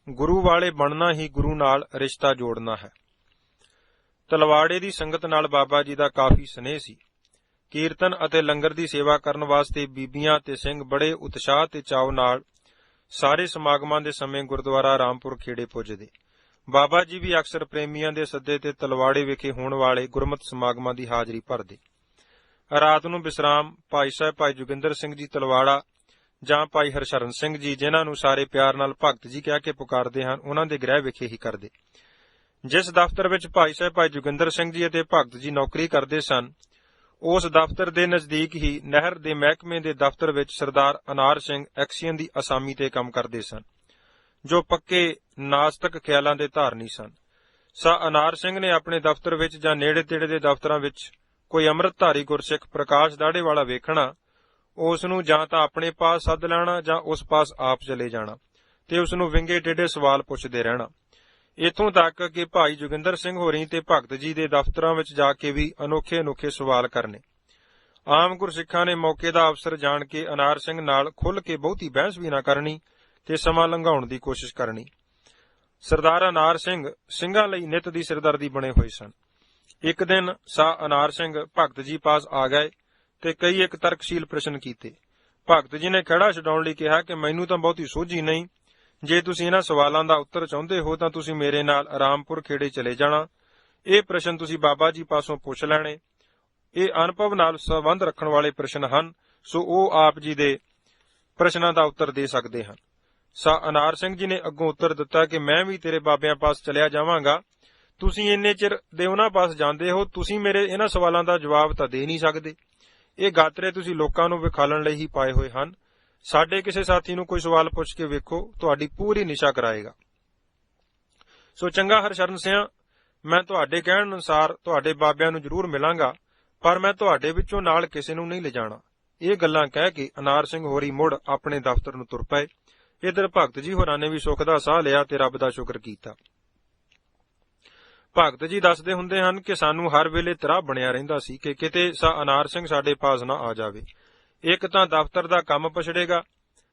ਗੁਰੂ ਵਾਲੇ ਬਣਨਾ ਹੀ ਗੁਰੂ ਨਾਲ ਰਿਸ਼ਤਾ ਜੋੜਨਾ ਹੈ। ਤਲਵਾੜੇ ਦੀ ਸੰਗਤ ਨਾਲ ਬਾਬਾ ਜੀ ਦਾ ਕਾਫੀ ਸਨੇਹ ਸੀ। ਕੀਰਤਨ ਅਤੇ ਲੰਗਰ ਦੀ ਸੇਵਾ ਕਰਨ ਵਾਸਤੇ ਬੀਬੀਆਂ ਤੇ ਸਿੰਘ ਬੜੇ ਉਤਸ਼ਾਹ ਤੇ ਚਾਅ ਨਾਲ ਸਾਰੇ ਸਮਾਗਮਾਂ ਦੇ ਸਮੇਂ ਗੁਰਦੁਆਰਾ ਰਾਮਪੁਰ ਖੇੜੇ ਪੁੱਜਦੇ। ਬਾਬਾ ਜੀ ਵੀ ਅਕਸਰ ਪ੍ਰੇਮੀਆਂ ਦੇ ਸੱਦੇ ਤੇ ਤਲਵਾੜੇ ਵਿਖੇ ਹੋਣ ਵਾਲੇ ਗੁਰਮਤਿ ਸਮਾਗਮਾਂ ਦੀ ਹਾਜ਼ਰੀ ਭਰਦੇ। ਰਾਤ ਨੂੰ ਵਿਸਰਾਮ ਭਾਈ ਸਾਹਿਬ ਭਾਈ ਜੋਗਿੰਦਰ ਸਿੰਘ ਜੀ ਤਲਵਾੜਾ ਜਾਂ ਭਾਈ ਹਰਸ਼ਰਨ ਸਿੰਘ ਜੀ, ਜਿਨ੍ਹਾਂ ਨੂੰ ਸਾਰੇ ਪਿਆਰ ਨਾਲ ਭਗਤ ਜੀ ਕਹਿ ਕੇ ਪੁਕਾਰਦੇ ਹਨ, ਉਹਨਾਂ ਦੇ ਗ੍ਰਹਿ ਵਿਖੇ ਹੀ ਕਰਦੇ। ਜਿਸ ਦਫ਼ਤਰ ਵਿੱਚ ਭਾਈ ਸਾਹਿਬ ਭਾਈ ਜੋਗਿੰਦਰ ਸਿੰਘ ਜੀ ਅਤੇ ਭਗਤ ਜੀ ਨੌਕਰੀ ਕਰਦੇ ਸਨ, ਉਸ ਦਫ਼ਤਰ ਦੇ ਨਜ਼ਦੀਕ ਹੀ ਨਹਿਰ ਦੇ ਮਹਿਕਮੇ ਦੇ ਦਫ਼ਤਰ ਵਿੱਚ ਸਰਦਾਰ ਅਨਾਰ ਸਿੰਘ ਐਕਸੀਅਨ ਦੀ ਅਸਾਮੀ ਤੇ ਕੰਮ ਕਰਦੇ ਸਨ, ਜੋ ਪੱਕੇ ਨਾਸਤਕ ਖਿਆਲਾਂ ਦੇ ਧਾਰਨੀ ਸਨ। ਅਨਾਰ ਸਿੰਘ ਨੇ ਆਪਣੇ ਦਫ਼ਤਰ ਵਿੱਚ ਜਾਂ ਨੇੜੇ ਤੇੜੇ ਦੇ ਦਫ਼ਤਰਾਂ ਵਿੱਚ ਕੋਈ ਅੰਮ੍ਰਿਤਧਾਰੀ ਗੁਰਸਿੱਖ ਪ੍ਰਕਾਸ਼ ਦਾੜੇ ਵਾਲਾ ਵੇਖਣਾ, ਉਸ ਨੂੰ ਜਾਂ ਤਾਂ ਆਪਣੇ ਪਾਸ ਸੱਦ ਲੈਣਾ ਜਾਂ ਉਸ ਪਾਸ ਆਪ ਚਲੇ ਜਾਣਾ ਤੇ ਉਸ ਨੂੰ ਵਿੰਗੇ ਟੇਢੇ ਸਵਾਲ ਪੁੱਛਦੇ ਰਹਿਣਾ। ਇੱਥੋਂ ਤੱਕ ਕਿ ਭਾਈ ਜੋਗਿੰਦਰ ਸਿੰਘ ਹੋਰੀ ਤੇ ਭਗਤ ਜੀ ਦੇ ਦਫ਼ਤਰਾਂ ਵਿੱਚ ਜਾ ਕੇ ਵੀ ਅਨੋਖੇ ਸਵਾਲ ਕਰਨੇ। ਆਮ ਗੁਰਸਿੱਖਾਂ ਨੇ ਮੌਕੇ ਦਾ ਅਵਸਰ ਜਾਣ ਕੇ ਅਨਾਰ ਸਿੰਘ ਨਾਲ ਖੁੱਲ੍ਹ ਕੇ ਬਹੁਤੀ ਬਹਿਸ ਵੀ ਨਾ ਕਰਨੀ ਤੇ ਸਮਾਂ ਲੰਘਾਉਣ ਦੀ ਕੋਸ਼ਿਸ਼ ਕਰਨੀ। ਸਰਦਾਰ ਅਨਾਰ ਸਿੰਘ ਸਿੰਘਾਂ ਲਈ ਨਿੱਤ ਦੀ ਸਿਰਦਰਦੀ ਬਣੇ ਹੋਏ ਸਨ। ਇੱਕ ਦਿਨ ਅਨਾਰ ਸਿੰਘ ਭਗਤ ਜੀ ਪਾਸ ਆ ਗਏ ਤੇ ਕਈ ਇੱਕ ਤਰਕਸ਼ੀਲ ਪ੍ਰਸ਼ਨ ਕੀਤੇ। ਭਗਤ ਜੀ ਨੇ ਖਹਿੜਾ ਛਡਾਉਣ ਲਈ ਕਿਹਾ ਕਿ ਮੈਨੂੰ ਤਾਂ ਬਹੁਤੀ ਸੋਝੀ ਨਹੀਂ, ਜੇ ਤੁਸੀਂ ਇਹਨਾਂ ਸਵਾਲਾਂ ਦਾ ਉੱਤਰ ਚਾਹੁੰਦੇ ਹੋ ਤਾਂ ਤੁਸੀਂ ਮੇਰੇ ਨਾਲ ਰਾਮਪੁਰ ਖੇੜੇ ਚਲੇ ਜਾਣਾ। ਇਹ ਪ੍ਰਸ਼ਨ ਤੁਸੀਂ ਬਾਬਾ ਜੀ ਪਾਸੋਂ ਪੁੱਛ ਲੈਣੇ। ਇਹ ਅਨੁਭਵ ਨਾਲ ਸੰਬੰਧ ਰੱਖਣ ਵਾਲੇ ਪ੍ਰਸ਼ਨ ਹਨ, ਸੋ ਉਹ ਆਪ ਜੀ ਦੇ ਪ੍ਰਸ਼ਨਾਂ ਦਾ ਉੱਤਰ ਦੇ ਸਕਦੇ ਹਨ। ਅਨਾਰ ਸਿੰਘ ਜੀ ਨੇ ਅੱਗੋਂ ਉੱਤਰ ਦਿੱਤਾ ਕਿ ਮੈਂ ਵੀ ਤੇਰੇ ਬਾਬਿਆਂ ਪਾਸ ਚਲਿਆ ਜਾਵਾਂਗਾ। ਤੁਸੀਂ ਇੰਨੇ ਚਿਰ ਦੇ ਉਹਨਾਂ ਪਾਸ ਜਾਂਦੇ ਹੋ, ਤੁਸੀਂ ਮੇਰੇ ਇਹਨਾਂ ਸਵਾਲਾਂ ਦਾ ਜਵਾਬ ਤਾਂ ਦੇ ਨਹੀਂ ਸਕਦੇ। ਇਹ ਗਾਤਰੇ ਤੁਸੀਂ ਲੋਕਾਂ ਨੂੰ ਵਿਖਾਲਣ ਲਈ ਹੀ ਪਾਏ ਹੋਏ ਹਨ। ਸਾਡੇ ਕਿਸੇ ਸਾਥੀ ਨੂੰ ਕੋਈ ਸਵਾਲ ਪੁੱਛ ਕੇ ਵੇਖੋ, ਤੁਹਾਡੀ ਪੂਰੀ ਨਿਸ਼ਾ ਕਰਾਏਗਾ। ਸੋ ਚੰਗਾ ਹਰਸ਼ਰਨ ਸਿਆਂ, ਮੈਂ ਤੁਹਾਡੇ ਕਹਿਣ ਅਨੁਸਾਰ ਤੁਹਾਡੇ ਬਾਬਿਆਂ ਨੂੰ ਜ਼ਰੂਰ ਮਿਲਾਂਗਾ, ਪਰ ਮੈਂ ਤੁਹਾਡੇ ਵਿੱਚੋਂ ਨਾਲ ਕਿਸੇ ਨੂੰ ਨਹੀਂ ਲਿਜਾਣਾ। ਇਹ ਗੱਲਾਂ ਕਹਿ ਕੇ ਅਨਾਰ ਸਿੰਘ ਹੋਰੀ ਮੁੜ ਆਪਣੇ ਦਫ਼ਤਰ ਨੂੰ ਤੁਰ ਪਏ। ਇਧਰ ਭਗਤ ਜੀ ਹੋਰਾਂ ਨੇ ਵੀ ਸੁੱਖ ਦਾ ਸਾਹ ਲਿਆ ਤੇ ਰੱਬ ਦਾ ਸ਼ੁਕਰ ਕੀਤਾ। ਭਗਤ ਜੀ ਦੱਸਦੇ ਹੁੰਦੇ ਹਨ ਕਿ ਸਾਨੂੰ ਹਰ ਵੇਲੇ ਤਰਾਹ ਬਣਿਆ ਰਹਿੰਦਾ ਸੀ ਕਿ ਕਿਤੇ ਅਨਾਰ ਸਿੰਘ ਸਾਡੇ ਪਾਸ ਨਾ ਆ ਜਾਵੇ। ਇੱਕ ਤਾਂ ਦਫ਼ਤਰ ਦਾ ਕੰਮ ਪਛੜੇਗਾ,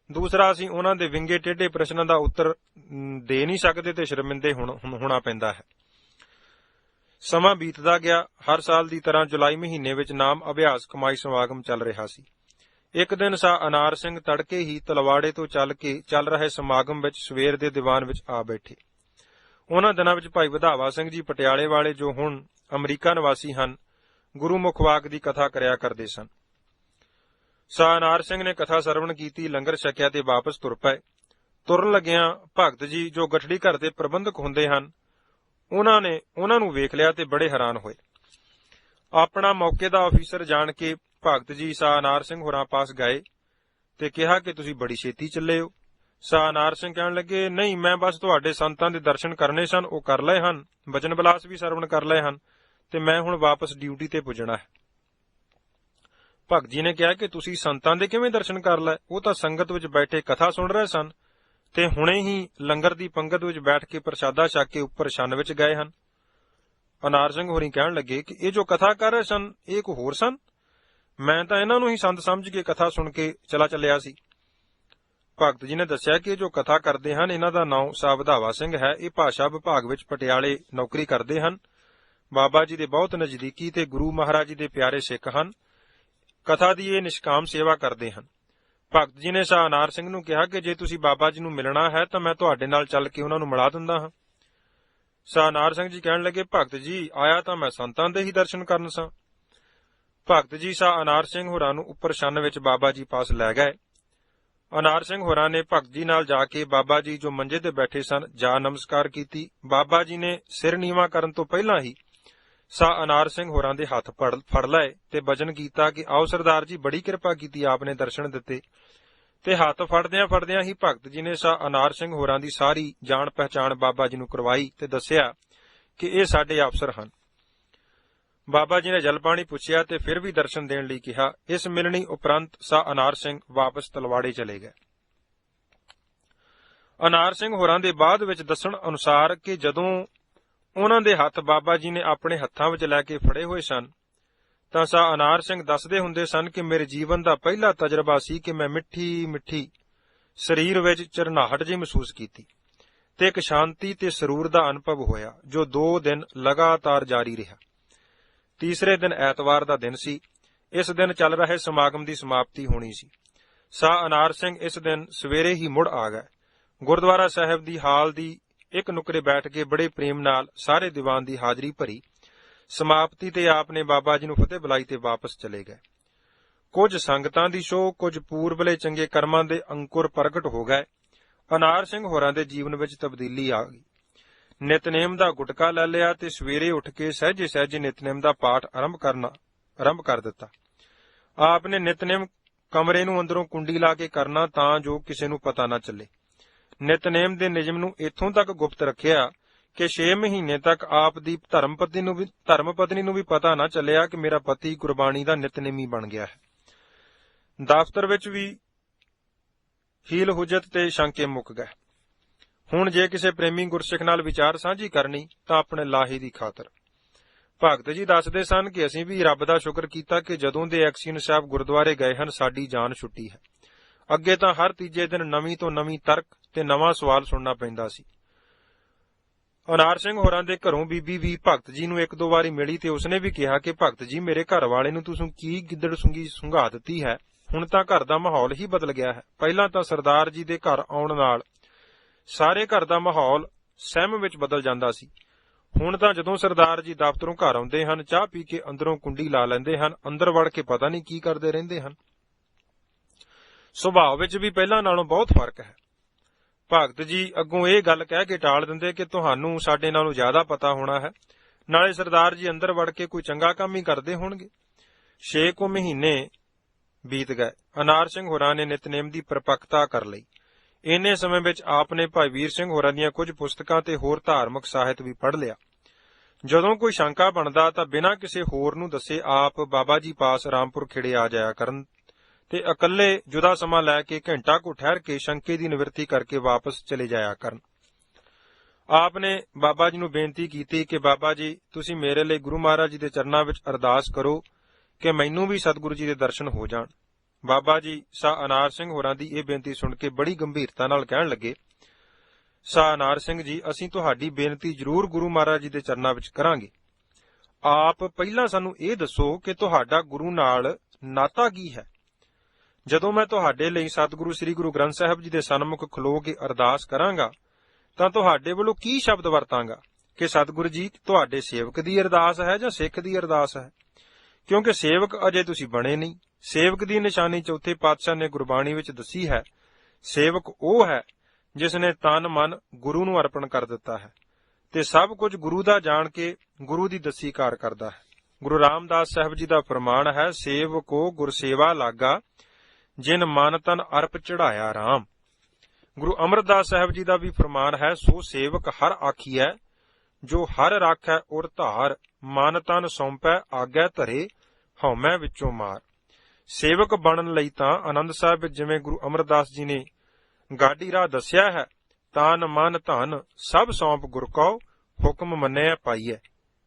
ਦੂਸਰਾ ਅਸੀਂ ਉਹਨਾਂ ਦੇ ਵਿੰਗੇ ਟੇਢੇ ਪ੍ਰਸ਼ਨਾਂ ਦਾ ਉੱਤਰ ਦੇ ਨਹੀਂ ਸਕਦੇ ਤੇ ਸ਼ਰਮਿੰਦੇ ਹੋਣਾ ਪੈਂਦਾ ਹੈ। ਸਮਾਂ ਬੀਤਦਾ ਗਿਆ। ਹਰ ਸਾਲ ਦੀ ਤਰ੍ਹਾਂ ਜੁਲਾਈ ਮਹੀਨੇ ਵਿੱਚ ਨਾਮ ਅਭਿਆਸ ਕਮਾਈ ਸਮਾਗਮ ਚੱਲ ਰਿਹਾ ਸੀ। ਇੱਕ ਦਿਨ ਅਨਾਰ ਸਿੰਘ ਤੜਕੇ ਹੀ ਤਲਵਾੜੇ ਤੋਂ ਚੱਲ ਰਹੇ ਸਮਾਗਮ ਵਿੱਚ ਸਵੇਰ ਦੇ ਦੀਵਾਨ ਵਿੱਚ ਆ ਬੈਠੇ। ਉਹਨਾਂ ਦਿਨਾਂ ਵਿੱਚ ਭਾਈ ਵਧਾਵਾ ਸਿੰਘ ਜੀ ਪਟਿਆਲੇ ਵਾਲੇ, ਜੋ ਹੁਣ ਅਮਰੀਕਾ ਨਿਵਾਸੀ ਹਨ, ਗੁਰੂਮੁਖ ਵਾਕ ਦੀ ਕਥਾ ਕਰਿਆ ਕਰਦੇ ਸਨ। ਅਨਾਰ ਸਿੰਘ ਨੇ ਕਥਾ ਸਰਵਣ ਕੀਤੀ, ਲੰਗਰ ਛਕਿਆ ਤੇ ਵਾਪਸ ਤੁਰ ਪਏ। ਤੁਰਨ ਲੱਗਿਆਂ ਭਗਤ ਜੀ, ਜੋ ਗਠੜੀ ਘਰ ਦੇ ਪ੍ਰਬੰਧਕ ਹੁੰਦੇ ਹਨ, ਉਹਨਾਂ ਨੂੰ ਵੇਖ ਲਿਆ ਤੇ ਬੜੇ ਹੈਰਾਨ ਹੋਏ। ਆਪਣਾ ਮੌਕੇ ਦਾ ਅਫੀਸਰ ਜਾਣ ਕੇ ਭਗਤ ਜੀ ਅਨਾਰ ਸਿੰਘ ਹੋਰਾਂ ਪਾਸ ਗਏ ਤੇ ਕਿਹਾ ਕਿ ਤੁਸੀਂ ਬੜੀ ਛੇਤੀ ਚੱਲੇ ਹੋ। ਅਨਾਰ ਸਿੰਘ ਕਹਿਣ ਲੱਗੇ, ਨਹੀਂ, ਮੈਂ ਬਸ ਤੁਹਾਡੇ ਸੰਤਾਂ ਦੇ ਦਰਸ਼ਨ ਕਰਨੇ ਸਨ, ਉਹ ਕਰ ਲਏ ਹਨ, ਬਚਨ ਵਿਲਾਸ ਵੀ ਸਰਵਣ ਕਰ ਲਏ ਹਨ ਤੇ ਮੈਂ ਹੁਣ ਵਾਪਸ ਡਿਊਟੀ ਤੇ ਪੁੱਜਣਾ ਹੈ। ਭਗਤ ਜੀ ਨੇ ਕਿਹਾ ਕਿ ਤੁਸੀਂ ਸੰਤਾਂ ਦੇ ਕਿਵੇਂ ਦਰਸ਼ਨ ਕਰ ਲਏ? ਉਹ ਤਾਂ ਸੰਗਤ ਵਿੱਚ ਬੈਠੇ ਕਥਾ ਸੁਣ ਰਹੇ ਸਨ ਤੇ ਹੁਣੇ ਹੀ ਲੰਗਰ ਦੀ ਪੰਗਤ ਵਿੱਚ ਬੈਠ ਕੇ ਪ੍ਰਸ਼ਾਦਾ ਛਕ ਕੇ ਉੱਪਰ ਛੰਨ ਵਿੱਚ ਗਏ ਹਨ। ਅਨਾਰ ਸਿੰਘ ਹੋਰੀ ਕਹਿਣ ਲੱਗੇ ਕਿ ਇਹ ਜੋ ਕਥਾ ਕਰ ਰਹੇ ਸਨ, ਇਹ ਕੋਈ ਹੋਰ ਸਨ? ਮੈਂ ਤਾਂ ਇਹਨਾਂ ਨੂੰ ਹੀ ਸੰਤ ਸਮਝ ਕੇ ਕਥਾ ਸੁਣ ਕੇ ਚੱਲਿਆ ਸੀ। ਭਗਤ ਜੀ ਨੇ ਦੱਸਿਆ ਕਿ ਜੋ ਕਥਾ ਕਰਦੇ ਹਨ, ਇਹਨਾਂ ਦਾ ਨਾਮ ਵਧਾਵਾ ਸਿੰਘ ਹੈ। ਇਹ ਭਾਸ਼ਾ ਵਿਭਾਗ ਵਿੱਚ ਪਟਿਆਲੇ ਨੌਕਰੀ ਕਰਦੇ ਹਨ। ਬਾਬਾ ਜੀ ਦੇ ਬਹੁਤ ਨਜ਼ਦੀਕੀ ਤੇ ਗੁਰੂ ਮਹਾਰਾਜ ਜੀ ਦੇ ਪਿਆਰੇ ਸਿੱਖ ਹਨ। ਕਥਾ ਦੀ ਇਹ ਨਿਸ਼ਕਾਮ ਸੇਵਾ ਕਰਦੇ ਹਨ। ਭਗਤ ਜੀ ਨੇ ਅਨਾਰ ਸਿੰਘ ਨੂੰ ਕਿਹਾ ਕਿ ਜੇ ਤੁਸੀਂ ਬਾਬਾ ਜੀ ਨੂੰ ਮਿਲਣਾ ਹੈ ਤਾਂ ਮੈਂ ਤੁਹਾਡੇ ਨਾਲ ਚੱਲ ਕੇ ਉਹਨਾਂ ਨੂੰ ਮਿਲਾ ਦਿੰਦਾ ਹਾਂ। ਅਨਾਰ ਸਿੰਘ ਜੀ ਕਹਿਣ ਲੱਗੇ, ਭਗਤ ਜੀ, ਆਇਆ ਤਾਂ ਮੈਂ ਸੰਤਾਂ ਦੇ ਹੀ ਦਰਸ਼ਨ ਕਰਨ ਸਾਂ। ਭਗਤ ਜੀ ਅਨਾਰ ਸਿੰਘ ਹੋਰਾਂ ਨੂੰ ਉੱਪਰ ਛੰਨ ਵਿੱਚ ਬਾਬਾ ਜੀ ਪਾਸ ਲੈ ਗਏ। ਅਨਾਰ ਸਿੰਘ ਹੋਰਾਂ ਨੇ ਭਗਤ ਜੀ ਨਾਲ ਜਾ ਕੇ ਬਾਬਾ ਜੀ ਜੋ ਮੰਜੇ ਤੇ ਬੈਠੇ ਸਨ ਜਾ ਨਮਸਕਾਰ ਕੀਤੀ। ਬਾਬਾ ਜੀ ਨੇ ਸਿਰ ਨੀਵਾਂ ਕਰਨ ਤੋਂ ਪਹਿਲਾਂ ਹੀ ਅਨਾਰ ਸਿੰਘ ਹੋਰਾਂ ਦੇ ਹੱਥ ਫੜ ਲਏ ਤੇ ਬਚਨ ਕੀਤਾ ਕਿ ਆਓ ਸਰਦਾਰ ਜੀ, ਬੜੀ ਕਿਰਪਾ ਕੀਤੀ, ਆਪ ਨੇ ਦਰਸ਼ਨ ਦਿੱਤੇ। ਤੇ ਹੱਥ ਫੜਦਿਆਂ ਹੀ ਭਗਤ ਜੀ ਨੇ ਅਨਾਰ ਸਿੰਘ ਹੋਰਾਂ ਦੀ ਸਾਰੀ ਜਾਣ ਪਹਿਚਾਣ ਬਾਬਾ ਜੀ ਨੂੰ ਕਰਵਾਈ ਤੇ ਦੱਸਿਆ ਕਿ ਇਹ ਸਾਡੇ ਅਫਸਰ ਹਨ। ਬਾਬਾ ਜੀ ਨੇ ਜਲ ਪਾਣੀ ਪੁੱਛਿਆ ਤੇ ਫਿਰ ਵੀ ਦਰਸ਼ਨ ਦੇਣ ਲਈ ਕਿਹਾ। ਇਸ ਮਿਲਣੀ ਉਪਰੰਤ ਅਨਾਰ ਸਿੰਘ ਵਾਪਸ ਤਲਵਾੜੇ ਚਲੇ ਗਏ। ਅਨਾਰ ਸਿੰਘ ਹੋਰਾਂ ਦੇ ਬਾਅਦ ਵਿੱਚ ਦੱਸਣ ਅਨੁਸਾਰ ਕਿ ਜਦੋਂ ਉਹਨਾਂ ਦੇ ਹੱਥ ਬਾਬਾ ਜੀ ਨੇ ਆਪਣੇ ਹੱਥਾਂ ਵਿੱਚ ਲੈ ਕੇ ਫੜੇ ਹੋਏ ਸਨ ਤਾਂ ਅਨਾਰ ਸਿੰਘ ਦੱਸਦੇ ਹੁੰਦੇ ਸਨ ਕਿ ਮੇਰੇ ਜੀਵਨ ਦਾ ਪਹਿਲਾ ਤਜਰਬਾ ਸੀ ਕਿ ਮੈਂ ਮਿੱਠੀ ਸਰੀਰ ਵਿੱਚ ਝਰਨਾਹਟ ਜਿਹੀ ਮਹਿਸੂਸ ਕੀਤੀ ਤੇ ਇੱਕ ਸ਼ਾਂਤੀ ਤੇ ਸਰੂਰ ਦਾ ਅਨੁਭਵ ਹੋਇਆ ਜੋ 2 ਦਿਨ ਲਗਾਤਾਰ ਜਾਰੀ ਰਿਹਾ। ਤੀਸਰੇ ਦਿਨ ਐਤਵਾਰ ਦਾ ਦਿਨ ਸੀ। ਇਸ ਦਿਨ ਚੱਲ ਰਹੇ ਸਮਾਗਮ ਦੀ ਸਮਾਪਤੀ ਹੋਣੀ ਸੀ। ਸਾਹ ਅਨਾਰ ਸਿੰਘ ਇਸ ਦਿਨ ਸਵੇਰੇ ਹੀ ਮੁੜ ਆ ਗਏ। ਗੁਰਦੁਆਰਾ ਸਾਹਿਬ ਦੀ ਹਾਲ ਦੀ ਇੱਕ ਨੁਕਰੇ ਬੈਠ ਕੇ ਬੜੇ ਪ੍ਰੇਮ ਨਾਲ ਸਾਰੇ ਦੀਵਾਨ ਦੀ ਹਾਜ਼ਰੀ ਭਰੀ। ਸਮਾਪਤੀ ਤੇ ਆਪ ਨੇ ਬਾਬਾ ਜੀ ਨੂੰ ਫਤਿਹ ਬੁਲਾਈ ਤੇ ਵਾਪਸ ਚਲੇ ਗਏ। ਕੁਝ ਸੰਗਤਾਂ ਦੀ ਸ਼ੋਅ, ਕੁਝ ਪੂਰਬਲੇ ਚੰਗੇ ਕਰਮਾਂ ਦੇ ਅੰਕੁਰ ਪ੍ਰਗਟ ਹੋ ਗਏ। ਅਨਾਰ ਸਿੰਘ ਹੋਰਾਂ ਦੇ ਜੀਵਨ ਵਿੱਚ ਤਬਦੀਲੀ ਆ ਗਈ। ਨਿਤਨੇਮ ਦਾ ਗੁਟਕਾ ਲੈ ਲਿਆ ਤੇ ਸਵੇਰੇ ਉੱਠ ਕੇ ਸਹਿਜੇ ਸਹਿਜੇ ਨਿਤਨੇਮ ਦਾ ਪਾਠ ਆਰੰਭ ਕਰ ਦਿੱਤਾ। ਆਪ ਨੇ ਨਿਤਨੇਮ ਕਮਰੇ ਨੂੰ ਅੰਦਰੋਂ ਕੁੰਡੀ ਲਾ ਕੇ ਕਰਨਾ ਤਾਂ ਜੋ ਕਿਸੇ ਨੂੰ ਪਤਾ ਨਾ ਚੱਲੇ। ਨਿਤਨੇਮ ਦੇ ਨਿਯਮ ਨੂੰ ਇੱਥੋਂ ਤੱਕ ਗੁਪਤ ਰੱਖਿਆ ਕਿ 6 ਮਹੀਨੇ ਤੱਕ ਆਪ ਦੀ ਧਰਮ ਪਤਨੀ ਨੂੰ ਵੀ ਪਤਾ ਨਾ ਚੱਲਿਆ ਕਿ ਮੇਰਾ ਪਤੀ ਗੁਰਬਾਣੀ ਦਾ ਨਿਤਨੇਮੀ ਬਣ ਗਿਆ ਹੈ। ਦਫ਼ਤਰ ਵਿੱਚ ਵੀ ਹੀਲ ਹੁਜਤ ਤੇ ਸ਼ੰਕੇ ਮੁੱਕ ਗਏ। ਹੁਣ ਜੇ ਕਿਸੇ ਪ੍ਰੇਮੀ ਗੁਰਸਿੱਖ ਨਾਲ ਵਿਚਾਰ ਸਾਂਝੀ ਕਰਨੀ ਤਾਂ ਆਪਣੇ ਲਾਹੇ ਦੀ ਖਾਤਰ। ਭਗਤ ਜੀ ਦੱਸਦੇ ਸਨ ਕਿ ਅਸੀਂ ਵੀ ਰੱਬ ਦਾ ਸ਼ੁਕਰ ਕੀਤਾ ਕਿ ਜਦੋਂ ਦੇ ਐਕਸੀਅਨ ਸਾਹਿਬ ਗੁਰਦੁਆਰੇ ਗਏ ਹਨ ਸਾਡੀ ਜਾਨ ਛੁੱਟੀ ਹੈ। ਅੱਗੇ ਤਾਂ ਹਰ ਤੀਜੇ ਦਿਨ ਨਵੀਂ ਤੋਂ ਨਵੀਂ ਤਰਕ ਤੇ ਨਵਾਂ ਸਵਾਲ ਸੁਣਨਾ ਪੈਂਦਾ ਸੀ। ਅਨਾਰ ਸਿੰਘ ਹੋਰਾਂ ਦੇ ਘਰੋਂ ਬੀਬੀ ਵੀ ਭਗਤ ਜੀ ਨੂੰ 1-2 ਵਾਰੀ ਮਿਲੀ ਤੇ ਉਸਨੇ ਵੀ ਕਿਹਾ ਕਿ ਭਗਤ ਜੀ ਮੇਰੇ ਘਰ ਵਾਲੇ ਨੂੰ ਤੁਸੀਂ ਕੀ ਗਿੱਦੜ ਸੁੰਗੀ ਸੁੰਘਾ ਦਿੱਤੀ ਹੈ। ਹੁਣ ਤਾਂ ਘਰ ਦਾ ਮਾਹੌਲ ਹੀ ਬਦਲ ਗਿਆ ਹੈ। ਪਹਿਲਾਂ ਤਾਂ ਸਰਦਾਰ ਜੀ ਦੇ ਘਰ ਆਉਣ ਨਾਲ ਸਾਰੇ ਘਰ ਦਾ ਮਾਹੌਲ ਸਹਿਮ ਵਿੱਚ ਬਦਲ ਜਾਂਦਾ ਸੀ। ਹੁਣ ਤਾਂ ਜਦੋਂ ਸਰਦਾਰ ਜੀ ਦਫ਼ਤਰੋਂ ਘਰ ਆਉਂਦੇ ਹਨ ਚਾਹ ਪੀ ਕੇ ਅੰਦਰੋਂ ਕੁੰਡੀ ਲਾ ਲੈਂਦੇ ਹਨ, ਅੰਦਰ ਵੜ ਕੇ ਪਤਾ ਨਹੀਂ ਕੀ ਕਰਦੇ ਰਹਿੰਦੇ ਹਨ। ਸੁਭਾਅ ਵਿੱਚ ਵੀ ਪਹਿਲਾਂ ਨਾਲੋਂ ਬਹੁਤ ਫਰਕ ਹੈ। ਭਗਤ ਜੀ ਅੱਗੋਂ ਇਹ ਗੱਲ ਕਹਿ ਕੇ ਟਾਲ ਦਿੰਦੇ ਕਿ ਤੁਹਾਨੂੰ ਸਾਡੇ ਨਾਲੋਂ ਜ਼ਿਆਦਾ ਪਤਾ ਹੋਣਾ ਹੈ, ਨਾਲੇ ਸਰਦਾਰ ਜੀ ਅੰਦਰ ਵੜ ਕੇ ਕੋਈ ਚੰਗਾ ਕੰਮ ਹੀ ਕਰਦੇ ਹੋਣਗੇ। 6 ਮਹੀਨੇ ਬੀਤ ਗਏ। ਅਨਾਰ ਸਿੰਘ ਹੋਰਾਂ ਨੇ ਨਿਤਨੇਮ ਦੀ ਪਰਪੱਕਤਾ ਕਰ ਲਈ। ਇੰਨੇ ਸਮੇਂ ਵਿੱਚ ਆਪ ਨੇ ਭਾਈ ਵੀਰ ਸਿੰਘ ਹੋਰਾਂ ਦੀਆਂ ਕੁਝ ਪੁਸਤਕਾਂ ਤੇ ਹੋਰ ਧਾਰਮਿਕ ਸਾਹਿਤ ਵੀ ਪੜ੍ਹ ਲਿਆ। ਜਦੋਂ ਕੋਈ ਸ਼ੰਕਾ ਬਣਦਾ ਤਾਂ ਬਿਨਾਂ ਕਿਸੇ ਹੋਰ ਨੂੰ ਦੱਸੇ ਆਪ ਬਾਬਾ ਜੀ ਪਾਸ ਰਾਮਪੁਰ ਖੇੜੇ ਆ ਜਾਇਆ ਕਰਨ ਤੇ ਇਕੱਲੇ ਜੁਦਾ ਸਮਾਂ ਲੈ ਕੇ ਘੰਟਾ ਕੁ ਠਹਿਰ ਕੇ ਸ਼ੰਕੇ ਦੀ ਨਿਵਰਤੀ ਕਰਕੇ ਵਾਪਸ ਚਲੇ ਜਾਇਆ ਕਰਨ। ਆਪ ਨੇ ਬਾਬਾ ਜੀ ਨੂੰ ਬੇਨਤੀ ਕੀਤੀ ਕਿ ਬਾਬਾ ਜੀ ਤੁਸੀਂ ਮੇਰੇ ਲਈ ਗੁਰੂ ਮਹਾਰਾਜ ਜੀ ਦੇ ਚਰਨਾਂ ਵਿੱਚ ਅਰਦਾਸ ਕਰੋ ਕਿ ਮੈਨੂੰ ਵੀ ਸਤਿਗੁਰੂ ਜੀ ਦੇ ਦਰਸ਼ਨ ਹੋ ਜਾਣ। ਬਾਬਾ ਜੀ ਸਾਹ ਅਨਾਰ ਸਿੰਘ ਹੋਰਾਂ ਦੀ ਇਹ ਬੇਨਤੀ ਸੁਣ ਕੇ ਬੜੀ ਗੰਭੀਰਤਾ ਨਾਲ ਕਹਿਣ ਲੱਗੇ, ਸਾਹ ਅਨਾਰ ਸਿੰਘ ਜੀ ਅਸੀਂ ਤੁਹਾਡੀ ਬੇਨਤੀ ਜ਼ਰੂਰ ਗੁਰੂ ਮਹਾਰਾਜ ਜੀ ਦੇ ਚਰਨਾਂ ਵਿੱਚ ਕਰਾਂਗੇ। ਆਪ ਪਹਿਲਾਂ ਸਾਨੂੰ ਇਹ ਦੱਸੋ ਕਿ ਤੁਹਾਡਾ ਗੁਰੂ ਨਾਲ ਨਾਤਾ ਕੀ ਹੈ। ਜਦੋਂ ਮੈਂ ਤੁਹਾਡੇ ਲਈ ਸਤਿਗੁਰੂ ਸ੍ਰੀ ਗੁਰੂ ਗ੍ਰੰਥ ਸਾਹਿਬ ਜੀ ਦੇ ਸਨਮੁਖ ਖਲੋ ਕੇ ਅਰਦਾਸ ਕਰਾਂਗਾ ਤਾਂ ਤੁਹਾਡੇ ਵੱਲੋਂ ਕੀ ਸ਼ਬਦ ਵਰਤਾਂਗਾ ਕਿ ਸਤਿਗੁਰੂ ਜੀ ਤੁਹਾਡੇ ਸੇਵਕ ਦੀ ਅਰਦਾਸ ਹੈ ਜਾਂ ਸਿੱਖ ਦੀ ਅਰਦਾਸ ਹੈ, ਕਿਉਂਕਿ ਸੇਵਕ ਅਜੇ ਤੁਸੀਂ ਬਣੇ ਨਹੀਂ। ਸੇਵਕ ਦੀ ਨਿਸ਼ਾਨੀ ਚੌਥੇ ਪਾਤਸ਼ਾਹ ਨੇ ਗੁਰਬਾਣੀ ਵਿੱਚ ਦੱਸੀ ਹੈ। ਸੇਵਕ ਉਹ ਹੈ ਜਿਸ ਨੇ ਤਨ ਮਨ ਗੁਰੂ ਨੂੰ ਅਰਪਣ ਕਰ ਦਿੱਤਾ ਹੈ ਤੇ ਸਭ ਕੁਝ ਗੁਰੂ ਦਾ ਜਾਣ ਕੇ ਗੁਰੂ ਦੀ ਦੱਸੀ ਕਾਰ ਕਰਦਾ ਹੈ। ਗੁਰੂ ਰਾਮਦਾਸ ਸਾਹਿਬ ਜੀ ਦਾ ਫਰਮਾਨ ਹੈ, ਸੇਵਕੋ ਗੁਰਸੇਵਾ ਲਾਗਾ ਜਿਨ ਮਨ ਤਨ ਅਰਪ ਚੜਾਇਆ ਰਾਮ। ਗੁਰੂ ਅਮਰਦਾਸ ਸਾਹਿਬ ਜੀ ਦਾ ਵੀ ਫਰਮਾਨ ਹੈ, ਸੋ ਸੇਵਕ ਹਰ ਆਖੀਐ ਜੋ ਹਰ ਰਾਖੈ ਉਰ ਧਾਰ ਮਨ ਤਨ ਸੌਂਪੈ ਆਗੈ ਧਰੇ ਹਉਮੈ ਵਿੱਚੋਂ ਮਾਰ। ਸੇਵਕ ਬਣਨ ਲਈ ਤਾਂ ਆਨੰਦ ਸਾਹਿਬ ਵਿੱਚ ਜਿਵੇਂ ਗੁਰੂ ਅਮਰਦਾਸ ਜੀ ਨੇ ਗਾਡੀ ਰਾਹ ਦੱਸਿਆ ਹੈ, ਤਨ ਮਨ ਧਨ ਸਭ ਸੌਂਪ ਗੁਰ ਕਉ ਹੁਕਮ ਮੰਨਿਆ ਪਾਈਐ,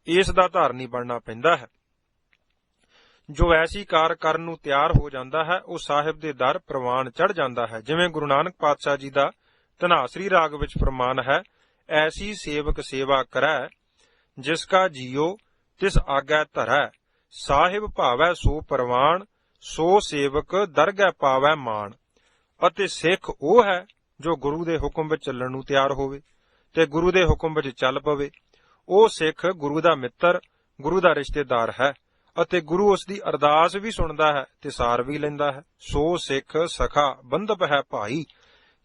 ਇਸ ਦਾ ਧਾਰਨੀ ਬਣਨਾ ਪੈਂਦਾ ਹੈ। ਜੋ ਐਸੀ ਕਾਰ ਕਰਨ ਨੂੰ ਤਿਆਰ ਹੋ ਜਾਂਦਾ ਹੈ ਉਹ ਸਾਹਿਬ ਦੇ ਦਰ ਪ੍ਰਵਾਨ ਚੜ ਜਾਂਦਾ ਹੈ। ਜਿਵੇਂ ਗੁਰੂ ਨਾਨਕ ਪਾਤਸ਼ਾਹ ਜੀ ਦਾ ਧਨਾਸਰੀ ਰਾਗ ਵਿੱਚ ਫਰਮਾਨ ਹੈ, ਐਸੀ ਸੇਵਕ ਸੇਵਾ ਕਰੈ ਜਿਸ ਕਾ ਜੀਓ ਤਿਸ ਆਗੈ ਧਰੈ ਸਾਹਿਬ ਭਾਵੈ ਸੋ ਪ੍ਰਵਾਨ ਸੋ ਸੇਵਕ ਦਰਗਹਿ ਪਾਵੈ ਮਾਣ। ਅਤੇ ਸਿੱਖ ਉਹ ਹੈ ਜੋ ਗੁਰੂ ਦੇ ਹੁਕਮ ਵਿੱਚ ਚੱਲਣ ਨੂੰ ਤਿਆਰ ਹੋਵੇ ਤੇ ਗੁਰੂ ਦੇ ਹੁਕਮ ਵਿੱਚ ਚੱਲ ਪਵੇ। ਉਹ ਸਿੱਖ ਗੁਰੂ ਦਾ ਮਿੱਤਰ, ਗੁਰੂ ਦਾ ਰਿਸ਼ਤੇਦਾਰ ਹੈ ਅਤੇ ਗੁਰੂ ਉਸ ਦੀ ਅਰਦਾਸ ਵੀ ਸੁਣਦਾ ਹੈ ਤੇ ਸਾਰ ਵੀ ਲੈਂਦਾ ਹੈ। ਸੋ ਸਿੱਖ ਸਖਾ ਬੰਧਪ ਹੈ ਭਾਈ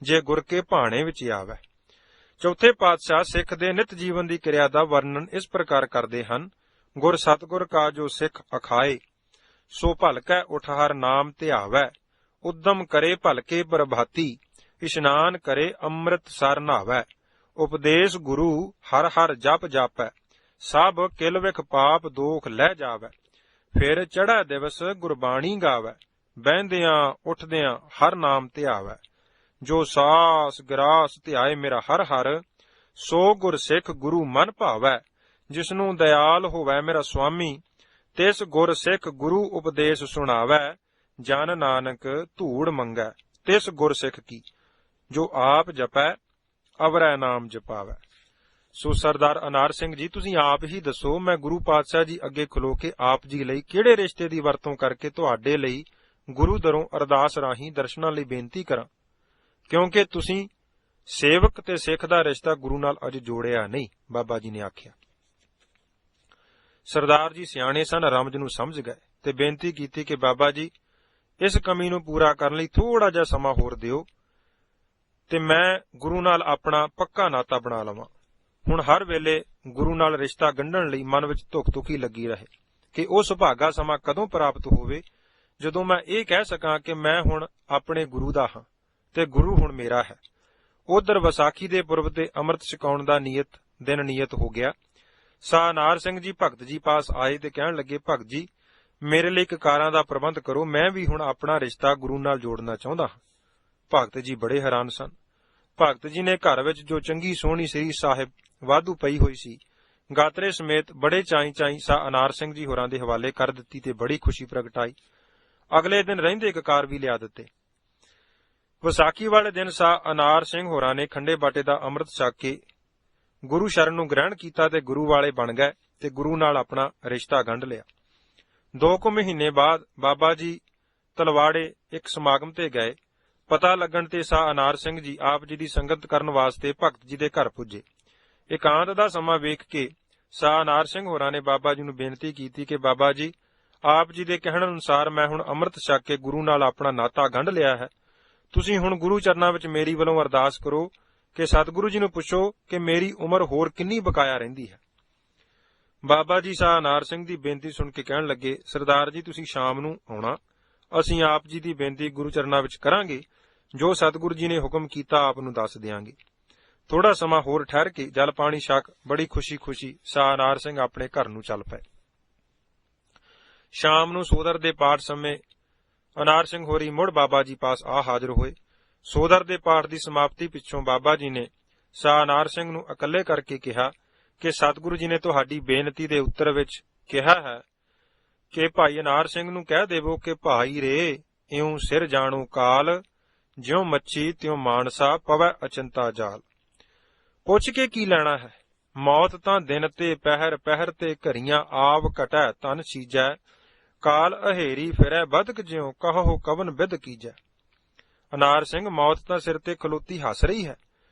ਜੇ ਗੁਰ ਕੇ ਭਾਣੇ ਵਿੱਚ ਆਵੈ। ਚੌਥੇ ਪਾਤਸ਼ਾਹ ਸਿੱਖ ਦੇ ਨਿਤ ਜੀਵਨ ਦੀ ਕਿਰਿਆ ਦਾ ਵਰਣਨ ਇਸ ਪ੍ਰਕਾਰ ਕਰਦੇ ਹਨ, ਗੁਰ ਸਤਿਗੁਰ ਕਾ ਜੋ ਸਿੱਖ ਅਖਾਏ ਸੋ ਭਲਕੈ ਉਠ ਹਰ ਨਾਮ ਧਿਆਵੈ ਉਦਮ ਕਰੇ ਭਲਕੇ ਪ੍ਰਭਾਤੀ ਇਸ਼ਨਾਨ ਕਰੇ ਅੰਮ੍ਰਿਤ ਸਰ ਨਹਾਵੈ ਉਪਦੇਸ਼ ਗੁਰੂ ਹਰ ਹਰ ਜਪ ਜਾਪੈ ਸਭ ਕਿਲ ਵਿਖ ਪਾਪ ਦੋਖ ਲੈ ਜਾਵੈ ਫਿਰ ਚੜ੍ਹੈ ਦਿਵਸ ਗੁਰਬਾਣੀ ਗਾਵੈ ਬਹਿੰਦਿਆਂ ਉੱਠਦਿਆਂ ਹਰ ਨਾਮ ਧਿਆਵੈ ਜੋ ਸਾਸ ਗਰਾਸ ਧਿਆਏ ਮੇਰਾ ਹਰ ਹਰ ਸੋ ਗੁਰ ਸਿੱਖ ਗੁਰੂ ਮਨ ਭਾਵੈ ਜਿਸਨੂੰ ਦਇਆਲ ਹੋਵੈ ਮੇਰਾ ਸੁਆਮੀ ਤਿਸ ਗੁਰ ਸਿੱਖ ਗੁਰੂ ਉਪਦੇਸ਼ ਸੁਣਾਵੈ ਜਨ ਨਾਨਕ ਧੂੜ ਮੰਗੈ ਤਿਸ ਗੁਰ ਸਿੱਖ ਕੀ ਜੋ ਆਪ ਜਪੈ ਅਵਰੈ ਨਾਮ ਜਪਾਵੈ। ਸੋ ਸਰਦਾਰ ਅਨਾਰ ਸਿੰਘ ਜੀ, ਤੁਸੀਂ ਆਪ ਹੀ ਦੱਸੋ, ਮੈਂ ਗੁਰੂ ਪਾਤਸ਼ਾਹ ਜੀ ਅੱਗੇ ਖਲੋ ਕੇ ਆਪ ਜੀ ਲਈ ਕਿਹੜੇ ਰਿਸ਼ਤੇ ਦੀ ਵਰਤੋਂ ਕਰਕੇ ਤੁਹਾਡੇ ਲਈ ਗੁਰੂ ਦਰੋਂ ਅਰਦਾਸ ਰਾਹੀਂ ਦਰਸ਼ਨਾਂ ਲਈ ਬੇਨਤੀ ਕਰਾਂ, ਕਿਉਂਕਿ ਤੁਸੀਂ ਸੇਵਕ ਤੇ ਸਿੱਖ ਦਾ ਰਿਸ਼ਤਾ ਗੁਰੂ ਨਾਲ ਅਜੇ ਜੋੜਿਆ ਨਹੀਂ, ਬਾਬਾ ਜੀ ਨੇ ਆਖਿਆ। ਸਰਦਾਰ ਜੀ ਸਿਆਣੇ ਸਨ, ਰਮਜ ਨੂੰ ਸਮਝ ਗਏ ਤੇ ਬੇਨਤੀ ਕੀਤੀ ਕਿ ਬਾਬਾ ਜੀ, ਇਸ ਕਮੀ ਨੂੰ ਪੂਰਾ ਕਰਨ ਲਈ ਥੋੜਾ ਜਿਹਾ ਸਮਾਂ ਹੋਰ ਦਿਓ ਤੇ ਮੈਂ ਗੁਰੂ ਨਾਲ ਆਪਣਾ ਪੱਕਾ ਨਾਤਾ ਬਣਾ ਲਵਾਂ। ਹੁਣ ਹਰ ਵੇਲੇ ਗੁਰੂ ਨਾਲ ਰਿਸ਼ਤਾ ਗੰਢਣ ਲਈ ਮਨ ਵਿੱਚ ਧੁਕ-ਧੁਕੀ ਲੱਗੀ ਰਹੇ ਕਿ ਉਹ ਸੁਭਾਗਾ ਸਮਾਂ ਕਦੋਂ ਪ੍ਰਾਪਤ ਹੋਵੇ ਜਦੋਂ ਮੈਂ ਇਹ ਕਹਿ ਸਕਾਂ ਕਿ ਮੈਂ ਹੁਣ ਆਪਣੇ ਗੁਰੂ ਦਾ ਹਾਂ ਤੇ ਗੁਰੂ ਹੁਣ ਮੇਰਾ ਹੈ। ਉਧਰ ਵਿਸਾਖੀ ਦੇ ਪੁਰਬ ਤੇ ਅੰਮ੍ਰਿਤ ਛਕਾਉਣ ਦਾ ਦਿਨ ਨਿਯਤ ਹੋ ਗਿਆ। ਸਾਹ ਅਨਾਰ ਸਿੰਘ ਜੀ ਭਗਤ ਜੀ ਪਾਸ ਆਏ ਤੇ ਕਹਿਣ ਲੱਗੇ, ਭਗਤ ਜੀ, ਮੇਰੇ ਲਈ ਕਕਾਰਾਂ ਦਾ ਪ੍ਰਬੰਧ ਕਰੋ, ਮੈਂ ਵੀ ਹੁਣ ਆਪਣਾ ਰਿਸ਼ਤਾ ਗੁਰੂ ਨਾਲ ਜੋੜਨਾ ਚਾਹੁੰਦਾ ਹਾਂ। ਭਗਤ ਜੀ ਬੜੇ ਹੈਰਾਨ ਸਨ। ਭਗਤ ਜੀ ਨੇ ਘਰ ਵਿੱਚ ਜੋ ਚੰਗੀ ਸੋਹਣੀ ਸ੍ਰੀ ਸਾਹਿਬ ਵਾਧੂ ਪਈ ਹੋਈ ਸੀ, ਗਾਤਰੇ ਸਮੇਤ ਬੜੇ ਚਾਈ ਸਾਹ ਅਨਾਰ ਸਿੰਘ ਜੀ ਹੋਰਾਂ ਦੇ ਹਵਾਲੇ ਕਰ ਦਿੱਤੀ ਤੇ ਬੜੀ ਖੁਸ਼ੀ ਪ੍ਰਗਟਾਈ। ਅਗਲੇ ਦਿਨ ਰਹਿੰਦੇ ਕਕਾਰ ਵੀ ਲਿਆ ਦਿੱਤੇ। ਵਿਸਾਖੀ ਵਾਲੇ ਦਿਨ ਸਾਹ ਅਨਾਰ ਸਿੰਘ ਹੋਰਾਂ ਨੇ ਖੰਡੇ ਬਾਟੇ ਦਾ ਅੰਮ੍ਰਿਤ ਛਕ ਕੇ ਗੁਰੂ ਸ਼ਰਨ ਨੂੰ ਗ੍ਰਹਿਣ ਕੀਤਾ ਤੇ ਗੁਰੂ ਵਾਲੇ ਬਣ ਗਏ ਤੇ ਗੁਰੂ ਨਾਲ ਆਪਣਾ ਰਿਸ਼ਤਾ ਗੰਢ ਲਿਆ। 2 ਕੁ ਮਹੀਨੇ ਬਾਅਦ ਬਾਬਾ ਜੀ ਤਲਵਾੜੇ ਇੱਕ ਸਮਾਗਮ ਤੇ ਗਏ। ਪਤਾ ਲੱਗਣ ਤੇ ਸਾਹ ਅਨਾਰ ਸਿੰਘ ਜੀ ਆਪ ਜੀ ਦੀ ਸੰਗਤ ਕਰਨ ਵਾਸਤੇ ਭਗਤ ਜੀ ਦੇ ਘਰ ਪੁੱਜੇ। ਇਕਾਂਤ ਦਾ ਸਮਾਂ ਵੇਖ ਕੇ ਸਾਹ ਅਨਾਰ ਸਿੰਘ ਹੋਰਾਂ ਨੇ ਬਾਬਾ ਜੀ ਨੂੰ ਬੇਨਤੀ ਕੀਤੀ ਕਿ ਬਾਬਾ ਜੀ, ਆਪ ਜੀ ਦੇ ਕਹਿਣ ਅਨੁਸਾਰ ਮੈਂ ਹੁਣ ਅੰਮ੍ਰਿਤ ਛਕ ਕੇ ਗੁਰੂ ਨਾਲ ਆਪਣਾ ਨਾਤਾ ਗੰਢ ਲਿਆ ਹੈ। ਤੁਸੀਂ ਹੁਣ ਗੁਰੂ ਚਰਨਾਂ ਵਿੱਚ ਮੇਰੀ ਵੱਲੋਂ ਅਰਦਾਸ ਕਰੋ ਕਿ ਸਤਿਗੁਰੂ ਜੀ ਨੂੰ ਪੁੱਛੋ ਕਿ ਮੇਰੀ ਉਮਰ ਹੋਰ ਕਿੰਨੀ ਬਕਾਇਆ ਰਹਿੰਦੀ ਹੈ। ਬਾਬਾ ਜੀ ਸਾਹ ਅਨਾਰ ਸਿੰਘ ਦੀ ਬੇਨਤੀ ਸੁਣ ਕੇ ਕਹਿਣ ਲੱਗੇ, ਸਰਦਾਰ ਜੀ, ਤੁਸੀਂ ਸ਼ਾਮ ਨੂੰ ਆਉਣਾ, ਅਸੀਂ ਆਪ ਜੀ ਦੀ ਬੇਨਤੀ ਗੁਰੂ ਚਰਨਾਂ ਵਿੱਚ ਕਰਾਂਗੇ। ਜੋ ਸਤਿਗੁਰੂ ਜੀ ਨੇ ਹੁਕਮ ਕੀਤਾ ਆਪ ਨੂੰ ਦੱਸ ਦਿਆਂਗੇ। ਥੋੜਾ ਸਮਾਂ ਹੋਰ ਠਹਿਰ ਕੇ ਜਲ ਪਾਣੀ ਛਕ ਬੜੀ ਖੁਸ਼ੀ ਸਾਹ ਅਨਾਰ ਸਿੰਘ ਆਪਣੇ ਘਰ ਨੂੰ ਚੱਲ ਪਏ। ਸ਼ਾਮ ਨੂੰ ਸੋਦਰ ਦੇ ਪਾਠ ਸਮੇਂ ਅਨਾਰ ਸਿੰਘ ਹੋਰੀ ਮੁੜ ਬਾਬਾ ਜੀ ਪਾਸ ਆ ਹਾਜ਼ਰ ਹੋਏ। ਸੋਦਰ ਦੇ ਪਾਠ ਦੀ ਸਮਾਪਤੀ ਪਿੱਛੋਂ ਬਾਬਾ ਜੀ ਨੇ ਸਾਹ ਅਨਾਰ ਸਿੰਘ ਨੂੰ ਇਕੱਲੇ ਕਰਕੇ ਕਿਹਾ ਕਿ ਸਤਿਗੁਰੂ ਜੀ ਨੇ ਤੁਹਾਡੀ ਬੇਨਤੀ ਦੇ ਉੱਤਰ ਵਿੱਚ ਕਿਹਾ ਹੈ ਕਿ ਭਾਈ ਅਨਾਰ ਸਿੰਘ ਨੂੰ ਕਹਿ ਦੇਵੋ ਕਿ ਭਾਈ ਰੇ, ਇਉਂ ਸਿਰ ਜਾਣੂ ਕਾਲ, ਜਿਉਂ ਮੱਛੀ ਤਿਉਂ ਮਾਨਸਾ, ਪਵੈ ਅਚੰਤਾ ਜਾਲ। ਪੁੱਛ ਕੇ ਕੀ ਲੈਣਾ ਹੈ, ਮੌਤ ਤਾਂ ਦਿਨ ਤੇ ਪਹਿਰ ਤੇ ਘਰੀਆਂ ਆਵ ਘਟੈ ਤਨ ਸੀਜੈ, ਕਾਲ ਅਹੇਰੀ ਫਿਰੈ ਬਦਕ ਜਿਉਂ ਕਹੋ ਕਵਨ ਬਿਦ ਕੀਜੈ। ਅਨਾਰ ਸਿੰਘ, ਮੌਤ ਤਾਂ ਸਿਰ ਤੇ ਖਲੋਤੀ ਹੱਸ ਰਹੀ ਹੈ,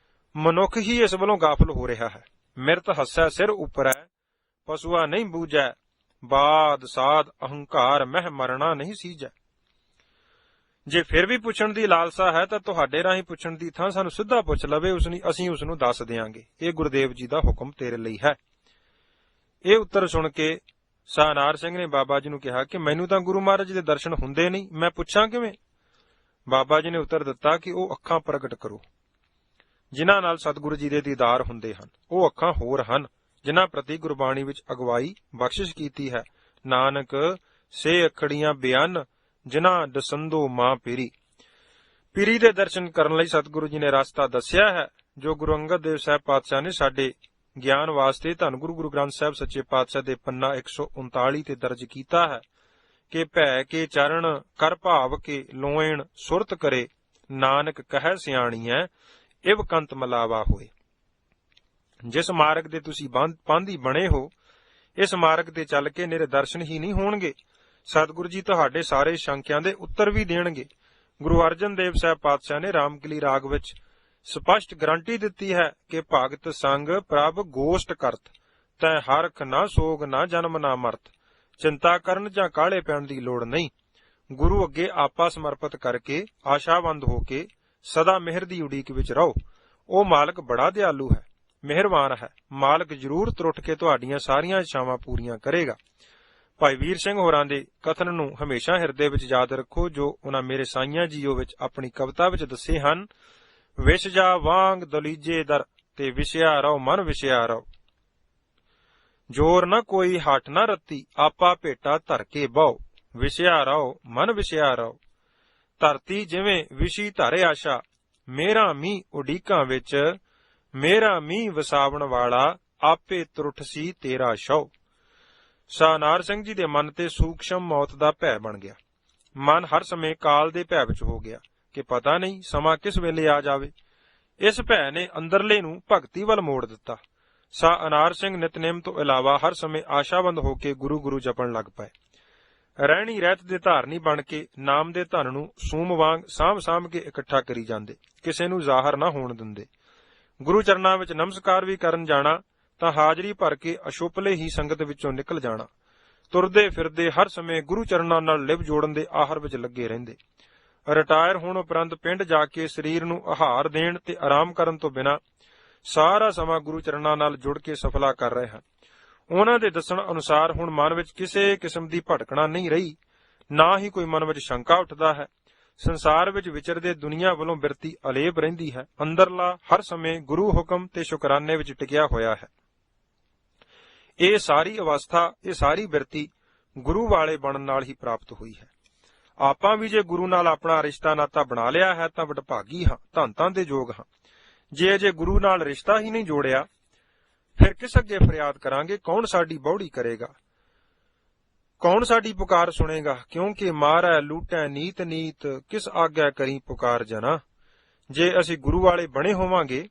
ਮਨੁੱਖ ਹੀ ਇਸ ਵੱਲੋਂ ਗਾਫਲ ਹੋ ਰਿਹਾ ਹੈ। ਮਿਰਤ ਹੱਸੈ ਸਿਰ ਉਪਰੈ, ਪਸੂਆ ਨਹੀਂ ਬੂਝੈ, ਬਾਦ ਸਾਧ ਅਹੰਕਾਰ ਮਹਿ ਮਰਣਾ ਨਹੀਂ ਸੀਜੈ। ਜੇ ਫਿਰ ਵੀ ਪੁੱਛਣ ਦੀ ਲਾਲਸਾ ਹੈ ਤਾਂ ਤੁਹਾਡੇ ਰਾਹੀਂ ਪੁੱਛਣ ਦੀ ਥਾਂ ਸਾਨੂੰ ਸਿੱਧਾ ਪੁੱਛ ਲਵੇ, ਅਸੀਂ ਉਸ ਨੂੰ ਦੱਸ ਦਿਆਂਗੇ। ਇਹ ਗੁਰਦੇਵ ਜੀ ਦਾ ਹੁਕਮ ਤੇਰੇ ਲਈ ਹੈ। ਇਹ ਉੱਤਰ ਸੁਣ ਕੇ ਸਾਹ ਅਨਾਰ ਸਿੰਘ ਨੇ ਬਾਬਾ ਜੀ ਨੂੰ ਕਿਹਾ ਕਿ ਮੈਨੂੰ ਤਾਂ ਗੁਰੂ ਮਹਾਰਾਜ ਦੇ ਦਰਸ਼ਨ ਹੁੰਦੇ ਨਹੀਂ, ਮੈਂ ਪੁੱਛਾਂ ਕਿਵੇਂ? ਬਾਬਾ ਜੀ ਨੇ ਉੱਤਰ ਦਿੱਤਾ ਕਿ ਉਹ ਅੱਖਾਂ ਪ੍ਰਗਟ ਕਰੋ ਜਿਨ੍ਹਾਂ ਨਾਲ ਸਤਿਗੁਰੂ ਜੀ ਦੇ ਦੀਦਾਰ ਹੁੰਦੇ ਹਨ। ਉਹ ਅੱਖਾਂ ਹੋਰ ਹਨ ਜਿਨ੍ਹਾਂ ਪ੍ਰਤੀ ਗੁਰਬਾਣੀ ਵਿੱਚ ਅਗਵਾਈ ਬਖਸ਼ਿਸ਼ ਕੀਤੀ ਹੈ। ਨਾਨਕ ਸੇ ਅੱਖੜੀਆਂ ਬਿਆਨ ਜਿਨ੍ਹਾਂ ਦਸੰਦੋ ਮਾਂ ਪੀਰੀ। ਪੀਰੀ ਦੇ ਦਰਸ਼ਨ ਕਰਨ ਲਈ ਸਤਿਗੁਰੂ ਜੀ ਨੇ ਰਸਤਾ ਦੱਸਿਆ ਹੈ, ਜੋ ਗੁਰੂ ਅੰਗਦ ਦੇਵ ਸਾਹਿਬ ਪਾਤਸ਼ਾਹ ਨੇ ਸਾਡੇ ਗਿਆਨ ਵਾਸਤੇ ਧੰਨ ਗੁਰੂ ਗ੍ਰੰਥ ਸਾਹਿਬ ਸੱਚੇ ਪਾਤਸ਼ਾਹ ਦੇ ਪੰਨਾ 139 ਤੇ ਦਰਜ ਕੀਤਾ ਹੈ ਕਿ ਭੈ ਕੇ ਚਰਨ ਕਰ ਭਾਵ ਕੇ ਲੋਇਣ ਸੁਰਤ ਕਰੇ, ਨਾਨਕ ਕਹਿ ਸਿਆਣੀਐ ਇਵ ਕੰਤ ਮਲਾਵਾ ਹੋਏ। ਜਿਸ ਮਾਰਗ ਦੇ ਤੁਸੀਂ ਪਾਂਧੀ ਬਣੇ ਹੋ, ਇਸ ਮਾਰਗ ਤੇ ਚੱਲ ਕੇ ਨਿਰੇ ਦਰਸ਼ਨ ਹੀ ਨਹੀਂ ਹੋਣਗੇ, ਸਤਿਗੁਰੂ ਜੀ ਤੁਹਾਡੇ ਸਾਰੇ ਸ਼ੰਕਿਆਂ ਦੇ ਉੱਤਰ ਵੀ ਦੇਣਗੇ। ਗੁਰੂ ਅਰਜਨ ਦੇਵ ਸਾਹਿਬ ਪਾਤਸ਼ਾਹ ਨੇ ਰਾਮਕਲੀ ਰਾਗ ਵਿੱਚ ਸਪਸ਼ਟ ਗਰੰਟੀ ਦਿੱਤੀ ਹੈ ਕਿ ਭਗਤ ਸੰਗ ਪ੍ਰਭ ਗੋਸ਼ਟ ਕਰਤ, ਤੈ ਹਰਖ ਨਾ ਸੋਗ ਨਾ ਜਨਮ ਨਾ ਮਰਤ। ਚਿੰਤਾ ਕਰਨ ਜਾਂ ਕਾਹਲੇ ਪੈਣ ਦੀ ਲੋੜ ਨਹੀਂ। ਗੁਰੂ ਅੱਗੇ ਆਪਾ ਸਮਰਪਿਤ ਕਰਕੇ ਆਸ਼ਾਵੰਦ ਹੋ ਕੇ ਸਦਾ ਮਿਹਰ ਦੀ ਉਡੀਕ ਵਿੱਚ ਰਹੋ। ਉਹ ਮਾਲਕ ਬੜਾ ਦਿਆਲੂ ਹੈ, ਮਿਹਰਬਾਨ ਹੈ। ਮਾਲਕ ਜ਼ਰੂਰ ਤਰੁੱਠ ਕੇ ਤੁਹਾਡੀਆਂ ਸਾਰੀਆਂ ਇੱਛਾਵਾਂ ਪੂਰੀਆਂ ਕਰੇਗਾ। ਭਾਈ ਵੀਰ ਸਿੰਘ ਹੋਰਾਂ ਦੇ ਕਥਨ ਨੂੰ ਹਮੇਸ਼ਾ ਹਿਰਦੇ ਵਿੱਚ ਯਾਦ ਰੱਖੋ, ਜੋ ਉਹਨਾਂ ਮੇਰੇ ਸਾਈਆਂ ਜੀਓ ਵਿੱਚ ਆਪਣੀ ਕਵਿਤਾ ਵਿੱਚ ਦੱਸੇ ਹਨ। ਵਿਸ਼ ਜਾ ਵਾਂਗ ਦਲੀਜੇ ਦਰ ਤੇ ਵਿਸ਼ਿਆ ਰਹੋ ਮਨ ਵਿਸ਼ਿਆ ਰਹੋ, ਜੋਰ ਨਾ ਕੋਈ ਹੱਟ ਨਾ ਰੱਤੀ, ਆਪਾ ਭੇਟਾ ਧਰ ਕੇ ਬਹੁ। ਵਿਸ਼ਿਆ ਰਹੋ ਮਨ ਵਿਸ਼ਿਆ ਰਹੋ, ਧਰਤੀ ਜਿਵੇਂ ਵਿਸ਼ੀ ਧਰੇ ਆਸ਼ਾ, ਮੇਰਾ ਮੀਂਹ ਉਡੀਕਾਂ ਵਿੱਚ, ਮੇਰਾ ਮੀਂਹ ਵਸਾਵਣ ਵਾਲਾ, ਆਪੇ ਤਰੁੱਠ ਸੀ ਤੇਰਾ ਸ਼ੌ। ਸਾਹ ਅਨਾਰ ਸਿੰਘ ਜੀ ਦੇ ਮਨ ਤੇ ਸੂਖਸ਼ਮ ਮੌਤ ਦਾ ਭੈ ਬਣ ਗਿਆ। ਮਨ ਹਰ ਸਮੇਂ ਕਾਲ ਦੇ ਭੈ ਵਿੱਚ ਹੋ ਗਿਆ ਕਿ ਪਤਾ ਨਹੀਂ ਸਮਾਂ ਕਿਸ ਵੇਲੇ ਆ ਜਾਵੇ। ਇਸ ਭੈ ਨੇ ਅੰਦਰਲੇ ਨੂੰ ਭਗਤੀ ਵੱਲ ਮੋੜ ਦਿੱਤਾ। ਸਾ ਅਨਾਰ ਸਿੰਘ ਨਿਤਨੇਮ ਤੋਂ ਇਲਾਵਾ ਹਰ ਸਮੇਂ ਆਸ਼ਾਵੰਦ ਹੋ ਕੇ ਗੁਰੂ ਗੁਰੂ ਜਪਣ ਲੱਗ ਪਏ। ਰਹਿਣੀ ਰਹਿਤ ਦੇ ਧਾਰਨੀ ਬਣ ਕੇ ਨਾਮ ਦੇ ਧਨ ਨੂੰ ਸੂਮ ਵਾਂਗ ਸਾਂਭ ਕੇ ਇਕੱਠਾ ਕਰੀ ਜਾਂਦੇ, ਕਿਸੇ ਨੂੰ ਜ਼ਾਹਰ ਨਾ ਹੋਣ ਦਿੰਦੇ। ਗੁਰੂ ਚਰਨਾਂ ਵਿੱਚ ਨਮਸਕਾਰ ਵੀ ਕਰਨ ਜਾਣਾ ਤਾਂ ਹਾਜ਼ਰੀ ਭਰ ਕੇ ਅਸ਼ੁਪਲੇ ਹੀ ਸੰਗਤ ਵਿੱਚੋਂ ਨਿਕਲ ਜਾਣਾ। ਤੁਰਦੇ ਫਿਰਦੇ ਹਰ ਸਮੇਂ ਗੁਰੂ ਚਰਨਾਂ ਨਾਲ ਲਿਵ ਜੋੜਨ ਦੇ ਆਹਰ ਵਿੱਚ ਲੱਗੇ ਰਹਿੰਦੇ। ਰਿਟਾਇਰ ਹੋਣ ਉਪਰੰਤ ਪਿੰਡ ਜਾ ਕੇ ਸਰੀਰ ਨੂੰ ਆਹਾਰ ਦੇਣ ਤੇ ਆਰਾਮ ਕਰਨ ਤੋਂ ਬਿਨਾਂ ਸਾਰਾ ਸਮਾਂ ਗੁਰੂ ਚਰਨਾਂ ਨਾਲ ਜੁੜ ਕੇ ਸਫਲਾ ਕਰ ਰਹੇ ਹਨ। ਉਹਨਾਂ ਦੇ ਦੱਸਣ ਅਨੁਸਾਰ ਹੁਣ ਮਨ ਵਿੱਚ ਕਿਸੇ ਕਿਸਮ ਦੀ ਭਟਕਣਾ ਨਹੀਂ ਰਹੀ, ਨਾ ਹੀ ਕੋਈ ਮਨ ਵਿੱਚ ਸ਼ੰਕਾ ਉੱਠਦਾ ਹੈ। ਸੰਸਾਰ ਵਿੱਚ ਵਿਚਰਦੇ ਦੁਨੀਆ ਵੱਲੋਂ ਬਿਰਤੀ ਅਲੇਪ ਰਹਿੰਦੀ ਹੈ। ਅੰਦਰਲਾ ਹਰ ਸਮੇਂ ਗੁਰੂ ਹੁਕਮ ਤੇ ਸ਼ੁਕਰਾਨੇ ਵਿੱਚ ਟਿਕਿਆ ਹੋਇਆ ਹੈ। ਇਹ ਸਾਰੀ ਅਵਸਥਾ, ਇਹ ਸਾਰੀ ਬਿਰਤੀ ਗੁਰੂ ਵਾਲੇ ਬਣਨ ਨਾਲ ਹੀ ਪ੍ਰਾਪਤ ਹੋਈ ਹੈ। ਆਪਾਂ ਵੀ ਜੇ ਗੁਰੂ ਨਾਲ ਆਪਣਾ ਰਿਸ਼ਤਾ ਨਾਤਾ ਬਣਾ ਲਿਆ ਹੈ ਤਾਂ ਵਡਭਾਗੀ ਹਾਂ, ਧੰਨ ਦੇ ਯੋਗ ਹਾਂ। ਜੇ ਗੁਰੂ ਨਾਲ ਰਿਸ਼ਤਾ ਹੀ ਨਹੀਂ ਜੋੜਿਆ, ਫਿਰ ਕਿਸ ਅੱਗੇ ਫਰਿਆਦ ਕਰਾਂਗੇ? ਕੌਣ ਸਾਡੀ ਬੌੜੀ ਕਰੇਗਾ? ਕੌਣ ਸਾਡੀ ਪੁਕਾਰ ਸੁਣੇਗਾ? ਕਿਉਂਕਿ ਮਾਰੈ ਲੂਟੈ ਨੀਤ ਨੀਤ, ਕਿਸ ਆਗਿਆ ਕਰੀ ਪੁਕਾਰ ਜਨਾ। ਜੇ ਅਸੀਂ ਗੁਰੂ ਵਾਲੇ ਬਣੇ ਹੋਵਾਂਗੇ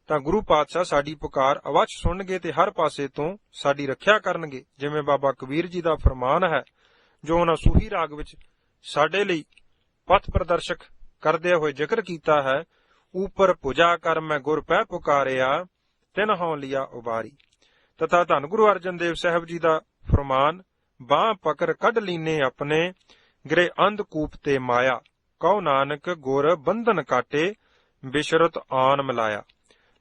ਤਾਂ ਗੁਰੂ ਪਾਤਸ਼ਾਹ ਸਾਡੀ ਪੁਕਾਰ ਅਵੱਛ ਸੁਣਨਗੇ ਤੇ ਹਰ ਪਾਸੇ ਤੋਂ ਸਾਡੀ ਰੱਖਿਆ ਕਰਨਗੇ। ਜਿਵੇਂ ਬਾਬਾ ਕਬੀਰ ਜੀ ਦਾ ਫਰਮਾਨ ਹੈ, ਜੋ ਉਹਨਾਂ ਸੂਹੀ ਰਾਗ ਵਿੱਚ ਸਾਡੇ ਲਈ ਪਥ ਪ੍ਰਦਰਸ਼ਕ ਕਰਦੇ ਹੋਏ ਜ਼ਿਕਰ ਕੀਤਾ ਹੈ, ਉਪਰ ਪੁਜਾ ਕਰ ਮੈਂ ਗੁਰ ਪੈ ਪੁਕਾਰਿਆ, ਤਿਨ ਹਉ ਲਿਆ ਉਬਾਰੀ। ਤਥਾ ਧੰਨ ਗੁਰੂ ਅਰਜਨ ਦੇਵ ਸਾਹਿਬ ਜੀ ਦਾ ਫਰਮਾਨ, ਬਾਹ ਪਕੜ ਕੱਢ ਲੀਨੇ ਆਪਣੇ, ਗ੍ਰੇ ਅੰਧ ਕੂਪ ਤੇ ਮਾਇਆ, ਕਹੋ ਨਾਨਕ ਗੁਰ ਬੰਧਨ ਕਾਟੇ, ਬਿਸ਼ਰਤ ਆਨ ਮਿਲਾਇਆ।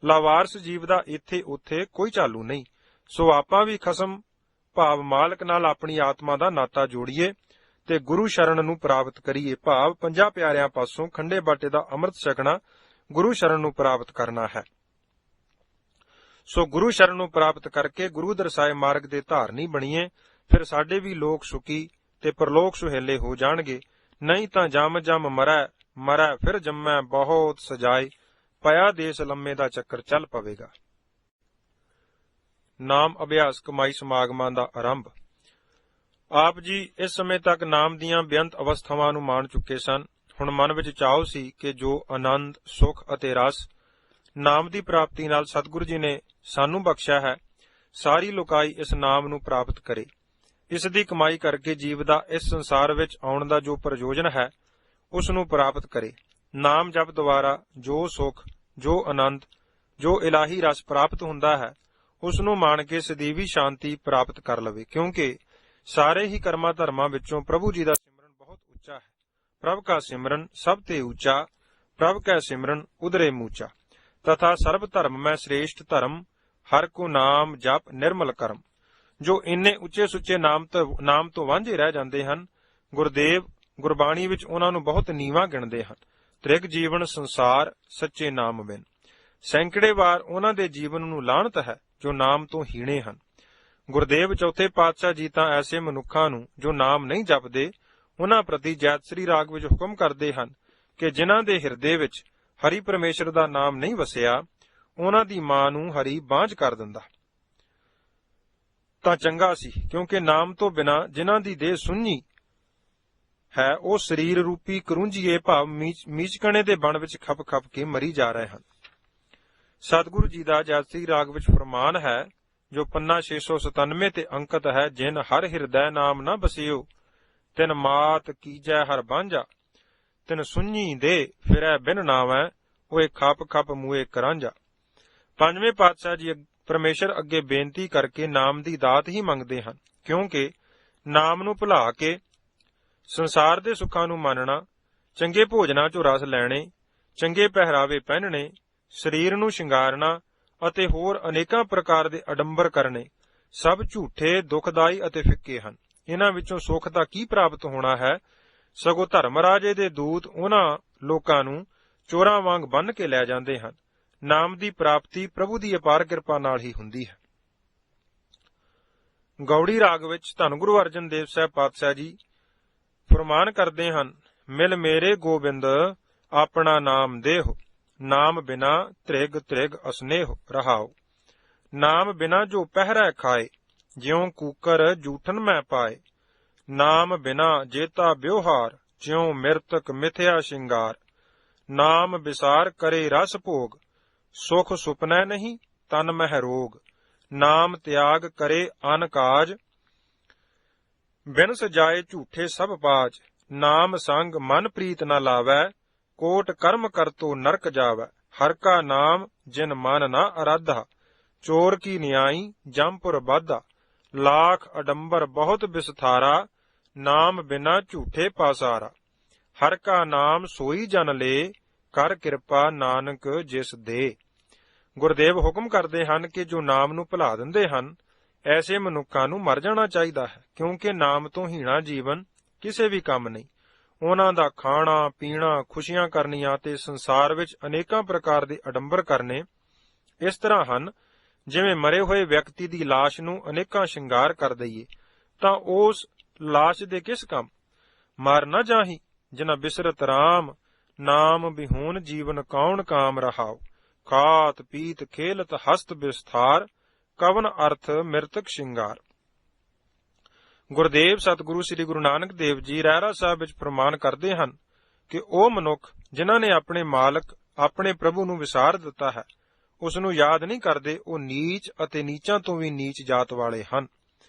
ਲਾਵਾਰਸ ਜੀਵ ਦਾ ਇੱਥੇ ਉੱਥੇ ਕੋਈ ਚਾਲੂ ਨਹੀਂ। ਸੋ ਆਪਾਂ ਵੀ ਖਸਮ ਭਾਵ ਮਾਲਕ ਨਾਲ ਆਪਣੀ ਆਤਮਾ ਦਾ ਨਾਤਾ ਜੋੜੀਏ ਤੇ ਗੁਰੂ ਸ਼ਰਨ ਨੂੰ ਪ੍ਰਾਪਤ ਕਰੀਏ। ਭਾਵ 50 ਪਿਆਰਿਆਂ ਪਾਸੋਂ ਖੰਡੇ ਬਾਟੇ ਦਾ ਅੰਮ੍ਰਿਤ ਛਕਣਾ ਗੁਰੂ ਸ਼ਰਨ ਨੂੰ ਪ੍ਰਾਪਤ ਕਰਨਾ ਹੈ। ਸੋ ਗੁਰੂ ਸ਼ਰਨ ਨੂੰ ਪ੍ਰਾਪਤ ਕਰਕੇ ਗੁਰੂ ਦਰਸਾਏ ਮਾਰਗ ਦੇ ਧਾਰਨੀ ਬਣੀਏ। ਫਿਰ ਸਾਡੇ ਵੀ ਲੋਕ ਸੁਖੀ ਤੇ ਪਰਲੋਕ ਸੁਹੇਲੇ ਹੋ ਜਾਣਗੇ। ਨਹੀਂ ਤਾਂ ਜਮ ਜਮ ਮਰੈ ਫਿਰ ਜੰਮੈ ਬਹੁਤ ਸਜਾਏ, ਪਿਆ ਦੇਸ ਲੰਮੇ ਦਾ ਚੱਕਰ ਚੱਲ ਪਵੇਗਾ। ਨਾਮ ਅਭਿਆਸ ਕਮਾਈ ਸਮਾਗਮਾਂ ਦਾ ਆਰੰਭ। ਆਪ ਜੀ ਇਸ ਸਮੇਂ ਤੱਕ ਨਾਮ ਦੀਆਂ ਬੇਅੰਤ ਅਵਸਥਾਵਾਂ ਨੂੰ ਮਾਣ ਚੁੱਕੇ ਸਨ। ਹੁਣ ਮਨ ਵਿੱਚ ਚਾਉ ਸੀ ਕਿ ਜੋ ਆਨੰਦ, ਸੁਖ ਅਤੇ ਰਸ ਨਾਮ ਦੀ ਪ੍ਰਾਪਤੀ ਨਾਲ ਸਤਿਗੁਰੂ ਜੀ ਨੇ ਸਾਨੂੰ ਬਖਸ਼ਿਆ ਹੈ, ਸਾਰੀ ਲੋਕਾਈ ਇਸ ਨਾਮ ਨੂੰ ਪ੍ਰਾਪਤ ਕਰੇ। ਇਸ ਦੀ ਕਮਾਈ ਕਰਕੇ ਜੀਵ ਦਾ ਇਸ ਸੰਸਾਰ ਵਿੱਚ ਆਉਣ ਦਾ ਜੋ ਪ੍ਰਯੋਜਨ ਹੈ, ਉਸ ਨੂੰ ਪ੍ਰਾਪਤ ਕਰੇ। ਨਾਮ ਜਪ ਦੁਆਰਾ ਜੋ ਸੁਖ, ਜੋ ਆਨੰਦ, ਜੋ ਇਲਾਹੀ ਰਸ ਪ੍ਰਾਪਤ ਹੁੰਦਾ ਹੈ, ਉਸ ਨੂੰ ਮਾਣ ਕੇ ਸਦੀਵੀ ਸ਼ਾਂਤੀ ਪ੍ਰਾਪਤ ਕਰ ਲਵੇ। ਕਿਉਂਕਿ ਸਾਰੇ ਹੀ ਕਰਮਾਂ ਧਰਮਾਂ ਵਿੱਚੋਂ ਪ੍ਰਭੂ ਜੀ ਦਾ ਸਿਮਰਨ ਬਹੁਤ ਉੱਚਾ ਹੈ। ਪ੍ਰਭ ਕਾ ਸਿਮਰਨ ਸਭ ਤੇ ਉੱਚਾ, ਪ੍ਰਭ ਕੈ ਸਿਮਰਨ ਉਦਰੇ ਮੂਚਾ। ਤਥਾ ਸਰਬ ਧਰਮ ਮੈਂ ਸ੍ਰੇਸ਼ਟ ਧਰਮ, ਹਰ ਕੋ ਨਾਮ ਜਪ ਨਿਰਮਲ ਕਰਮ। ਜੋ ਇੰਨੇ ਉੱਚੇ ਸੁੱਚੇ ਨਾਮ ਤੋਂ ਵਾਂਝੇ ਰਹਿ ਜਾਂਦੇ ਹਨ, ਗੁਰਦੇਵ ਗੁਰਬਾਣੀ ਵਿੱਚ ਉਹਨਾਂ ਨੂੰ ਬਹੁਤ ਨੀਵਾਂ ਗਿਣਦੇ ਹਨ। ਤ੍ਰਿਗ ਜੀਵਨ ਸੰਸਾਰ ਸੱਚੇ ਨਾਮ ਬਿਨ। ਸੈਂਕੜੇ ਵਾਰ ਉਹਨਾਂ ਦੇ ਜੀਵਨ ਨੂੰ ਲਾਹਨਤ ਹੈ ਜੋ ਨਾਮ ਤੋਂ ਹੀਣੇ ਹਨ। ਗੁਰਦੇਵ ਚੌਥੇ ਪਾਤਸ਼ਾਹ ਜੀ ਤਾਂ ਐਸੇ ਮਨੁੱਖਾਂ ਨੂੰ ਜੋ ਨਾਮ ਨਹੀਂ ਜਪਦੇ, ਉਹਨਾਂ ਪ੍ਰਤੀ ਜੈਤਸਰੀ ਰਾਗ ਵਿੱਚ ਹੁਕਮ ਕਰਦੇ ਹਨ ਕਿ ਜਿਨ੍ਹਾਂ ਦੇ ਹਿਰਦੇ ਵਿੱਚ ਹਰੀ ਪਰਮੇਸ਼ਰ ਦਾ ਨਾਮ ਨਹੀਂ ਵਸਿਆ, ਉਹਨਾਂ ਦੀ ਮਾਂ ਨੂੰ ਹਰੀ ਬਾਂਝ ਕਰ ਦਿੰਦਾ ਤਾਂ ਚੰਗਾ ਸੀ। ਕਿਉਂਕਿ ਨਾਮ ਤੋਂ ਬਿਨਾਂ ਜਿਨ੍ਹਾਂ ਦੀ ਦੇਹ ਸੁੰਨੀ ਹੈ, ਉਹ ਸਰੀਰ ਰੂਪੀ ਕਰੂੰਜੀਏ ਭਾਵ ਮੀਚਕਣੇ ਦੇ ਬਣ ਵਿੱਚ ਖਪ ਕੇ ਮਰੀ ਜਾ ਰਹੇ ਹਨ। ਸਤਿਗੁਰੂ ਜੀ ਦਾ ਜੈਤਸਰੀ ਰਾਗ ਵਿੱਚ ਫਰਮਾਨ ਹੈ, ਜੋ ਪੰਨਾ 697 ਤੇ ਅੰਕਿਤ ਹੈ, ਜਿਨ ਹਰ ਹਿਰਦੈ ਨਾਮ ਨਾ ਬਸਿਓ, ਤਿਨ ਮਾਤ ਕੀਜੈ ਹਰ ਬਾਂਝਾ, ਤਿਨ ਸੁੰਨੀ ਦੇ ਫਿਰੈ ਬਿਨ ਨਾਵੈ, ਓਏ ਖਪ ਮੂਏ ਕਰਾਂਝਾ। ਪੰਜਵੇਂ ਪਾਤਸ਼ਾਹ ਜੀ ਪਰਮੇਸ਼ਰ ਅੱਗੇ ਬੇਨਤੀ ਕਰਕੇ ਨਾਮ ਦੀ ਦਾਤ ਹੀ ਮੰਗਦੇ ਹਨ। ਕਿਉਂਕਿ ਨਾਮ ਨੂੰ ਭੁਲਾ ਕੇ ਸੰਸਾਰ ਦੇ ਸੁੱਖਾਂ ਨੂੰ ਮੰਨਣਾ, ਚੰਗੇ ਭੋਜਨਾਂ ਚੋਂ ਰਸ ਲੈਣੇ, ਚੰਗੇ ਪਹਿਰਾਵੇ ਪਹਿਨਣੇ, ਸਰੀਰ ਨੂੰ ਸ਼ਿੰਗਾਰਨਾ ਅਤੇ ਹੋਰ ਅਨੇਕਾਂ ਪ੍ਰਕਾਰ ਦੇ ਅਡੰਬਰ ਕਰਨੇ ਸਭ ਝੂਠੇ, ਦੁਖਦਾਈ ਅਤੇ ਫਿੱਕੇ ਹਨ। ਇਹਨਾਂ ਵਿੱਚੋਂ ਸੁੱਖ ਦਾ ਕੀ ਪ੍ਰਾਪਤ ਹੋਣਾ ਹੈ? ਸਗੋਂ ਧਰਮਰਾਜੇ ਦੇ ਦੂਤ ਉਹਨਾਂ ਲੋਕਾਂ ਨੂੰ ਚੋਰਾਂ ਵਾਂਗ ਬੰਨ੍ਹ ਕੇ ਲੈ ਜਾਂਦੇ ਹਨ। ਨਾਮ ਦੀ ਪ੍ਰਾਪਤੀ ਪ੍ਰਭੂ ਦੀ ਅਪਾਰ ਕਿਰਪਾ ਨਾਲ ਹੀ ਹੁੰਦੀ ਹੈ। ਗੌੜੀ ਰਾਗ ਵਿੱਚ ਧੰਨ ਗੁਰੂ ਅਰਜਨ ਦੇਵ ਸਾਹਿਬ ਪਾਤਸ਼ਾਹ ਜੀ ਫਰਮਾਨ ਕਰਦੇ ਹਨ, ਮਿਲ ਮੇਰੇ ਗੋਬਿੰਦ ਆਪਣਾ ਨਾਮ ਦੇਹੁ, ਨਾਮ ਬਿਨਾ ਤ੍ਰਿਗ ਅਸਨੇਹ ਰਹਾਉ। ਨਾਮ ਬਿਨਾ ਜੋ ਪਹਿਰੈ ਖਾਏ, ਜਿਉ ਕੂਕਰ ਜੂਠਨ ਮੈਂ ਪਾਏ। ਨਾਮ ਬਿਨਾ ਜੇਤਾ ਬਿਵਹਾਰ, ਜਿਉ ਮਿਰਤਕ ਮਿਥਿਆ ਸ਼ਿੰਗਾਰ। ਨਾਮ ਵਿਸਾਰ ਕਰੇ ਰਸ ਭੋਗ, ਸੁਖ ਸੁਪਨੈ ਨਹੀਂ ਤਨ ਮਹਿ ਰੋਗ। ਨਾਮ ਤਿਆਗ ਕਰੇ ਅਨ ਕਾਜ, ਬਿਨ ਸਜਾਏ ਝੂਠੇ ਸਭ ਪਾਜ। ਨਾਮ ਸੰਗ ਮਨ ਪ੍ਰੀਤ ਨ ਲਾਵੈ, ਕੋਟ ਕਰਮ ਕਰਤੋ ਨਰਕ ਜਾਵੈ। ਹਰ ਕਾ ਨਾਮ ਜਿਨ ਮਨ ਨ ਅਰਾਧਾ, ਚੋਰ ਕੀ ਨਿਆਈ ਜੰਪੁਰ ਬਾਧਾ। ਲਾਖ ਅਡੰਬਰ ਬਹੁਤ ਬਿਸਥਾਰਾ, ਨਾਮ ਬਿਨਾ ਝੂਠੇ ਪਾਸਾਰਾ। ਹਰ ਕਾ ਨਾਮ ਸੋਈ ਜਨ ਲੇ, ਕਰ ਕਿਰਪਾ ਨਾਨਕ ਜਿਸ ਦੇ। ਗੁਰਦੇਵ ਹੁਕਮ ਕਰਦੇ ਹਨ ਕਿ ਜੋ ਨਾਮ ਨੂੰ ਭੁਲਾ ਦਿੰਦੇ ਹਨ, ਐਸੇ ਮਨੁੱਖਾਂ ਨੂੰ ਮਰ ਜਾਣਾ ਚਾਹੀਦਾ ਹੈ, ਕਿਉਂਕਿ ਨਾਮ ਤੋਂ ਹੀਣਾ ਜੀਵਨ ਕਿਸੇ ਵੀ ਕੰਮ ਨਹੀਂ। ਉਹਨਾਂ ਦਾ ਖਾਣਾ ਪੀਣਾ, ਖੁਸ਼ੀਆਂ ਕਰਨੀਆਂ ਤੇ ਸੰਸਾਰ ਵਿੱਚ ਅਨੇਕਾਂ ਪ੍ਰਕਾਰ ਦੇ ਅਡੰਬਰ ਕਰਨੇ ਇਸ ਤਰ੍ਹਾਂ ਹਨ ਜਿਵੇਂ ਮਰੇ ਹੋਏ ਵਿਅਕਤੀ ਦੀ ਲਾਸ਼ ਨੂੰ ਅਨੇਕਾਂ ਸ਼ਿੰਗਾਰ ਕਰ ਦਈਏ ਤਾਂ ਉਸ ਲਾਸ਼ ਦੇ ਕਿਸ ਕੰਮ। ਮਰ ਨਾ ਜਾਹੀ ਜਿਨਾ ਬਿਸਰਤ ਰਾਮ, ਨਾਮ ਬਿਹੂਨ ਜੀਵਨ ਕੌਣ ਕਾਮ ਰਹਾਉ। ਖਾਤ ਪੀਤ ਖੇਲਤ ਹਸਤ ਬਿਸਥਾਰ, ਕਵਨ ਅਰਥ ਮਿਰਤਕ ਸ਼ਿੰਗਾਰ। ਗੁਰਦੇਵ ਸਤਿਗੁਰੂ ਸ੍ਰੀ ਗੁਰੂ ਨਾਨਕ ਦੇਵ ਜੀ ਰਹਿਰਾ ਸਾਹਿਬ ਵਿੱਚ ਫਰਮਾਨ ਕਰਦੇ ਹਨ ਕਿ ਉਹ ਮਨੁੱਖ ਜਿਨ੍ਹਾਂ ਨੇ ਆਪਣੇ ਮਾਲਕ ਆਪਣੇ ਪ੍ਰਭੂ ਨੂੰ ਵਿਸਾਰ ਦਿੱਤਾ ਹੈ, ਉਸ ਨੂੰ ਯਾਦ ਨਹੀਂ ਕਰਦੇ, ਉਹ ਨੀਚ ਅਤੇ ਨੀਚਾਂ ਤੋਂ ਵੀ ਨੀਚ ਜਾਤ ਵਾਲੇ ਹਨ।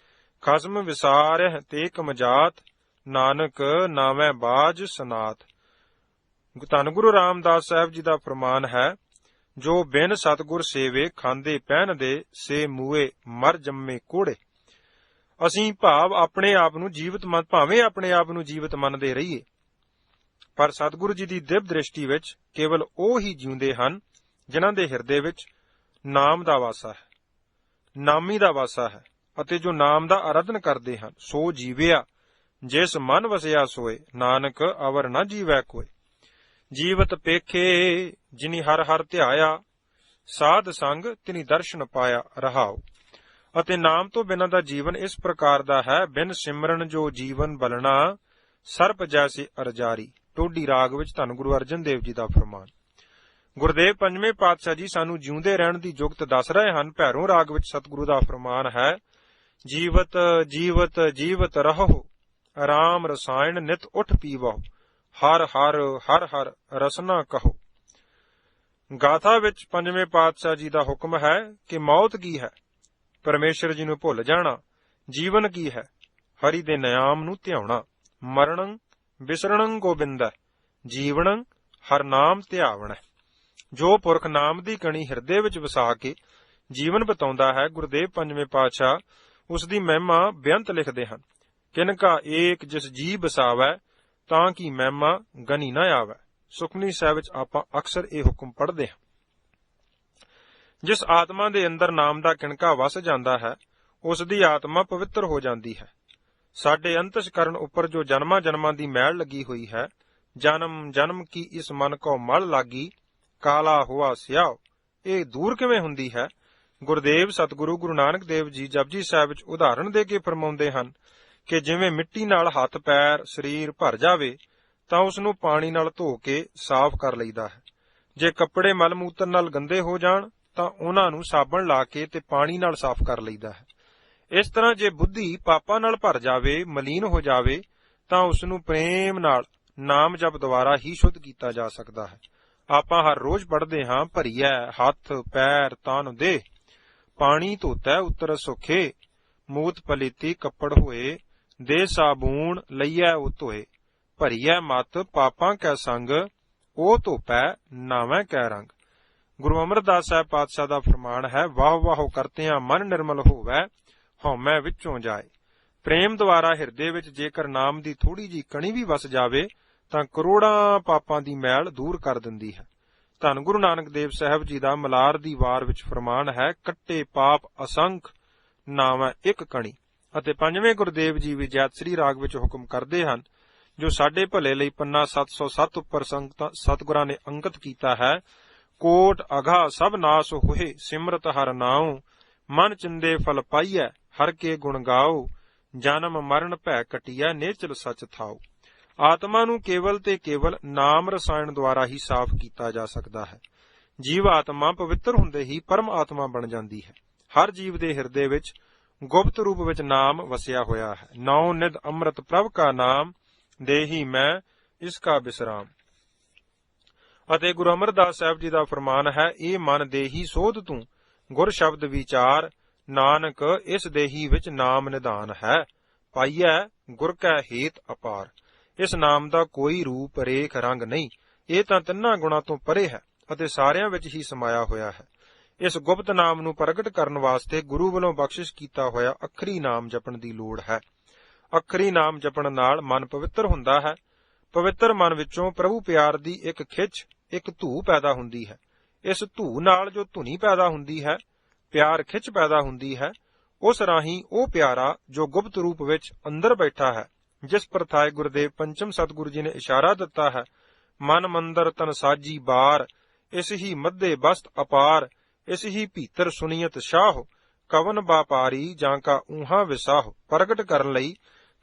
ਖਸਮ ਵਿਸਾਰਹਿ ਤੇ ਕਮਜਾਤ, ਨਾਨਕ ਨਾਵੇਂ ਬਾਜ ਸਨਾਤ। ਧੰਨ ਗੁਰੂ ਰਾਮਦਾਸ ਸਾਹਿਬ ਜੀ ਦਾ ਫਰਮਾਨ ਹੈ, ਜੋ ਬਿਨ ਸਤਿਗੁਰ ਸੇਵੇ ਖਾਂਦੇ ਪਹਿਨਦੇ, ਸੇ ਮੂਏ ਮਰ ਜੰਮੇ ਕੋੜੇ। ਅਸੀਂ ਭਾਵੇਂ ਆਪਣੇ ਆਪ ਨੂੰ ਜੀਵਤ ਮੰਨਦੇ ਰਹੀਏ, ਪਰ ਸਤਿਗੁਰੂ ਜੀ ਦੀ ਦਿਵ ਦ੍ਰਿਸ਼ਟੀ ਵਿੱਚ ਕੇਵਲ ਉਹ ਹੀ ਜਿਉਂਦੇ ਹਨ ਜਿਨ੍ਹਾਂ ਦੇ ਹਿਰਦੇ ਵਿੱਚ ਨਾਮ ਦਾ ਵਾਸਾ ਹੈ, ਨਾਮੀ ਦਾ ਵਾਸਾ ਹੈ, ਅਤੇ ਜੋ ਨਾਮ ਦਾ ਆਰਾਧਨ ਕਰਦੇ ਹਨ ਸੋ ਜੀਵਿਆ। ਜਿਸ ਮਨ ਵਸਿਆ ਸੋਏ, ਨਾਨਕ ਅਵਰ ਨਾ ਜੀਵੈ ਕੋਇ। ਜੀਵਤ ਪੇਖੇ ਜਿਨੀ ਹਰ ਹਰ ਧਿਆਇਆ, ਸਾਧ ਸੰਗ ਤਿਨੀ ਦਰਸ਼ਨ ਪਾਇਆ ਰਹਾਉ। ਅਤੇ ਨਾਮ ਤੋਂ ਬਿਨਾਂ ਦਾ ਜੀਵਨ ਇਸ ਪ੍ਰਕਾਰ ਦਾ ਹੈ, ਬਿਨ ਸਿਮਰਨ ਜੋ ਜੀਵਨ ਬਲਣਾ, ਸਰਪ ਜੈਸੇ ਅਰਜਾਰੀ। ਟੋਡੀ ਰਾਗ ਵਿੱਚ ਧੰਨ ਗੁਰੂ ਅਰਜਨ ਦੇਵ ਜੀ ਦਾ ਫਰਮਾਨ। ਗੁਰਦੇਵ ਪੰਜਵੇਂ ਪਾਤਸ਼ਾਹ ਜੀ ਸਾਨੂੰ ਜਿਉਂਦੇ ਰਹਿਣ ਦੀ ਜੁਗਤ ਦੱਸ ਰਹੇ ਹਨ। ਭੈਰੋਂ ਰਾਗ ਵਿੱਚ ਸਤਿਗੁਰੂ ਦਾ ਫਰਮਾਨ ਹੈ, ਜੀਵਤ ਜੀਵਤ ਜੀਵਤ ਰਹੋ, ਰਾਮ ਰਸਾਇਣ ਨਿਤ ਉਠ ਪੀਵਹੁ। ਹਰ ਹਰ ਹਰ ਹਰ ਰਸਨਾ ਕਹੋ। ਗਾਥਾ ਵਿੱਚ ਪੰਜਵੇਂ ਪਾਤਸ਼ਾਹ ਜੀ ਦਾ ਹੁਕਮ ਹੈ ਕਿ ਮੌਤ ਕੀ ਹੈ, ਪਰਮੇਸ਼ਰ ਜੀ ਨੂੰ ਭੁੱਲ ਜਾਣਾ। ਜੀਵਨ ਕੀ ਹੈ, ਹਰੀ ਦੇ ਨਾਮ ਨੂੰ ਧਿਆਉਣਾ। ਮਰਣੰ ਬਿਸਰਣੰ ਗੋਬਿੰਦੈ, ਜੀਵਨੰ ਹਰ ਨਾਮ ਧਿਆਵਣੈ। ਜੋ ਪੁਰਖ ਨਾਮ ਦੀ ਕਣੀ ਹਿਰਦੇ ਵਿੱਚ ਵਸਾ ਕੇ ਜੀਵਨ ਬਿਤਾਉਂਦਾ ਹੈ, ਗੁਰਦੇਵ ਪੰਜਵੇਂ ਪਾਤਸ਼ਾਹ ਉਸ ਦੀ ਮਹਿਮਾ ਬੇਅੰਤ ਲਿਖਦੇ ਹਨ। ਕਿਨਕਾ ਏਕ ਜਿਸ ਜੀ ਬਸਾਵੈ, ਤਾਂ ਕਿ ਮਹਿਮਾ ਗਨੀ ਨਾ ਆਵੈ। ਸੁਖਮਨੀ ਸਾਹਿਬ ਵਿੱਚ ਆਪਾਂ ਅਕਸਰ ਇਹ ਹੁਕਮ ਪੜ੍ਹਦੇ ਹਾਂ। ਜਿਸ ਆਤਮਾ ਦੇ ਅੰਦਰ ਨਾਮ ਦਾ ਕਿਣਕਾ ਵਸ ਜਾਂਦਾ ਹੈ, ਉਸ ਦੀ ਆਤਮਾ ਪਵਿੱਤਰ ਹੋ ਜਾਂਦੀ ਹੈ। ਸਾਡੇ ਅੰਤਸਕਰਨ ਉੱਪਰ ਜੋ ਜਨਮਾਂ ਜਨਮਾਂ ਦੀ ਮੈਲ ਲੱਗੀ ਹੋਈ ਹੈ, ਜਨਮ ਜਨਮ ਕੀ ਇਸ ਮਨ ਕੋ ਮਲ ਲਾਗੀ, ਕਾਲਾ ਹੋਆ ਸਿਆਓ, ਇਹ ਦੂਰ ਕਿਵੇਂ ਹੁੰਦੀ ਹੈ। ਗੁਰਦੇਵ ਸਤਿਗੁਰੂ ਗੁਰੂ ਨਾਨਕ ਦੇਵ ਜੀ ਜਪਜੀ ਸਾਹਿਬ ਵਿੱਚ ਉਦਾਹਰਣ ਦੇ ਕੇ ਫਰਮਾਉਂਦੇ ਹਨ ਕਿ ਜਿਵੇਂ ਮਿੱਟੀ ਨਾਲ ਹੱਥ ਪੈਰ ਸਰੀਰ ਭਰ ਜਾਵੇ ਤਾਂ ਉਸ ਨੂੰ ਪਾਣੀ ਨਾਲ ਧੋ ਕੇ ਸਾਫ਼ ਕਰ ਲਈਦਾ ਹੈ। ਜੇ ਕੱਪੜੇ ਮਲ ਮੂਤਰ ਨਾਲ ਗੰਦੇ ਹੋ ਜਾਣ ਤਾਂ ਉਹਨਾਂ ਨੂੰ ਸਾਬਣ ਲਾ ਕੇ ਤੇ ਪਾਣੀ ਨਾਲ ਸਾਫ਼ ਕਰ ਲਈਦਾ ਹੈ। ਇਸ ਤਰ੍ਹਾਂ ਜੇ ਬੁੱਧੀ ਪਾਪਾਂ ਨਾਲ ਭਰ ਜਾਵੇ, ਮਲੀਨ ਹੋ ਜਾਵੇ, ਤਾਂ ਉਸ ਨੂੰ ਪ੍ਰੇਮ ਨਾਲ ਨਾਮ ਜਪ ਦੁਆਰਾ ਹੀ ਸ਼ੁੱਧ ਕੀਤਾ ਜਾ ਸਕਦਾ ਹੈ। ਆਪਾਂ ਹਰ ਰੋਜ਼ ਪੜ੍ਹਦੇ ਹਾਂ, ਭਰੀਐ ਹੱਥ ਪੈਰ ਤਨ ਦੇਹ, ਪਾਣੀ ਧੋਤੈ ਉਤਰ ਸੁਖੇ, ਮੂਤ ਪਲੀਤੀ ਕੱਪੜ ਹੋਏ, ਦੇ ਸਾਬੂਣ ਲਈਐ ਉਹ ਧੋਏ। ਭਰੀਐ ਮਤ ਪਾਪਾਂ ਕੈ ਸੰਗ, ਉਹ ਧੋਪੈ ਨਾਵੇਂ ਕੈ ਰੰਗ। ਗੁਰੂ ਅਮਰਦਾਸ ਸਾਹਿਬ ਪਾਤਸ਼ਾਹ ਦਾ ਫਰਮਾਨ ਹੈ, ਵਾਹ ਵਾਹੋ ਕਰਤਿਆਂ ਮਨ ਨਿਰਮਲ ਹੋਵੈ, ਹਉਮੈ ਵਿੱਚੋਂ ਜਾਏ। ਪ੍ਰੇਮ ਦੁਆਰਾ ਹਿਰਦੇ ਵਿੱਚ ਜੇਕਰ ਨਾਮ ਦੀ ਥੋੜੀ ਜਿਹੀ ਕਣੀ ਵੀ ਵਸ ਜਾਵੇ ਤਾਂ ਕਰੋੜਾਂ ਪਾਪਾਂ ਦੀ ਮੈਲ ਦੂਰ ਕਰ ਦਿੰਦੀ ਹੈ। ਧੰਨ ਗੁਰੂ ਨਾਨਕ ਦੇਵ ਸਾਹਿਬ ਜੀ ਦਾ ਮਲਾਰ ਦੀ ਵਾਰ ਵਿੱਚ ਫਰਮਾਨ ਹੈ, ਕੱਟੇ ਪਾਪ ਅਸੰਖ ਨਾਵੇਂ ਇੱਕ ਕਣੀ। ਅਤੇ ਪੰਜਵੇਂ ਗੁਰਦੇਵ ਜੀ ਵੀ ਜੈਤਸਰੀ ਰਾਗ ਵਿੱਚ ਹੁਕਮ ਕਰਦੇ ਹਨ, ਜੋ ਸਾਡੇ ਭਲੇ ਲਈ ਪੰਨਾ 707 ਉੱਪਰ ਸਤਿਗੁਰਾਂ ਨੇ ਅੰਕਿਤ ਕੀਤਾ ਹੈ। ਕੋਟ ਅਘਾ ਸਭ ਨਾਸ ਹੋਏ, ਸਿਮਰਤ ਹਰ ਨਾਉ, ਮਨ ਚਿੰਦੇ ਫਲ ਪਾਈਐ, ਹਰ ਕੇ ਗੁਣ ਗਾਓ, ਜਨਮ ਮਰਨ ਭੈ ਕਟੀਐ, ਨੇਚਲ ਸਚ ਥਾਉ। ਆਤਮਾ ਨੂੰ ਕੇਵਲ ਤੇ ਕੇਵਲ ਨਾਮ ਰਸਾਇਣ ਦੁਆਰਾ ਹੀ ਸਾਫ਼ ਕੀਤਾ ਜਾ ਸਕਦਾ ਹੈ। ਜੀਵ ਆਤਮਾ ਪਵਿੱਤਰ ਹੁੰਦੇ ਹੀ ਪਰਮ ਆਤਮਾ ਬਣ ਜਾਂਦੀ ਹੈ। ਹਰ ਜੀਵ ਦੇ ਹਿਰਦੇ ਵਿੱਚ ਗੁਪਤ ਰੂਪ ਵਿੱਚ ਨਾਮ ਵਸਿਆ ਹੋਇਆ ਹੈ। ਨੌ ਨਿਧ ਅੰਮ੍ਰਿਤ ਪ੍ਰਭ ਕਾ ਨਾਮ, ਦੇਹੀ ਮੈਂ ਇਸ ਕਾ ਬਿਸਰਾਮ। ਅਤੇ ਗੁਰੂ ਅਮਰਦਾਸ ਸਾਹਿਬ ਜੀ ਦਾ ਫਰਮਾਨ ਹੈ, ਇਹ ਮਨ ਦੇਹੀ ਸੋਧ ਤੂੰ, ਗੁਰ ਸ਼ਬਦ ਵਿਚਾਰ, ਨਾਨਕ ਇਸ ਦੇਹੀ ਵਿੱਚ ਨਾਮ ਨਿਧਾਨ ਹੈ, ਪਾਈਐ ਗੁਰ ਕੈ ਹੇਤ ਅਪਾਰ। ਇਸ ਨਾਮ ਦਾ ਕੋਈ ਰੂਪ ਰੇਖ ਰੰਗ ਨਹੀਂ, ਇਹ ਤਾਂ ਤਿੰਨਾਂ ਗੁਣਾਂ ਤੋਂ ਪਰੇ ਹੈ ਅਤੇ ਸਾਰਿਆਂ ਵਿੱਚ ਹੀ ਸਮਾਇਆ ਹੋਇਆ ਹੈ। ਇਸ ਗੁਪਤ ਨਾਮ ਨੂੰ ਪ੍ਰਗਟ ਕਰਨ ਵਾਸਤੇ ਗੁਰੂ ਵੱਲੋਂ ਬਖਸ਼ਿਸ਼ ਕੀਤਾ ਹੋਇਆ ਅੱਖਰੀ ਨਾਮ ਜਪਣ ਦੀ ਲੋੜ ਹੈ। ਅੱਖਰੀ ਨਾਮ ਜਪਣ ਨਾਲ ਮਨ ਪਵਿੱਤਰ ਹੁੰਦਾ ਹੈ। ਪਵਿੱਤਰ ਮਨ ਵਿੱਚੋਂ ਪ੍ਰਭੂ ਪਿਆਰ ਦੀ ਇੱਕ ਖਿੱਚ, ਇੱਕ ਧੂ ਪੈਦਾ ਹੁੰਦੀ ਹੈ। ਇਸ ਧੂ ਨਾਲ ਜੋ ਧੁਨੀ ਪੈਦਾ ਹੁੰਦੀ ਹੈ, ਪਿਆਰ ਖਿੱਚ ਪੈਦਾ ਹੁੰਦੀ ਹੈ, ਉਸ ਰਾਹੀਂ ਉਹ ਪਿਆਰਾ ਜੋ ਗੁਪਤ ਰੂਪ ਵਿੱਚ ਅੰਦਰ ਬੈਠਾ ਹੈ, ਜਿਸ ਪ੍ਰਥਾਏ ਗੁਰਦੇਵ ਪੰਚਮ ਸਤਿਗੁਰੂ ਜੀ ਨੇ ਇਸ਼ਾਰਾ ਦਿੱਤਾ ਹੈ, ਮਨ ਮੰਦਰ ਤਨ ਸਾਜੀ ਬਾਰ, ਇਸ ਹੀ ਮੱਧੇ ਬਸਤ ਅਪਾਰ, ਇਸ ਹੀ ਭੀਤਰ ਸੁਨੀਅਤ ਸ਼ਾਹ, ਕਵਨ ਵਾਪਾਰੀ ਜਾਂ ਕਾ ਊਹਾ ਵਿਸਾਹ। ਪ੍ਰਗਟ ਕਰਨ ਲਈ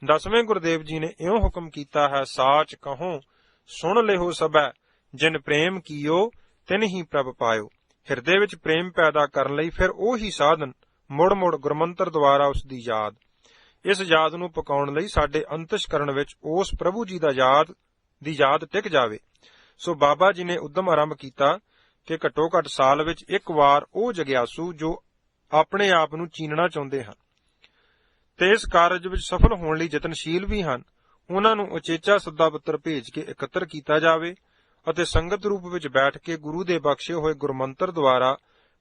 ਦਸਵੇਂ ਗੁਰਦੇਵ ਜੀ ਨੇ ਇਉਂ ਹੁਕਮ ਕੀਤਾ ਹੈ, ਸਾਚ ਕਹੋ ਸੁਣ ਲਿਹੋ ਸਭੈ, ਜਿਨ ਪ੍ਰੇਮ ਕੀਓ ਤਿਨ ਹੀ ਪ੍ਰਭ ਪਾਇਓ। ਹਿਰਦੇ ਵਿੱਚ ਪ੍ਰੇਮ ਪੈਦਾ ਕਰਨ ਲਈ ਫਿਰ ਉਹੀ ਸਾਧਨ, ਮੁੜ ਮੁੜ ਗੁਰਮੰਤਰ ਦੁਆਰਾ ਉਸ ਦੀ ਯਾਦ। ਇਸ ਯਾਦ ਨੂੰ ਪਕਾਉਣ ਲਈ ਸਾਡੇ ਅੰਤਸ਼ਕਰਣ ਵਿੱਚ ਉਸ ਪ੍ਰਭੂ ਜੀ ਦੀ ਯਾਦ ਟਿਕ ਜਾਵੇ। ਸੋ ਬਾਬਾ ਜੀ ਨੇ ਉਦਮ ਆਰੰਭ ਕੀਤਾ ਕਿ ਘੱਟੋ ਘੱਟ ਸਾਲ ਵਿੱਚ ਇੱਕ ਵਾਰ ਉਹ ਜਗਿਆਸੂ ਜੋ ਆਪਣੇ ਆਪ ਨੂੰ ਚੀਨਣਾ ਚਾਹੁੰਦੇ ਹਨ ਤੇ ਇਸ ਕਾਰਜ ਵਿੱਚ ਸਫਲ ਹੋਣ ਲਈ ਯਤਨਸ਼ੀਲ ਵੀ ਹਨ, ਉਹਨਾਂ ਨੂੰ ਉਚੇਚਾ ਸੱਦਾ ਪੱਤਰ ਭੇਜ ਕੇ ਇਕੱਤਰ ਕੀਤਾ ਜਾਵੇ ਅਤੇ ਸੰਗਤ ਰੂਪ ਵਿੱਚ ਬੈਠ ਕੇ ਗੁਰੂ ਦੇ ਬਖਸ਼ੇ ਹੋਏ ਗੁਰਮੰਤਰ ਦੁਆਰਾ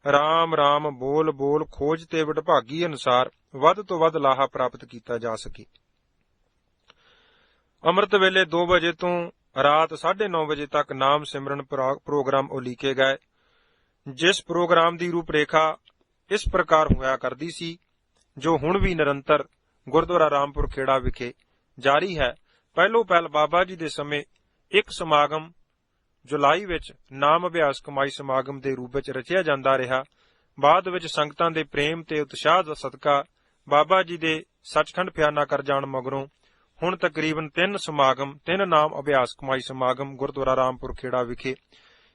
ਰਾਮ ਰਾਮ ਬੋਲ ਬੋਲ ਖੋਜ ਤੇ ਵਡਭਾਗੀ ਅਨੁਸਾਰ ਵੱਧ ਤੋਂ ਵੱਧ ਲਾਹਾ ਪ੍ਰਾਪਤ ਕੀਤਾ ਜਾ ਸਕੇ। ਅੰਮ੍ਰਿਤ ਵੇਲੇ 2 ਵਜੇ ਤੋਂ ਰਾਤ 9:30 ਵਜੇ ਤੱਕ ਨਾਮ ਸਿਮਰਨ ਪ੍ਰੋਗਰਾਮ ਉਲੀਕੇ ਗਏ। ਜਿਸ ਪ੍ਰੋਗਰਾਮ ਦੀ ਰੂਪਰੇਖਾ ਇਸ ਪ੍ਰਕਾਰ ਹੋਇਆ ਕਰਦੀ ਸੀ, ਜੋ ਹੁਣ ਵੀ ਨਿਰੰਤਰ ਗੁਰਦੁਆਰਾ ਰਾਮਪੁਰ ਖੇੜਾ ਵਿਖੇ ਜਾਰੀ ਹੈ। ਪਹਿਲੋਂ ਪਹਿਲ ਬਾਬਾ ਜੀ ਦੇ ਸਮੇਂ ਇੱਕ ਸਮਾਗਮ ਜੁਲਾਈ ਵਿੱਚ ਨਾਮ ਅਭਿਆਸ ਕਮਾਈ ਸਮਾਗਮ ਦੇ ਰੂਪ ਵਿੱਚ ਰਚਿਆ ਜਾਂਦਾ ਰਿਹਾ। ਬਾਅਦ ਵਿੱਚ ਸੰਗਤਾਂ ਦੇ ਪ੍ਰੇਮ ਤੇ ਉਤਸ਼ਾਹ ਦਾ ਸਦਕਾ ਬਾਬਾ ਜੀ ਦੇ ਸੱਚਖੰਡ ਫਿਆਨਾ ਕਰ ਜਾਣ ਮਗਰੋਂ ਹੁਣ ਤਕਰੀਬਨ 3 ਨਾਮ ਅਭਿਆਸ ਕਮਾਈ ਸਮਾਗਮ ਗੁਰਦੁਆਰਾ ਰਾਮਪੁਰ ਖੇੜਾ ਵਿਖੇ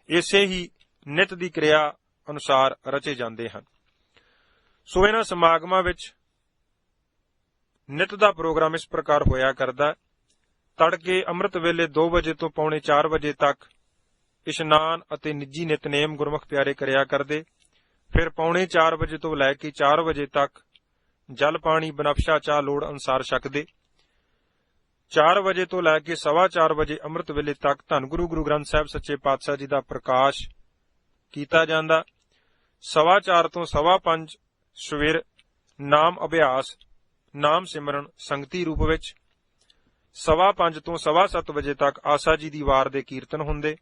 ਇਸੇ ਹੀ ਨਿਤ ਦੀ ਕਿਰਿਆ ਅਨੁਸਾਰ ਰਚੇ ਜਾਂਦੇ ਹਨ। ਸੋ ਇਹਨਾਂ ਸਮਾਗਮਾਂ ਵਿੱਚ ਨਿਤ ਦਾ ਪ੍ਰੋਗਰਾਮ ਇਸ ਪ੍ਰਕਾਰ ਹੋਇਆ ਕਰਦਾ। ਤੜਕੇ ਅੰਮ੍ਰਿਤ ਵੇਲੇ 2 ਵਜੇ ਤੋਂ ਪੌਣੇ 4 ਵਜੇ ਤੱਕ ਇਸ਼ਨਾਨ ਅਤੇ ਨਿੱਜੀ ਨਿਤਨੇਮ ਗੁਰਮੁਖ ਪਿਆਰੇ ਕਰਿਆ ਕਰਦੇ। ਫਿਰ ਪੌਣੇ 4 ਵਜੇ ਤੋਂ ਲੈ ਕੇ 4 ਵਜੇ ਤੱਕ ਜਲ ਪਾਣੀ ਬਨਫਸ਼ਾ ਚਾਹ ਲੋੜ ਅਨੁਸਾਰ ਛਕਦੇ। 4 ਵਜੇ ਤੋਂ ਲੈ ਕੇ 4:15 ਵਜੇ ਅੰਮ੍ਰਿਤ ਵੇਲੇ ਤੱਕ ਧੰਨ ਗੁਰੂ ਗ੍ਰੰਥ ਸਾਹਿਬ ਸੱਚੇ ਪਾਤਸ਼ਾਹ ਜੀ ਦਾ ਪ੍ਰਕਾਸ਼ ਕੀਤਾ ਜਾਂਦਾ। 4:15 ਤੋਂ 5:15 ਸਵੇਰ ਨਾਮ ਅਭਿਆਸ ਨਾਮ ਸਿਮਰਨ ਸੰਗਤੀ ਰੂਪ ਵਿੱਚ। 5:15 ਤੋਂ 7:15 ਵਜੇ ਤੱਕ ਆਸਾ ਜੀ ਦੀ ਵਾਰ ਦੇ ਕੀਰਤਨ ਹੁੰਦੇ।